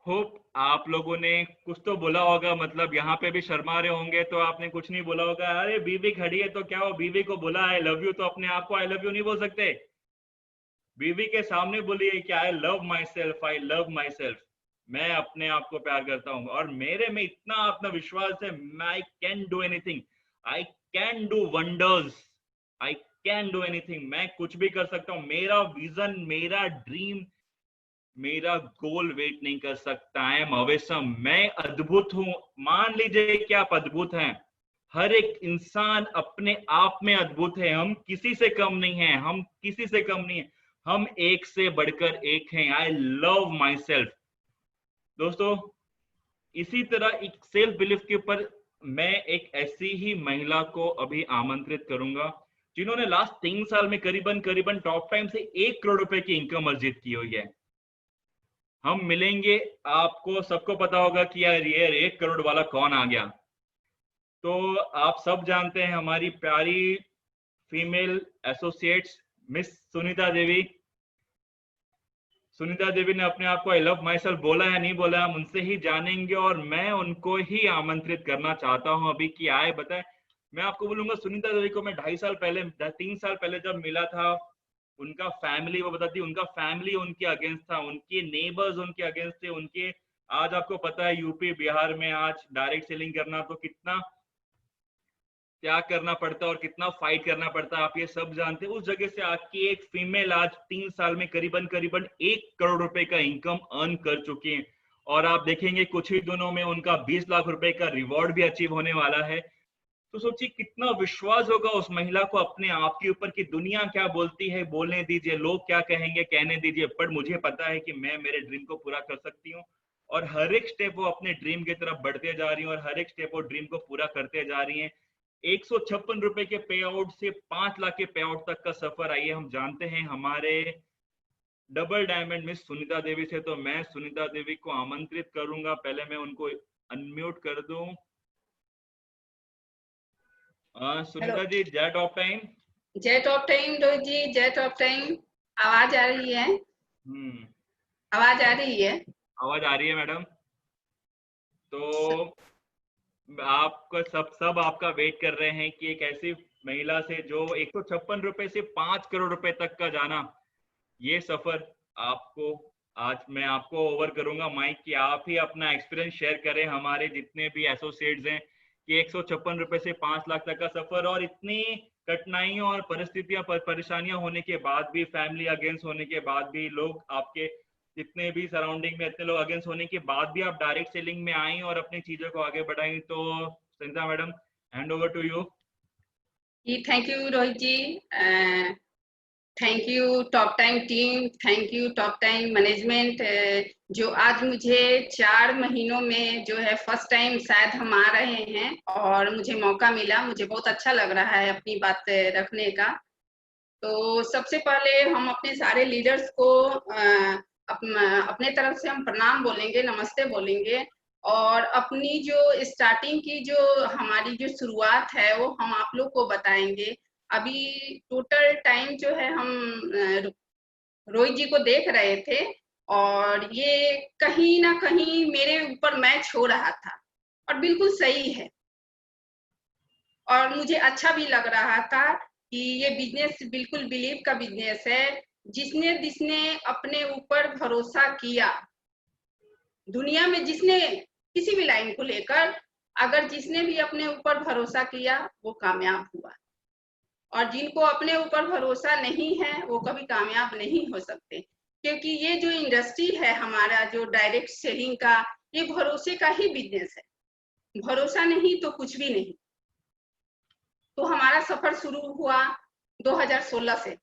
Hope आप लोगों ने कुछ तो बोला होगा, मतलब यहाँ पे भी शर्मा रहे होंगे तो आपने कुछ नहीं बोला होगा। अरे बीवी खड़ी है तो क्या हो, बीवी को बोला आई लव यू, तो अपने आप को आई लव यू नहीं बोल सकते? बीवी के सामने बोलिए कि I love my self, I love my self, मैं अपने आप को प्यार करता हूँ और मेरे में इतना आत्मविश्वास है, आई can do anything, I can do wonders, I can do anything, मैं कुछ भी कर सकता हूँ। मेरा विजन, मेरा ड्रीम, मेरा गोल वेट नहीं कर सकता। आई एम अवेसम, मैं अद्भुत हूं। मान लीजिए कि आप अद्भुत हैं, हर एक इंसान अपने आप में अद्भुत है, हम किसी से कम नहीं है, हम किसी से कम नहीं है, हम एक से बढ़कर एक हैं। I love my self. दोस्तों, इसी तरह एक सेल्फ बिलीफ के ऊपर मैं एक ऐसी ही महिला को अभी आमंत्रित करूंगा जिन्होंने लास्ट 3 साल में करीबन करीबन टॉप टाइम से 1 करोड़ रुपए की इनकम अर्जित की हुई है। हम मिलेंगे, आपको सबको पता होगा कि यार ये 1 करोड़ वाला कौन आ गया। तो आप सब जानते हैं हमारी प्यारी female associates miss Sunita Devi. Sunita Devi ने अपने आप को आई लव माई सेल्फ बोला या नहीं बोला, हम उनसे ही जानेंगे और मैं उनको ही आमंत्रित करना चाहता हूं अभी कि आए बताए। मैं आपको बोलूंगा, सुनीता देवी को मैं 2.5 साल पहले, 3 साल पहले जब मिला था, उनका फैमिली, वो बताती, उनका फैमिली उनके अगेंस्ट था, उनके नेबर्स उनके अगेंस्ट थे, उनके, आज आपको पता है यूपी बिहार में आज डायरेक्ट सेलिंग करना तो कितना त्याग करना पड़ता है और कितना फाइट करना पड़ता है, आप ये सब जानते हैं। उस जगह से आके एक फीमेल आज 3 साल में करीबन करीबन 1 करोड़ रुपए का इनकम अर्न कर चुकी है और आप देखेंगे कुछ ही दिनों में उनका 20 लाख रुपए का रिवॉर्ड भी अचीव होने वाला है। तो सोचिए कितना विश्वास होगा उस महिला को अपने आप के ऊपर कि दुनिया क्या बोलती है बोलने दीजिए, लोग क्या कहेंगे कहने दीजिए, पर मुझे पता है कि मैं मेरे ड्रीम को पूरा कर सकती हूँ। और हर एक स्टेप वो अपने ड्रीम की तरफ बढ़ते जा रही है और हर एक स्टेप वो ड्रीम को पूरा करते जा रही है। 156 रुपए के पे आउट से 5 लाख के पे आउट तक का सफर, आइए हम जानते हैं हमारे double diamond miss Sunita Devi से। तो मैं सुनीता देवी को आमंत्रित करूंगा, पहले मैं उनको अनम्यूट कर दूं। हेलो, सुनीता जी, जय टॉप टाइम। जय टॉप टाइम रोहित जी, जय टॉप टाइम। आवाज आ रही है? आवाज आ रही है? आवाज आ रही है मैडम। तो आपका सब आपका वेट कर रहे हैं कि एक ऐसी महिला से जो 156 रुपए से 5 करोड़ रुपए तक का जाना, ये सफर आपको, आज मैं आपको ओवर करूंगा माइक कि आप ही अपना एक्सपीरियंस शेयर करें हमारे जितने भी एसोसिएट्स हैं कि 156 रुपए से 5 लाख तक का सफर और इतनी कठिनाइयों और परिस्थितियां परेशानियां होने के बाद भी, फैमिली अगेंस्ट होने के बाद भी, लोग आपके जितने भी सराउंडिंग में इतने लोग अगेंस्ट होने के बाद भी आप डायरेक्ट सेलिंग में आई और अपनी चीजों को आगे बढ़ाई। तो Santa madam, hand over to you. Thank you Rohit ji, thank you Top Time team, thank you Top Time management, जो आज मुझे 4 महीनों में जो है फर्स्ट टाइम शायद हम आ रहे हैं और मुझे मौका मिला, मुझे बहुत अच्छा लग रहा है अपनी बात रखने का। तो सबसे पहले हम अपने सारे लीडर्स को अपने तरफ से हम प्रणाम बोलेंगे, नमस्ते बोलेंगे और अपनी जो स्टार्टिंग की जो हमारी जो शुरुआत है वो हम आप लोग को बताएंगे। अभी टोटल टाइम जो है हम रोहित जी को देख रहे थे और ये कहीं ना कहीं मेरे ऊपर मैच हो रहा था और बिल्कुल सही है और मुझे अच्छा भी लग रहा था कि ये बिजनेस बिल्कुल बिलीव का बिजनेस है। जिसने अपने ऊपर भरोसा किया, दुनिया में जिसने किसी भी लाइन को लेकर, अगर जिसने भी अपने ऊपर भरोसा किया वो कामयाब हुआ और जिनको अपने ऊपर भरोसा नहीं है वो कभी कामयाब नहीं हो सकते। क्योंकि ये जो इंडस्ट्री है हमारा, जो डायरेक्ट सेलिंग का, ये भरोसे का ही बिजनेस है। भरोसा नहीं तो कुछ भी नहीं। तो हमारा सफर शुरू हुआ 2016 से।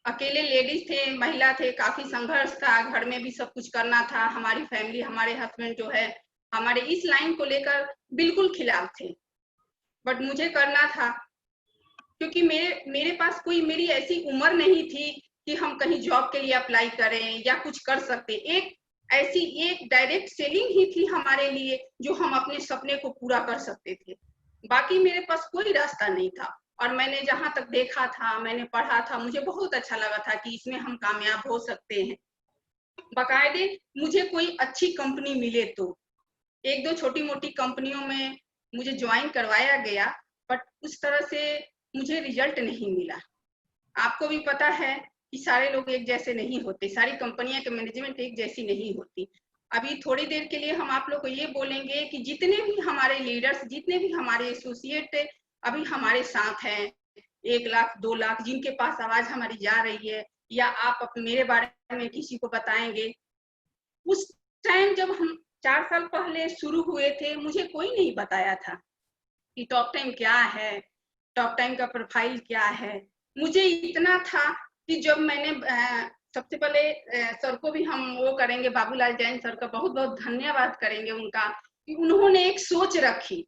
अकेले लेडीज थे, महिला थे, काफी संघर्ष था, घर में भी सब कुछ करना था। हमारी फैमिली, हमारे हस्बैंड जो है हमारे इस लाइन को लेकर बिल्कुल खिलाफ थे, बट मुझे करना था, क्योंकि मेरे पास कोई, मेरी ऐसी उम्र नहीं थी कि हम कहीं जॉब के लिए अप्लाई करें या कुछ कर सकते। एक डायरेक्ट सेलिंग ही थी हमारे लिए, जो हम अपने सपने को पूरा कर सकते थे। बाकी मेरे पास कोई रास्ता नहीं था। और मैंने जहां तक देखा था, मैंने पढ़ा था, मुझे बहुत अच्छा लगा था कि इसमें हम कामयाब हो सकते हैं। बाकायदे मुझे कोई अच्छी कंपनी मिले तो। एक दो छोटी मोटी कंपनियों में मुझे ज्वाइन करवाया गया, बट उस तरह से मुझे रिजल्ट नहीं मिला। आपको भी पता है कि सारे लोग एक जैसे नहीं होते, सारी कंपनियां के मैनेजमेंट एक जैसी नहीं होती। अभी थोड़ी देर के लिए हम आप लोग को ये बोलेंगे कि जितने भी हमारे लीडर्स, जितने भी हमारे एसोसिएट अभी हमारे साथ हैं, 1 लाख 2 लाख जिनके पास आवाज हमारी जा रही है, या आप मेरे बारे में किसी को बताएंगे, उस टाइम जब हम 4 साल पहले शुरू हुए थे, मुझे कोई नहीं बताया था कि टॉप टाइम क्या है, टॉप टाइम का प्रोफाइल क्या है। मुझे इतना था कि जब मैंने सबसे पहले सर को भी हम वो करेंगे, बाबूलाल जैन सर का बहुत बहुत धन्यवाद करेंगे उनका, कि उन्होंने एक सोच रखी।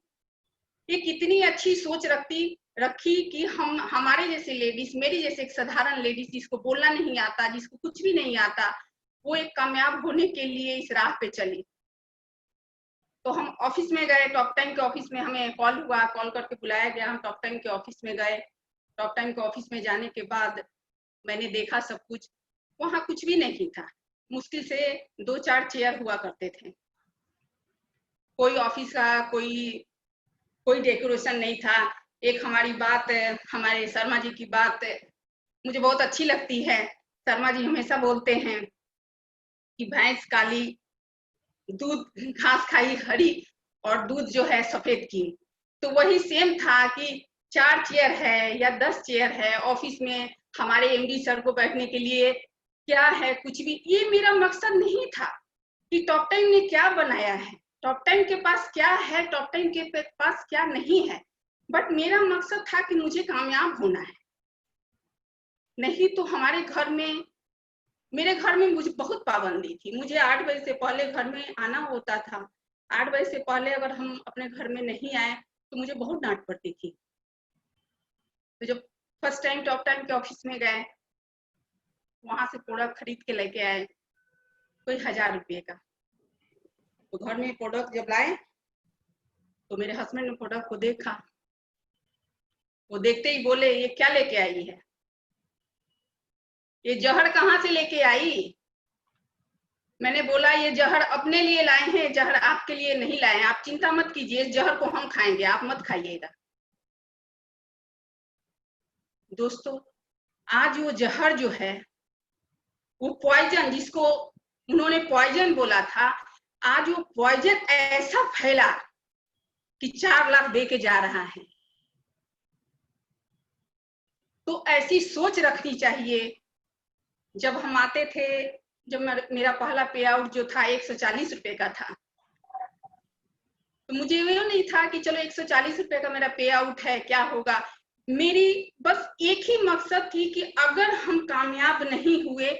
ये कितनी अच्छी सोच रखी कि हम, हमारे जैसे लेडीज, मेरी जैसे एक साधारण लेडीज जिसको बोलना नहीं आता, जिसको कुछ भी नहीं आता, वो एक कामयाब होने के लिए इस राह पे चली। तो हम ऑफिस में गए, टॉप टाइम के ऑफिस में हमें कॉल हुआ, कॉल करके बुलाया गया, हम टॉप टाइम के ऑफिस में गए। टॉप टाइम के ऑफिस में जाने के बाद मैंने देखा सब कुछ, वहां कुछ भी नहीं था। मुश्किल से 2-4 चेयर हुआ करते थे। कोई ऑफिस का कोई डेकोरेशन नहीं था। एक हमारी बात, हमारे शर्मा जी की बात मुझे बहुत अच्छी लगती है। शर्मा जी हमेशा बोलते हैं कि भैंस काली, दूध घास खाई हरी, और दूध जो है सफेद की। तो वही सेम था कि 4 चेयर है या 10 चेयर है ऑफिस में हमारे एमडी सर को बैठने के लिए, क्या है कुछ भी, ये मेरा मकसद नहीं था कि टॉप टाइम ने क्या बनाया है, टॉप टाइम के पास क्या है, टॉप टाइम के पास क्या नहीं है। बट मेरा मकसद था कि मुझे कामयाब होना है। नहीं तो मेरे घर में मुझे बहुत पाबंदी थी। मुझे 8 बजे से पहले घर में आना होता था। 8 बजे से पहले अगर हम अपने घर में नहीं आए तो मुझे बहुत डांट पड़ती थी। तो जब फर्स्ट टाइम टॉप टाइम के ऑफिस में गए, वहां से प्रोडक्ट खरीद के लेके आए, कोई 1000 रुपये का। तो घर में प्रोडक्ट जब लाए तो मेरे हस्बैंड ने प्रोडक्ट को देखा। वो देखते ही बोले, ये क्या लेके आई है, ये जहर कहाँ से लेके आई। मैंने बोला, ये जहर अपने लिए लाए हैं, जहर आपके लिए नहीं लाए हैं। आप चिंता मत कीजिए, इस जहर को हम खाएंगे, आप मत खाइएगा। दोस्तों, आज वो जहर जो है, वो पॉइजन, जिसको उन्होंने पॉइजन बोला था, आज वो पॉइजन ऐसा फैला कि 4 लाख दे के जा रहा है। तो ऐसी सोच रखनी चाहिए। जब हम आते थे, जब मेरा पहला पे आउट जो था 140 रुपए का था, तो मुझे ये नहीं था कि चलो 140 रुपए का मेरा पे आउट है, क्या होगा। मेरी बस एक ही मकसद थी कि अगर हम कामयाब नहीं हुए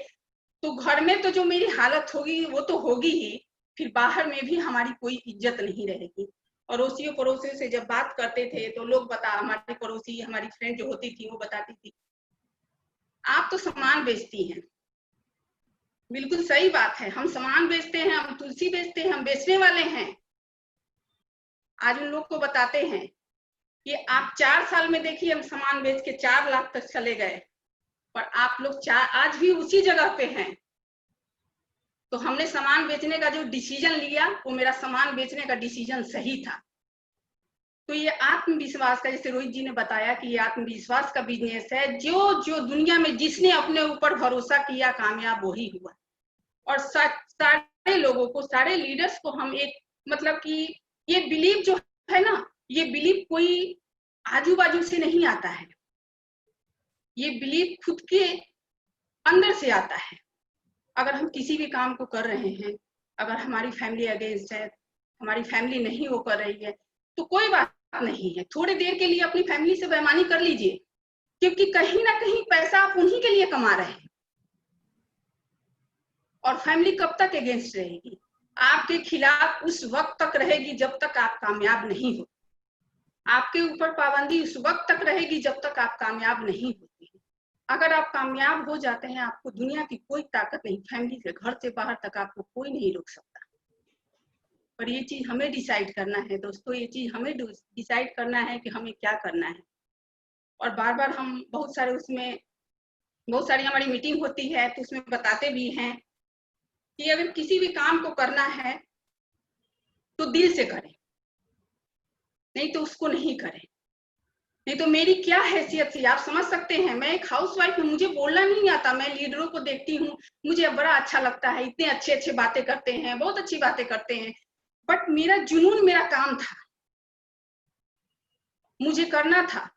तो घर में तो जो मेरी हालत होगी वो तो होगी ही, फिर बाहर में भी हमारी कोई इज्जत नहीं रहेगी। अड़ोसियों पड़ोसियों से जब बात करते थे तो लोग हमारी पड़ोसी, हमारी फ्रेंड जो होती थी, वो बताती थी, आप तो सामान बेचती हैं। बिल्कुल सही बात है, हम सामान बेचते हैं, हम तुलसी बेचते हैं, हम बेचने वाले हैं। आज उन लोग को बताते हैं कि आप 4 साल में देखिए, हम सामान बेच के 4 लाख तक चले गए, पर आप लोग आज भी उसी जगह पे हैं। तो हमने सामान बेचने का जो डिसीजन लिया, वो मेरा सामान बेचने का डिसीजन सही था। तो ये आत्मविश्वास का, जैसे रोहित जी ने बताया कि ये आत्मविश्वास का बिजनेस है। जो दुनिया में जिसने अपने ऊपर भरोसा किया, कामयाब वही हुआ। और सारे लोगों को, सारे लीडर्स को हम एक, मतलब कि ये बिलीव जो है ना, ये बिलीव कोई आजू बाजू से नहीं आता है, ये बिलीव खुद के अंदर से आता है। अगर हम किसी भी काम को कर रहे हैं, अगर हमारी फैमिली अगेंस्ट है, हमारी फैमिली नहीं वो कर रही है, तो कोई बात नहीं है, थोड़ी देर के लिए अपनी फैमिली से बेईमानी कर लीजिए, क्योंकि कहीं ना कहीं पैसा आप उन्हीं के लिए कमा रहे हैं। और फैमिली कब तक अगेंस्ट रहेगी? आपके खिलाफ उस वक्त तक रहेगी जब तक आप कामयाब नहीं हो। आपके ऊपर पाबंदी उस वक्त तक रहेगी जब तक आप कामयाब नहीं होते हैं। अगर आप कामयाब हो जाते हैं, आपको दुनिया की कोई ताकत नहीं, फैमिली से घर से बाहर तक आपको कोई नहीं रोक सकता। पर ये चीज हमें डिसाइड करना है दोस्तों, ये चीज हमें डिसाइड करना है कि हमें क्या करना है। और बार बार हम बहुत सारी हमारी मीटिंग होती है तो उसमें बताते भी हैं कि अगर किसी भी काम को करना है तो दिल से करें, नहीं तो उसको नहीं करें। नहीं तो मेरी क्या हैसियत थी, आप समझ सकते हैं। मैं एक हाउसवाइफ हूँ, मुझे बोलना नहीं आता। मैं लीडरों को देखती हूँ, मुझे बड़ा अच्छा लगता है, इतने अच्छे अच्छे बातें करते हैं, बहुत अच्छी बातें करते हैं, बट मेरा जुनून मेरा काम था, मुझे करना था।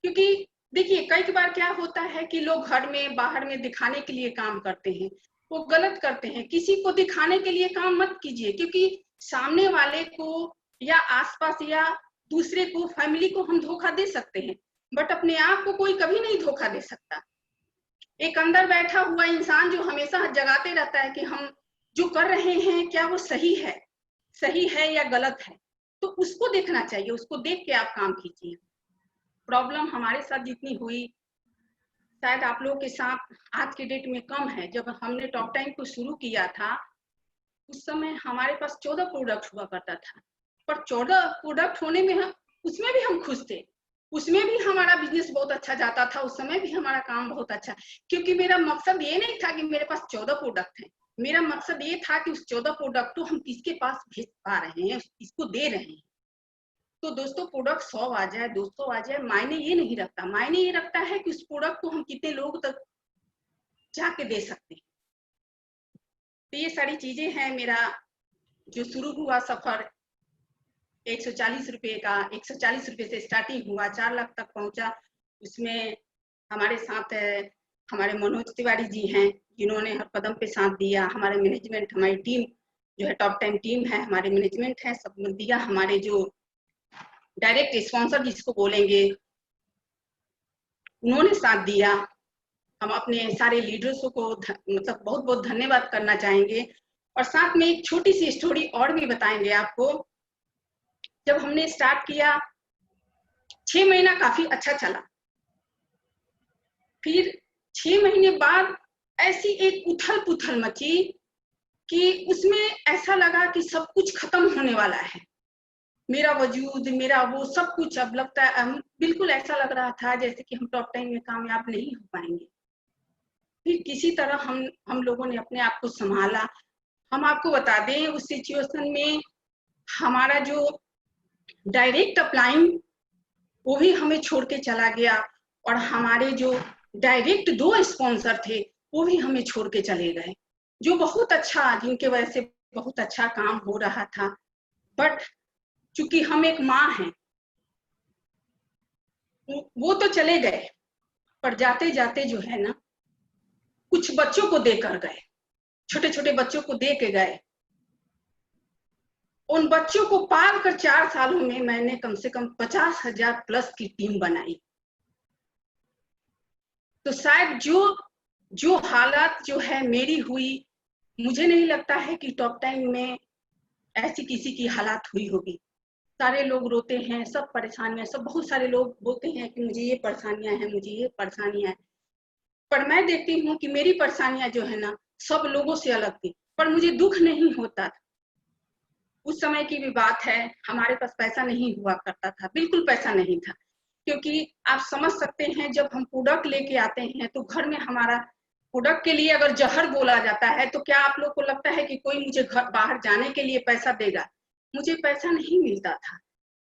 क्योंकि देखिए कई बार क्या होता है कि लोग घर में बाहर में दिखाने के लिए काम करते हैं, वो गलत करते हैं। किसी को दिखाने के लिए काम मत कीजिए, क्योंकि सामने वाले को या आसपास या दूसरे को, फैमिली को हम धोखा दे सकते हैं, बट अपने आप को कोई कभी नहीं धोखा दे सकता। एक अंदर बैठा हुआ इंसान जो हमेशा जगाते रहता है कि हम जो कर रहे हैं क्या वो सही है या गलत है, तो उसको देखना चाहिए, उसको देख के आप काम कीजिए। प्रॉब्लम हमारे साथ जितनी हुई शायद आप लोगों के साथ आज के डेट में कम है। जब हमने टॉप टाइम को शुरू किया था उस समय हमारे पास 14 प्रोडक्ट हुआ करता था, पर 14 प्रोडक्ट होने में उसमें भी हम खुश थे, उसमें भी हमारा बिजनेस बहुत अच्छा जाता था, उस समय भी हमारा काम बहुत अच्छा। क्योंकि मेरा मकसद ये नहीं था कि मेरे पास 14 प्रोडक्ट हैं, मेरा मकसद ये था कि उस 14 प्रोडक्ट को हम किसके पास भेज पा रहे हैं, किसको दे रहे हैं। तो दोस्तों प्रोडक्ट 100 आ जाए 200 आ जाए मायने ये नहीं रखता, मायने ये रखता है कि उस प्रोडक्ट को हम कितने लोगों तक जाके दे सकते हैं। तो ये सारी चीजें हैं। मेरा जो शुरू हुआ सफर 140 रुपए का, 140 रुपए से स्टार्टिंग हुआ, 4 लाख तक पहुंचा। उसमें हमारे साथ हमारे मनोज तिवारी जी हैं जिन्होंने हर कदम पे साथ दिया। हमारे मैनेजमेंट, हमारी टीम जो है टॉप 10 टीम है, हमारे मैनेजमेंट है, सब दिया। हमारे जो डायरेक्ट स्पॉन्सर जिसको बोलेंगे उन्होंने साथ दिया। हम अपने सारे लीडर्स को मतलब बहुत बहुत धन्यवाद करना चाहेंगे। और साथ में एक छोटी सी स्टोरी और भी बताएंगे आपको। जब हमने स्टार्ट किया 6 महीना काफी अच्छा चला, फिर 6 महीने बाद ऐसी एक उथल पुथल मची कि उसमें ऐसा लगा कि सब कुछ खत्म होने वाला है, मेरा वजूद, मेरा वो सब कुछ। अब लगता है बिल्कुल ऐसा लग रहा था जैसे कि हम टॉप 10 में कामयाब नहीं हो पाएंगे। फिर किसी तरह हम लोगों ने अपने आप को संभाला। हम आपको बता दें उस सिचुएशन में हमारा जो डायरेक्ट अपलाइन वो भी हमें छोड़ के चला गया, और हमारे जो डायरेक्ट 2 स्पॉन्सर थे वो भी हमें छोड़ के चले गए, जो बहुत अच्छा, जिनके वजह से बहुत अच्छा काम हो रहा था। बट चूंकि हम एक माँ हैं, वो तो चले गए, पर जाते जाते जो है ना कुछ बच्चों को देकर गए, छोटे छोटे बच्चों को दे के गए। उन बच्चों को पाल कर 4 सालों में मैंने कम से कम 50,000 प्लस की टीम बनाई। तो शायद जो हालात जो है मेरी हुई, मुझे नहीं लगता है कि टॉप 10 में ऐसी किसी की हालात हुई होगी। सारे लोग रोते हैं, सब परेशानियां, सब बहुत सारे लोग बोलते हैं कि मुझे ये परेशानियां हैं, मुझे ये परेशानियां हैं। पर मैं देखती हूँ कि मेरी परेशानियां जो है ना सब लोगों से अलग थी, पर मुझे दुख नहीं होता था। उस समय की भी बात है, हमारे पास पैसा नहीं हुआ करता था, बिल्कुल पैसा नहीं था। क्योंकि आप समझ सकते हैं जब हम प्रोडक्ट लेके आते हैं तो घर में हमारा प्रोडक्ट के लिए अगर जहर बोला जाता है तो क्या आप लोग को लगता है कि कोई मुझे घर बाहर जाने के लिए पैसा देगा? मुझे पैसा नहीं मिलता था।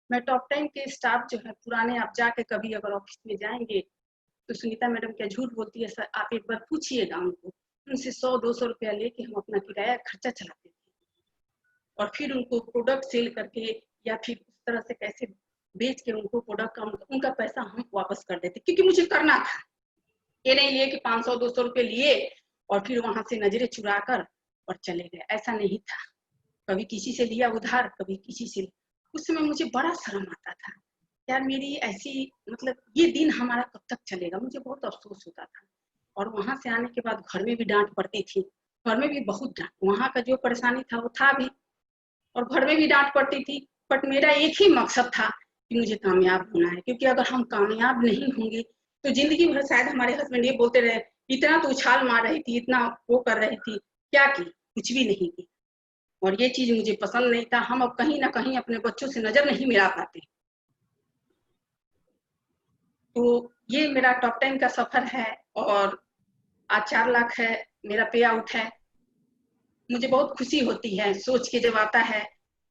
मैं टॉप 10 के स्टाफ जो है पुराने, आप जाके कभी अगर ऑफिस में जाएंगे तो सुनीता मैडम क्या झूठ बोलती है सर, आप एक बार पूछिएगा उनको, उनसे 100-200 रुपया लेके हम अपना किराया खर्चा चलाते थे, और फिर उनको प्रोडक्ट सेल करके या फिर उस तरह से कैसे बेच के उनको प्रोडक्ट का उनका पैसा हम वापस कर देते, क्योंकि मुझे करना था। ये नहीं लिए कि 500-200 रुपये लिए और फिर वहां से नजरें चुराकर और चले गए। ऐसा नहीं था, कभी किसी से लिया उधार, कभी किसी से। उस समय मुझे बड़ा शर्म आता था, यार मेरी ऐसी मतलब ये दिन हमारा कब तक चलेगा, मुझे बहुत अफसोस होता था। और वहां से आने के बाद घर में भी डांट पड़ती थी, घर में भी बहुत डांट, वहां का जो परेशानी था वो था भी, और घर में भी डांट पड़ती थी। बट मेरा एक ही मकसद था कि मुझे कामयाब होना है, क्योंकि अगर हम कामयाब नहीं होंगे तो जिंदगी भर शायद हमारे हस्बैंड ये बोलते रहे, इतना तो उछाल मार रही थी, इतना वो कर रही थी, क्या की, कुछ भी नहीं की। और ये चीज मुझे पसंद नहीं था। हम अब कहीं ना कहीं अपने बच्चों से नजर नहीं मिला पाते। तो ये मेरा टॉप 10 का सफर है, और आज 4 लाख है मेरा पे आउट है। मुझे बहुत खुशी होती है सोच के जब आता है।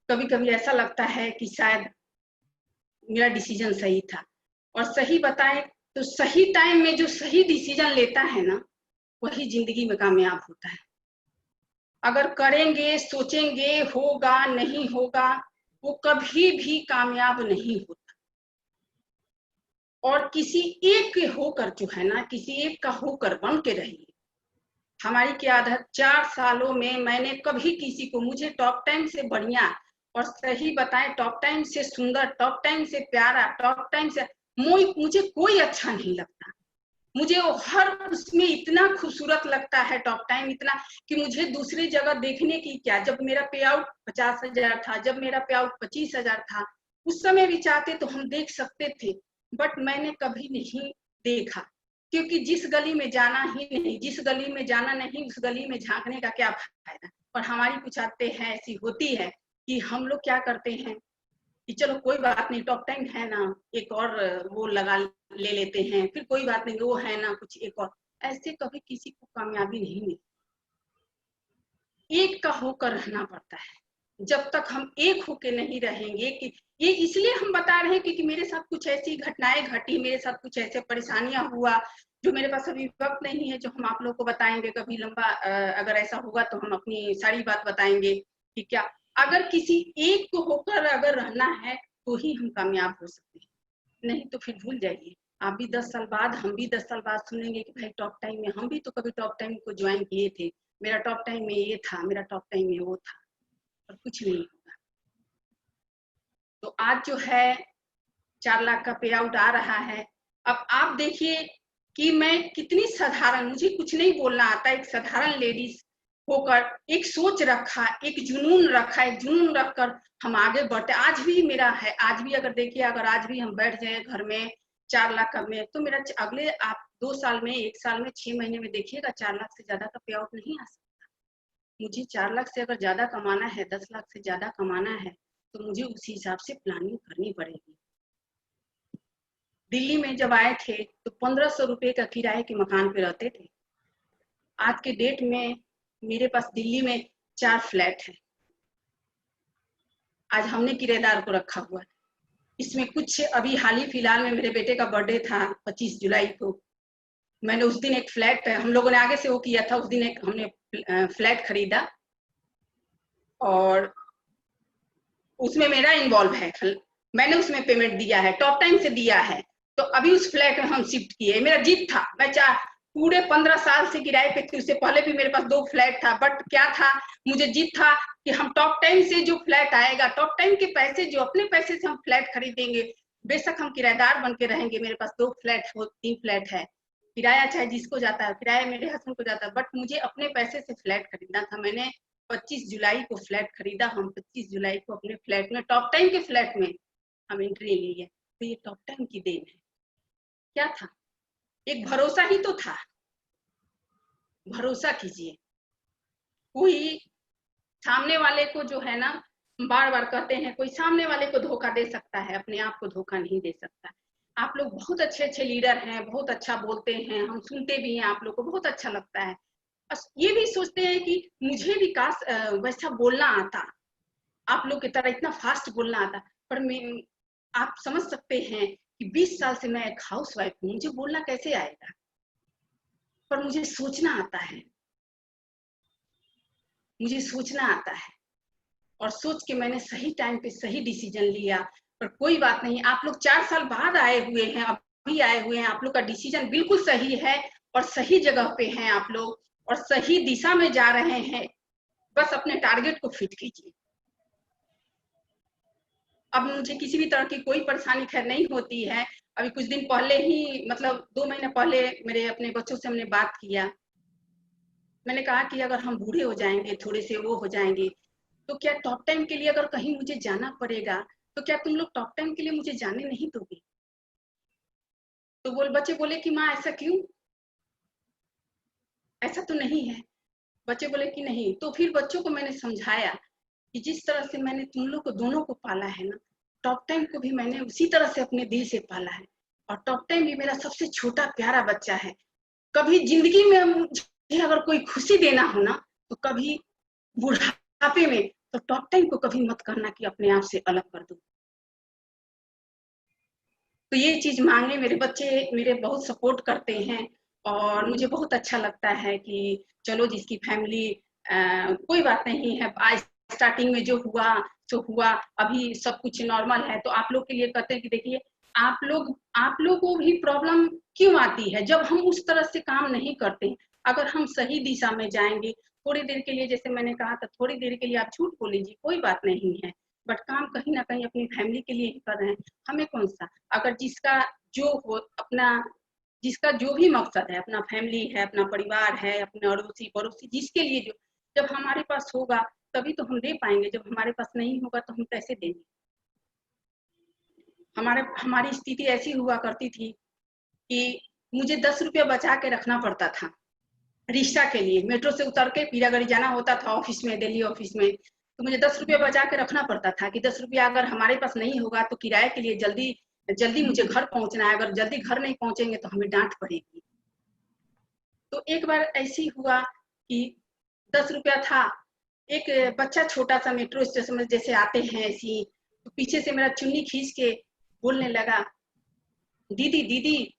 कभी कभी ऐसा लगता है कि शायद मेरा डिसीजन सही था। और सही बताएं तो सही टाइम में जो सही डिसीजन लेता है ना, वही जिंदगी में कामयाब होता है। अगर करेंगे, सोचेंगे, होगा नहीं होगा, वो कभी भी कामयाब नहीं होता। और किसी एक के होकर जो है ना, किसी एक का होकर बन के रहिए। हमारी क्या आदत, 4 सालों में मैंने कभी किसी को, मुझे टॉप 10 से बढ़िया, और सही बताएं टॉप 10 से सुंदर, टॉप 10 से प्यारा, टॉप 10 से मुझे कोई अच्छा नहीं लगता। मुझे वो हर उसमें इतना खूबसूरत लगता है टॉप 10, इतना कि मुझे दूसरी जगह देखने की क्या। जब मेरा पे आउट 50,000 था, जब मेरा पे आउट 25,000 था, उस समय भी चाहते तो हम देख सकते थे, बट मैंने कभी नहीं देखा। क्योंकि जिस गली में जाना ही नहीं, जिस गली में जाना नहीं, उस गली में झांकने का क्या फायदा। और हमारी कुछ आदतें हैं ऐसी होती है कि हम लोग क्या करते हैं कि चलो कोई बात नहीं, टॉप 10 है ना, एक और वो लगा ले लेते हैं, फिर कोई बात नहीं, वो है ना कुछ एक और। ऐसे कभी किसी को कामयाबी नहीं मिलती। एक का होकर रहना पड़ता है। जब तक हम एक होके नहीं रहेंगे, कि ये इसलिए हम बता रहे हैं क्योंकि मेरे साथ कुछ ऐसी घटनाएं घटी, मेरे साथ कुछ ऐसे परेशानियां हुआ, जो मेरे पास अभी वक्त नहीं है जो हम आप लोग को बताएंगे। कभी लंबा अगर ऐसा होगा तो हम अपनी सारी बात बताएंगे कि क्या, अगर किसी एक को होकर अगर रहना है तो ही हम कामयाब हो सकते हैं, नहीं तो फिर भूल जाइए। आप भी 10 साल बाद, हम भी 10 साल बाद सुनेंगे कि भाई टॉप टाइम में हम भी तो कभी टॉप टाइम को ज्वाइन किए थे, मेरा टॉप टाइम में ये था, मेरा टॉप टाइम में वो था, और कुछ नहीं होगा। तो आज जो है 4 लाख का पे आउट आ रहा है। अब आप देखिए कि मैं कितनी साधारण, मुझे कुछ नहीं बोलना आता, एक साधारण लेडीज होकर एक सोच रखा, एक जुनून रखा, एक जुनून रखकर हम आगे बढ़ते। आज भी मेरा है, आज भी अगर देखिए, अगर आज भी हम बैठ जाए घर में 4 लाख का में, तो मेरा अगले आप 2 साल में, 1 साल में, 6 महीने में देखिएगा 4 लाख से ज्यादा का पे आउट नहीं आ सकता। मुझे 4 लाख से अगर ज्यादा कमाना है, 10 लाख से ज्यादा कमाना है, तो मुझे उसी हिसाब से प्लानिंग करनी पड़ेगी। दिल्ली में जब आए थे तो 1500 रुपए का किराए के मकान पे रहते थे। आज के डेट में मेरे पास दिल्ली में 4 फ्लैट है। आज हमने किराएदार को रखा हुआ है। इसमें कुछ अभी हाल ही फिलहाल में मेरे बेटे का बर्थडे था 25 जुलाई को, मैंने उस दिन एक फ्लैट, हम लोगों ने आगे से वो किया था, उस दिन एक हमने फ्लैट खरीदा, और उसमें मेरा इन्वॉल्व है, मैंने उसमें पेमेंट दिया है, टॉप टाइम से दिया है। तो अभी उस फ्लैट में हम शिफ्ट किए, मेरा जीत था। मैं पूरे 15 साल से किराए पे थी, उससे पहले भी मेरे पास 2 फ्लैट था, बट क्या था, मुझे जीत था कि हम टॉप टाइम से जो फ्लैट आएगा, टॉप टाइम के पैसे, जो अपने पैसे से हम फ्लैट खरीदेंगे, बेशक हम किराएदार बन के रहेंगे, मेरे पास 2 फ्लैट हो, 3 फ्लैट है, किराया चाहे जिसको जाता है, किराया मेरे हस्बैंड को जाता है, बट मुझे अपने पैसे से फ्लैट खरीदना था। मैंने 25 जुलाई को फ्लैट खरीदा, हम 25 जुलाई को अपने फ्लैट में, टॉप टाइम के फ्लैट में हम एंट्री ली है। तो ये टॉप टाइम की देन है। क्या था, एक भरोसा ही तो था। भरोसा कीजिए, कोई सामने वाले को जो है ना, बार बार कहते हैं, कोई सामने वाले को धोखा दे सकता है, अपने आप को धोखा नहीं दे सकता। आप लोग बहुत अच्छे अच्छे लीडर हैं, बहुत अच्छा बोलते हैं, हम सुनते भी हैं, आप लोग को बहुत अच्छा लगता है। बस ये भी सोचते हैं कि मुझे भी काश वैसा बोलना आता, आप लोग की तरह इतना फास्ट बोलना आता। पर मैं, आप समझ सकते हैं कि 20 साल से मैं एक हाउस वाइफ हूँ, मुझे बोलना कैसे आएगा, पर मुझे सोचना आता है, मुझे सोचना आता है, और सोच के मैंने सही टाइम पे सही डिसीजन लिया। पर कोई बात नहीं, आप लोग 4 साल बाद आए हुए हैं, अभी आए हुए हैं, आप लोग का डिसीजन बिल्कुल सही है और सही जगह पे हैं आप लोग। और सही दिशा में जा रहे हैं, बस अपने टारगेट को फिट कीजिए। अब मुझे किसी भी तरह की कोई परेशानी खैर नहीं होती है। अभी कुछ दिन पहले ही, मतलब 2 महीने पहले मेरे अपने बच्चों से हमने बात किया। मैंने कहा कि अगर हम बूढ़े हो जाएंगे, थोड़े से वो हो जाएंगे, तो क्या टॉप टाइम के लिए अगर कहीं मुझे जाना पड़ेगा, तो क्या तुम लोग टॉप टाइम के लिए मुझे जाने नहीं दोगे? तो बच्चे बोले कि माँ ऐसा क्यों, ऐसा तो नहीं है। बच्चे बोले कि नहीं। तो फिर बच्चों को मैंने समझाया कि जिस तरह से मैंने तुम लोग को दोनों को पाला है ना, टॉप टाइम को भी मैंने उसी तरह से अपने दिल से पाला है। और टॉप टाइम भी मेरा सबसे छोटा प्यारा बच्चा है। कभी जिंदगी में मुझे अगर कोई खुशी देना हो ना, तो कभी बुढ़ापे में, तो टॉप टाइम को कभी मत करना कि अपने आप से अलग कर दो। तो ये चीज मांगे मेरे बच्चे मेरे बहुत सपोर्ट करते हैं। और मुझे बहुत अच्छा लगता है कि चलो जिसकी फैमिली कोई बात नहीं है, आज स्टार्टिंग में जो हुआ तो हुआ, अभी सब कुछ नॉर्मल है। तो आप लोग के लिए कहते हैं कि देखिए, आप लोग को भी प्रॉब्लम क्यों आती है जब हम उस तरह से काम नहीं करते। अगर हम सही दिशा में जाएंगे, थोड़ी देर के लिए, जैसे मैंने कहा था, थोड़ी देर के लिए आप झूठ बोलीजिए, कोई बात नहीं है, बट काम कहीं ना कहीं अपनी फैमिली के लिए ही कर रहे हैं। हमें कौन सा, अगर जिसका जो भी मकसद है, अपना फैमिली है, अपना परिवार है, अपने अड़ोसी पड़ोसी, जिसके लिए जो, जब हमारे पास होगा तभी तो हम दे पाएंगे। जब हमारे पास नहीं होगा तो हम कैसे देंगे? हमारी स्थिति ऐसी हुआ करती थी कि मुझे 10 रुपया बचा के रखना पड़ता था रिक्शा के लिए। मेट्रो से उतर के पीरागढ़ी जाना होता था ऑफिस में, दिल्ली ऑफिस में, तो मुझे 10 रुपया बचा के रखना पड़ता था कि 10 रुपया अगर हमारे पास नहीं होगा तो किराए के लिए जल्दी जल्दी मुझे घर पहुंचना है। अगर जल्दी घर नहीं पहुंचेंगे तो हमें डांट पड़ेगी। तो एक बार ऐसी हुआ कि 10 रुपया था। एक बच्चा छोटा सा मेट्रो स्टेशन में जैसे आते हैं ऐसी, तो पीछे से मेरा चुन्नी खींच के बोलने लगा, दीदी दीदी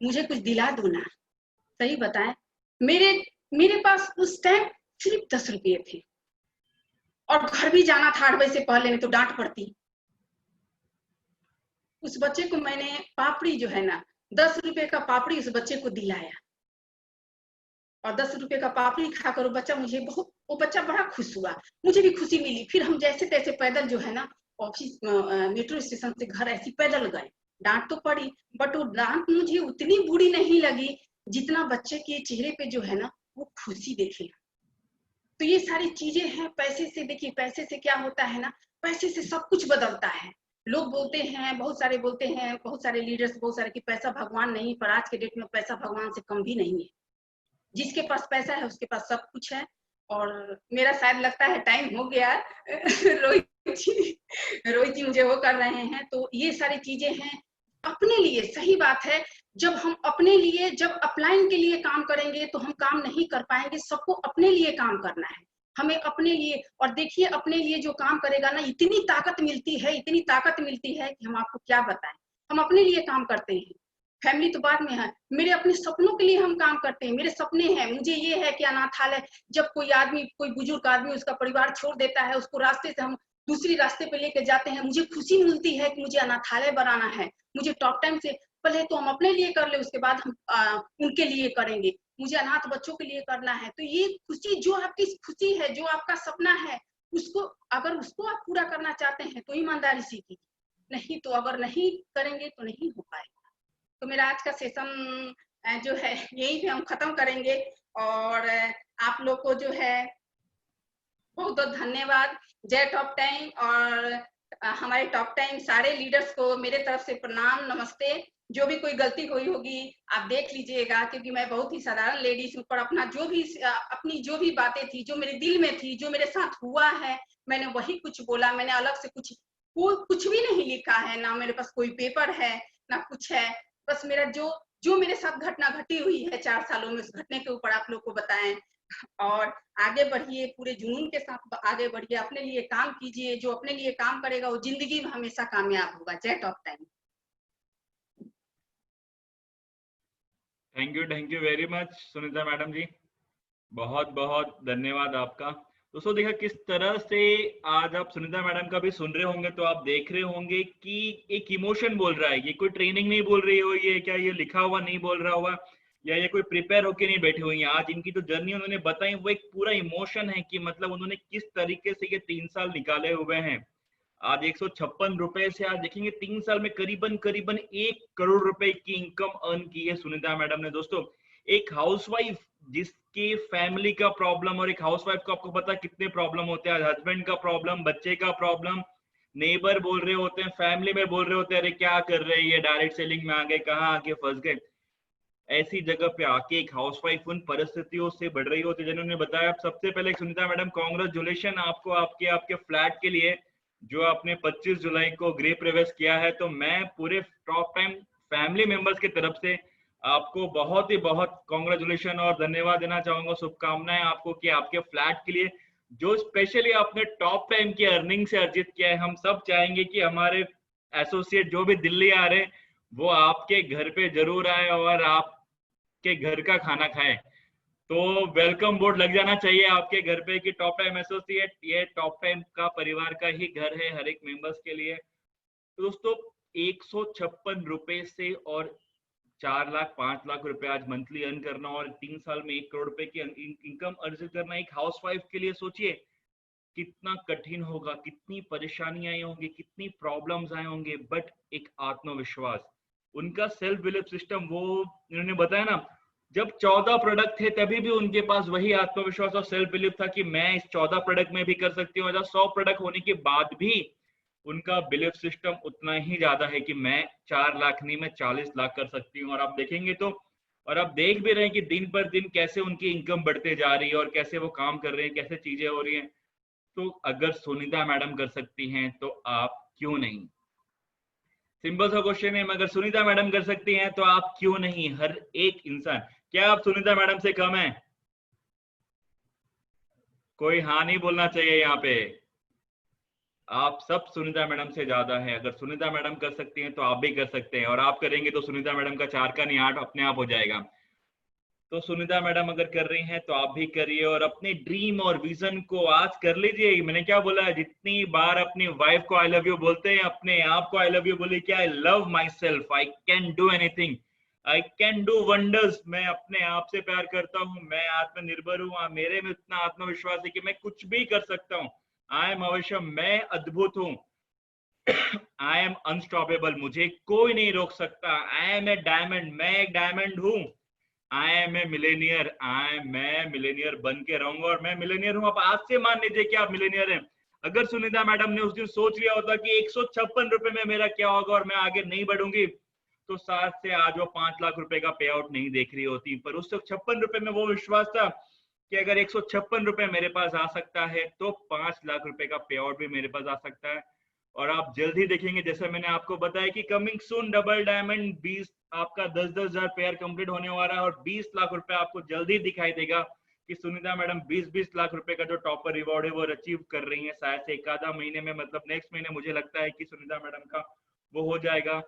मुझे कुछ दिला दो ना। सही बताएं, मेरे मेरे पास उस टाइम सिर्फ 10 रुपये थे और घर भी जाना था 8 बजे से पहले, नहीं तो डांट पड़ती। उस बच्चे को मैंने पापड़ी जो है ना, 10 रुपए का पापड़ी उस बच्चे को दिलाया। और 10 रुपए का पापड़ी खाकर वो बच्चा बड़ा खुश हुआ, मुझे भी खुशी मिली। फिर हम जैसे तैसे पैदल जो है ना ऑफिस मेट्रो स्टेशन से घर ऐसी पैदल गए। डांट तो पड़ी, बट वो डांट मुझे उतनी बुरी नहीं लगी जितना बच्चे के चेहरे पे जो है ना वो खुशी देखे। तो ये सारी चीजें हैं। पैसे से, देखिए पैसे से क्या होता है ना, पैसे से सब कुछ बदलता है। लोग बोलते हैं, बहुत सारे बोलते हैं, बहुत सारे लीडर्स बहुत सारे, कि पैसा भगवान नहीं, पर आज के डेट में पैसा भगवान से कम भी नहीं है। जिसके पास पैसा है उसके पास सब कुछ है। और मेरा शायद लगता है टाइम हो गया। रोहित जी मुझे वो कर रहे हैं। तो ये सारी चीजें हैं अपने लिए। सही बात है, जब हम अपने लिए, जब अपलाइन के लिए काम करेंगे तो हम काम नहीं कर पाएंगे। सबको अपने लिए काम करना है, हमें अपने लिए। और देखिए, अपने लिए जो काम करेगा ना, इतनी ताकत मिलती है, इतनी ताकत मिलती है कि हम आपको क्या बताएं। हम अपने लिए काम करते हैं, फैमिली तो बाद में है। मेरे अपने सपनों के लिए हम काम करते हैं। मेरे सपने हैं, मुझे ये है कि अनाथालय, जब कोई आदमी, कोई बुजुर्ग आदमी उसका परिवार छोड़ देता है, उसको रास्ते से हम दूसरी रास्ते पे लेके जाते हैं, मुझे खुशी मिलती है कि मुझे अनाथालय बनाना है। मुझे टॉप टाइम से पहले तो हम अपने लिए कर ले, उसके बाद हम उनके लिए करेंगे। मुझे अनाथ बच्चों के लिए करना है। तो ये खुशी, जो आपकी खुशी है, जो आपका सपना है, उसको अगर उसको आप पूरा करना चाहते हैं तो ईमानदारी से कीजिए, नहीं तो अगर नहीं करेंगे तो नहीं हो पाएगा। तो मेरा आज का सेशन जो है यही पे हम खत्म करेंगे। और आप लोग को जो है बहुत बहुत धन्यवाद। जय टॉप टाइम। और हमारे टॉप टाइम सारे लीडर्स को मेरे तरफ से प्रणाम, नमस्ते। जो भी कोई गलती हुई होगी आप देख लीजिएगा, क्योंकि मैं बहुत ही साधारण लेडीज हूँ। पर अपनी जो भी बातें थी, जो मेरे दिल में थी, जो मेरे साथ हुआ है, मैंने वही कुछ बोला। मैंने अलग से कुछ भी नहीं लिखा है, ना मेरे पास कोई पेपर है ना कुछ है। बस मेरा जो मेरे साथ घटना घटी हुई है 4 सालों में, उस घटने के ऊपर आप लोग को बताएं। और आगे बढ़िए, पूरे जुनून के साथ आगे बढ़िए, अपने लिए काम कीजिए। जो अपने लिए काम करेगा वो जिंदगी में हमेशा कामयाब होगा। जय Top Time. Thank you very much Sunita madam ji, बहुत बहुत धन्यवाद आपका। दोस्तों देखा किस तरह से आज आप सुनीता मैडम का भी सुन रहे होंगे तो आप देख रहे होंगे कि एक इमोशन बोल रहा है, ये कोई ट्रेनिंग नहीं बोल रही हो, ये क्या ये लिखा हुआ नहीं बोल रहा हुआ, या ये कोई प्रिपेयर होके नहीं बैठी हुई हैं। आज इनकी जो जर्नी उन्होंने बताई वो एक पूरा इमोशन है कि मतलब उन्होंने किस तरीके से ये 3 साल निकाले हुए हैं। आज 156 रुपए से आज देखेंगे 3 साल में करीबन करीबन 1 करोड़ रुपए की इनकम अर्न की है सुनीता मैडम ने। दोस्तों, एक हाउसवाइफ जिसकी फैमिली का प्रॉब्लम, और एक हाउसवाइफ को आपको पता कितने प्रॉब्लम होते हैं, हस्बैंड का प्रॉब्लम, बच्चे का प्रॉब्लम, नेबर बोल रहे होते हैं, फैमिली में बोल रहे होते हैं अरे क्या कर रहे हैं ये, डायरेक्ट सेलिंग में आ गए, कहाँ आके फंस गए। ऐसी जगह पे आके एक हाउसवाइफ उन परिस्थितियों से बढ़ रही होती है जिन्होंने बताया। सबसे पहले सुनीता मैडम, कांग्रेचुलेशन आपको आपके फ्लैट के लिए जो आपने 25 जुलाई को गृह प्रवेश किया है। तो मैं पूरे टॉप टाइम फैमिली मेंबर्स की तरफ से आपको बहुत ही बहुत कांग्रेचुलेशन और धन्यवाद देना चाहूंगा, शुभकामनाएं आपको कि आपके फ्लैट के लिए जो स्पेशली आपने टॉप टाइम की अर्निंग से अर्जित किया है। हम सब चाहेंगे कि हमारे एसोसिएट जो भी दिल्ली आ रहे हैं वो आपके घर पे जरूर आए और आपके घर का खाना खाए। तो वेलकम बोर्ड लग जाना चाहिए आपके घर पे कि टॉप टाइम एसोसिएट ये टॉप टाइम का परिवार का ही घर है हर एक मेंबर्स के लिए। तो दोस्तों, 156 रुपए से और 4 लाख 5 लाख रुपए आज मंथली अर्न करना और 3 साल में 1 करोड़ रुपए की इनकम अर्जित करना एक हाउसवाइफ के लिए सोचिए कितना कठिन होगा, कितनी परेशानियां आई होंगी, कितनी प्रॉब्लम्स आए होंगे। बट एक आत्मविश्वास, उनका सेल्फ बिलीफ सिस्टम, वो उन्होंने बताया ना, जब 14 प्रोडक्ट थे तभी भी उनके पास वही आत्मविश्वास और सेल्फ बिलीफ था कि मैं इस 14 प्रोडक्ट में भी कर सकती हूँ। 100 प्रोडक्ट होने के बाद भी उनका बिलीफ सिस्टम उतना ही ज्यादा है कि मैं 4 लाख नहीं, मैं 40 लाख कर सकती हूँ। और आप देखेंगे तो, और आप देख भी रहे हैं कि दिन पर दिन कैसे उनकी इनकम बढ़ते जा रही है और कैसे वो काम कर रहे हैं, कैसे चीजें हो रही हैं। तो अगर सुनीता मैडम कर सकती हैं तो आप क्यों नहीं। सिंपल सा क्वेश्चन है, अगर सुनीता मैडम कर सकती हैं तो आप क्यों नहीं। हर एक इंसान, क्या आप सुनीता मैडम से कम है? कोई हाँ नहीं बोलना चाहिए यहाँ पे। आप सब सुनीता मैडम से ज्यादा है। अगर सुनीता मैडम कर सकती हैं तो आप भी कर सकते हैं, और आप करेंगे तो सुनीता मैडम का 4 का नहीं 8 अपने आप हो जाएगा। तो सुनीता मैडम अगर कर रही हैं तो आप भी करिए और अपने ड्रीम और विजन को आज कर लीजिए। मैंने क्या बोला है, जितनी बार अपनी वाइफ को आई लव यू बोलते हैं, अपने आप को आई लव यू बोलिए कि I love my self, I can do anything, I can do wonders. मैं अपने आप से प्यार करता हूँ, मैं आत्मनिर्भर हूँ, मेरे में इतना आत्मविश्वास है कि मैं कुछ भी कर सकता हूँ। आई एम अवश्य, मैं अद्भुत हूँ। आई एम अनस्टॉपेबल, मुझे कोई नहीं रोक सकता। आई एम ए डायमंड, मैं एक डायमंड हूँ। आई एम ए मिलेनियर, मैं मिलेनियर बन के रहूंगा और मैं मिलेनियर हूँ। आप आज से मान लीजिए कि आप मिलेनियर हैं। अगर सुनीता मैडम ने उस दिन सोच लिया होता कि 156 रुपए में मेरा क्या होगा और मैं आगे नहीं बढ़ूंगी, तो 7 से आज वो 5 लाख रुपए का पे आउट नहीं देख रही होती। पर उस 56 रुपए में वो विश्वास था कि अगर 156 रुपए मेरे पास आ सकता है तो 5 लाख रुपए का पे आउट भी मेरे पास आ सकता है। और आप जल्दी देखेंगे, जैसे मैंने आपको बताया कि कमिंग सून डबल डायमंड 20 आपका 10-10 हजार पेयर कंप्लीट होने वाला है और 20 लाख रुपए आपको जल्दी दिखाई देगा कि सुनीता मैडम 20-20 लाख रुपए का जो टॉपर रिवॉर्ड है वो अचीव कर रही है। शायद से एक आधा महीने में, मतलब नेक्स्ट महीने मुझे लगता है कि सुनीता मैडम का वो हो जाएगा।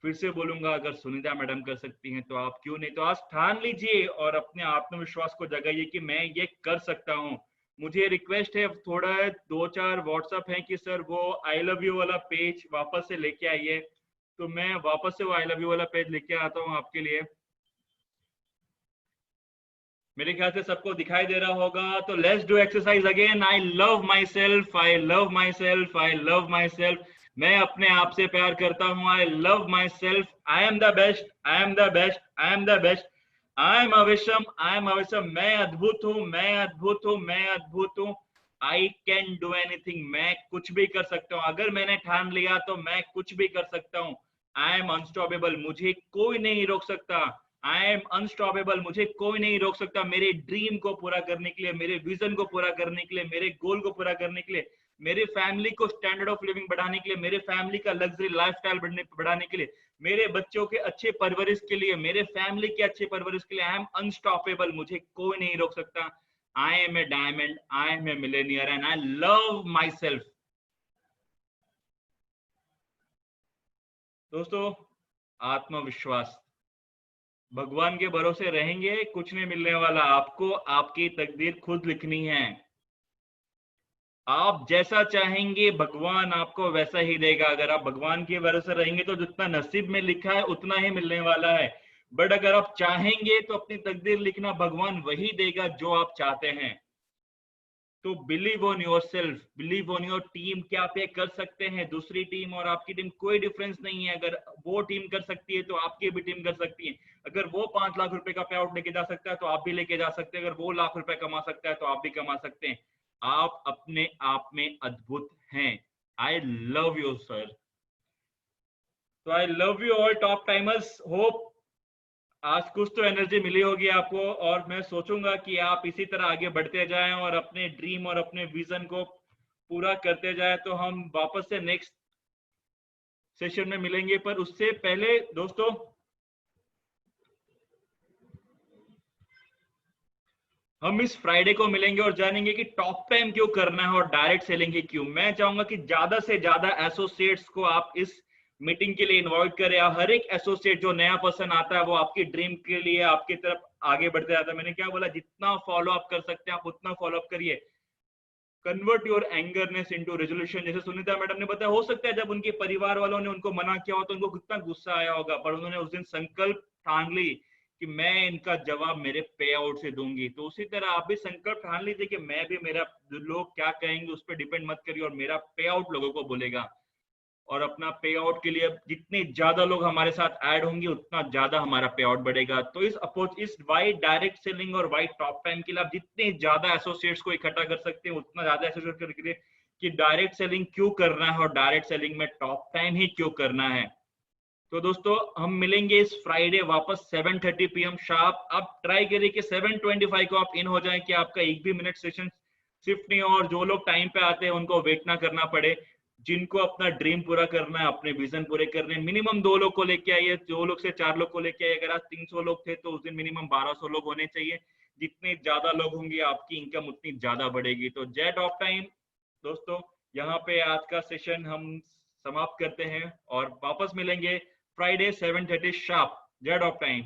फिर से बोलूंगा, अगर सुनीता मैडम कर सकती हैं तो आप क्यों नहीं। तो आज ठान लीजिए और अपने आत्मविश्वास को जगाइए कि मैं ये कर सकता हूँ। मुझे रिक्वेस्ट है, थोड़ा 2-4 व्हाट्सएप है कि सर वो आई लव यू वाला पेज वापस से लेके आइए। तो मैं वापस से वो आई लव यू वाला पेज लेके आता हूँ आपके लिए। मेरे ख्याल से सबको दिखाई दे रहा होगा। तो let's do exercise again. I love my self, I love my self, I love my self. मैं अपने आप से प्यार करता हूँ। I love my self, I am the best, I am the best, I am the best, I am awesome, I am awesome. मैं अद्भुत हूँ, मैं अद्भुत हूँ, मैं अद्भुत हूँ। आई कैन डू एनीथिंग, मैं कुछ भी कर सकता हूँ। अगर मैंने ठान लिया तो मैं कुछ भी कर सकता हूँ। आई एम अनस्टॉपेबल, मुझे कोई नहीं रोक सकता। आई एम अनस्टॉपेबल, मुझे कोई नहीं रोक सकता मेरे ड्रीम को पूरा करने के लिए, मेरे विजन को पूरा करने के लिए, मेरे गोल को पूरा करने के लिए, मेरे फैमिली को स्टैंडर्ड ऑफ लिविंग बढ़ाने के लिए, मेरे फैमिली का लग्जरी लाइफस्टाइल बढ़ाने के लिए, मेरे बच्चों के अच्छे परवरिश के लिए, मेरे फैमिली के अच्छे परवरिश के लिए। आई एम अनस्टॉपेबल, मुझे कोई नहीं रोक सकता। I am a diamond, I am a millionaire and I love my self. दोस्तों, आत्मविश्वास, भगवान के भरोसे रहेंगे, कुछ नहीं मिलने वाला आपको। आपकी तकदीर खुद लिखनी है। आप जैसा चाहेंगे भगवान आपको वैसा ही देगा। अगर आप भगवान के भरोसे रहेंगे तो जितना नसीब में लिखा है उतना ही मिलने वाला है। बट अगर आप चाहेंगे तो अपनी तकदीर लिखना भगवान वही देगा जो आप चाहते हैं। तो believe on your self, believe on your team कि आप ये कर सकते हैं। दूसरी टीम और आपकी टीम कोई डिफरेंस नहीं है। अगर वो टीम कर सकती है तो आपकी भी टीम कर सकती है। अगर वो 5 लाख रुपए का पे आउट लेके जा सकता है तो आप भी लेके जा सकते हैं। अगर वो लाख रुपए कमा सकता है तो आप भी कमा सकते हैं। आप अपने आप में अद्भुत हैं। I love you sir. तो I love you all Top Timers. Hope आज कुछ तो एनर्जी मिली होगी आपको, और मैं सोचूंगा कि आप इसी तरह आगे बढ़ते जाएं और अपने ड्रीम और अपने विजन को पूरा करते जाएं। तो हम वापस से नेक्स्ट सेशन में मिलेंगे, पर उससे पहले दोस्तों हम इस फ्राइडे को मिलेंगे और जानेंगे कि टॉप टाइम क्यों करना है और डायरेक्ट सेलिंग की क्यों। मैं चाहूंगा कि ज्यादा से ज्यादा एसोसिएट्स को आप इस मीटिंग के लिए इनवाइट करें। हर एक एसोसिएट जो नया पर्सन आता है वो आपकी ड्रीम के लिए आपकी तरफ आगे बढ़ते जाता है। मैंने क्या बोला, जितना फॉलो अप कर सकते हैं आप उतना फॉलो अप करिए। Convert your angerness into resolution. जैसे सुनीता मैडम ने बताया, हो सकता है जब उनके परिवार वालों ने उनको मना किया हो तो उनको कितना गुस्सा आया होगा, पर उन्होंने उस दिन संकल्प ठान ली कि मैं इनका जवाब मेरे पे आउट से दूंगी। तो उसी तरह आप भी संकल्प ठान लीजिए कि मैं भी, मेरा लोग क्या कहेंगे उस पर डिपेंड मत करिए और मेरा पे आउट लोगों को बोलेगा। और अपना पे आउट के लिए जितने ज्यादा लोग हमारे साथ ऐड होंगे उतना ज्यादा हमारा पे आउट बढ़ेगा। तो इस अप्रोच, इस वाइड डायरेक्ट सेलिंग और वाइड टॉप टाइम के लिए आप जितने ज्यादा एसोसिएट्स को इकट्ठा कर सकते हैं उतना ज्यादा एसोसिएट करके कि डायरेक्ट सेलिंग क्यों करना है और डायरेक्ट सेलिंग में टॉप टाइम ही क्यों करना है। तो दोस्तों हम मिलेंगे इस फ्राइडे वापस 7:30 PM शार्प। आप ट्राई करिए कि 7:25 को आप इन हो जाएं कि आपका एक भी मिनट सेशन शिफ्ट नहीं हो, और जो लोग टाइम पे आते हैं उनको वेट ना करना पड़े। जिनको अपना ड्रीम पूरा करना है, अपने विजन पूरे करने, मिनिमम 2 लोग को लेके आइए, 2 लोग से 4 लोग को लेके आइए। अगर आज 300 लोग थे तो उस दिन मिनिमम 1200 लोग होने चाहिए। जितने ज्यादा लोग होंगे आपकी इनकम उतनी ज्यादा बढ़ेगी। तो जय टॉप टाइम दोस्तों, यहाँ पे आज का सेशन हम समाप्त करते हैं और वापस मिलेंगे फ्राइडे 7:30 शार्प। जय टॉप टाइम।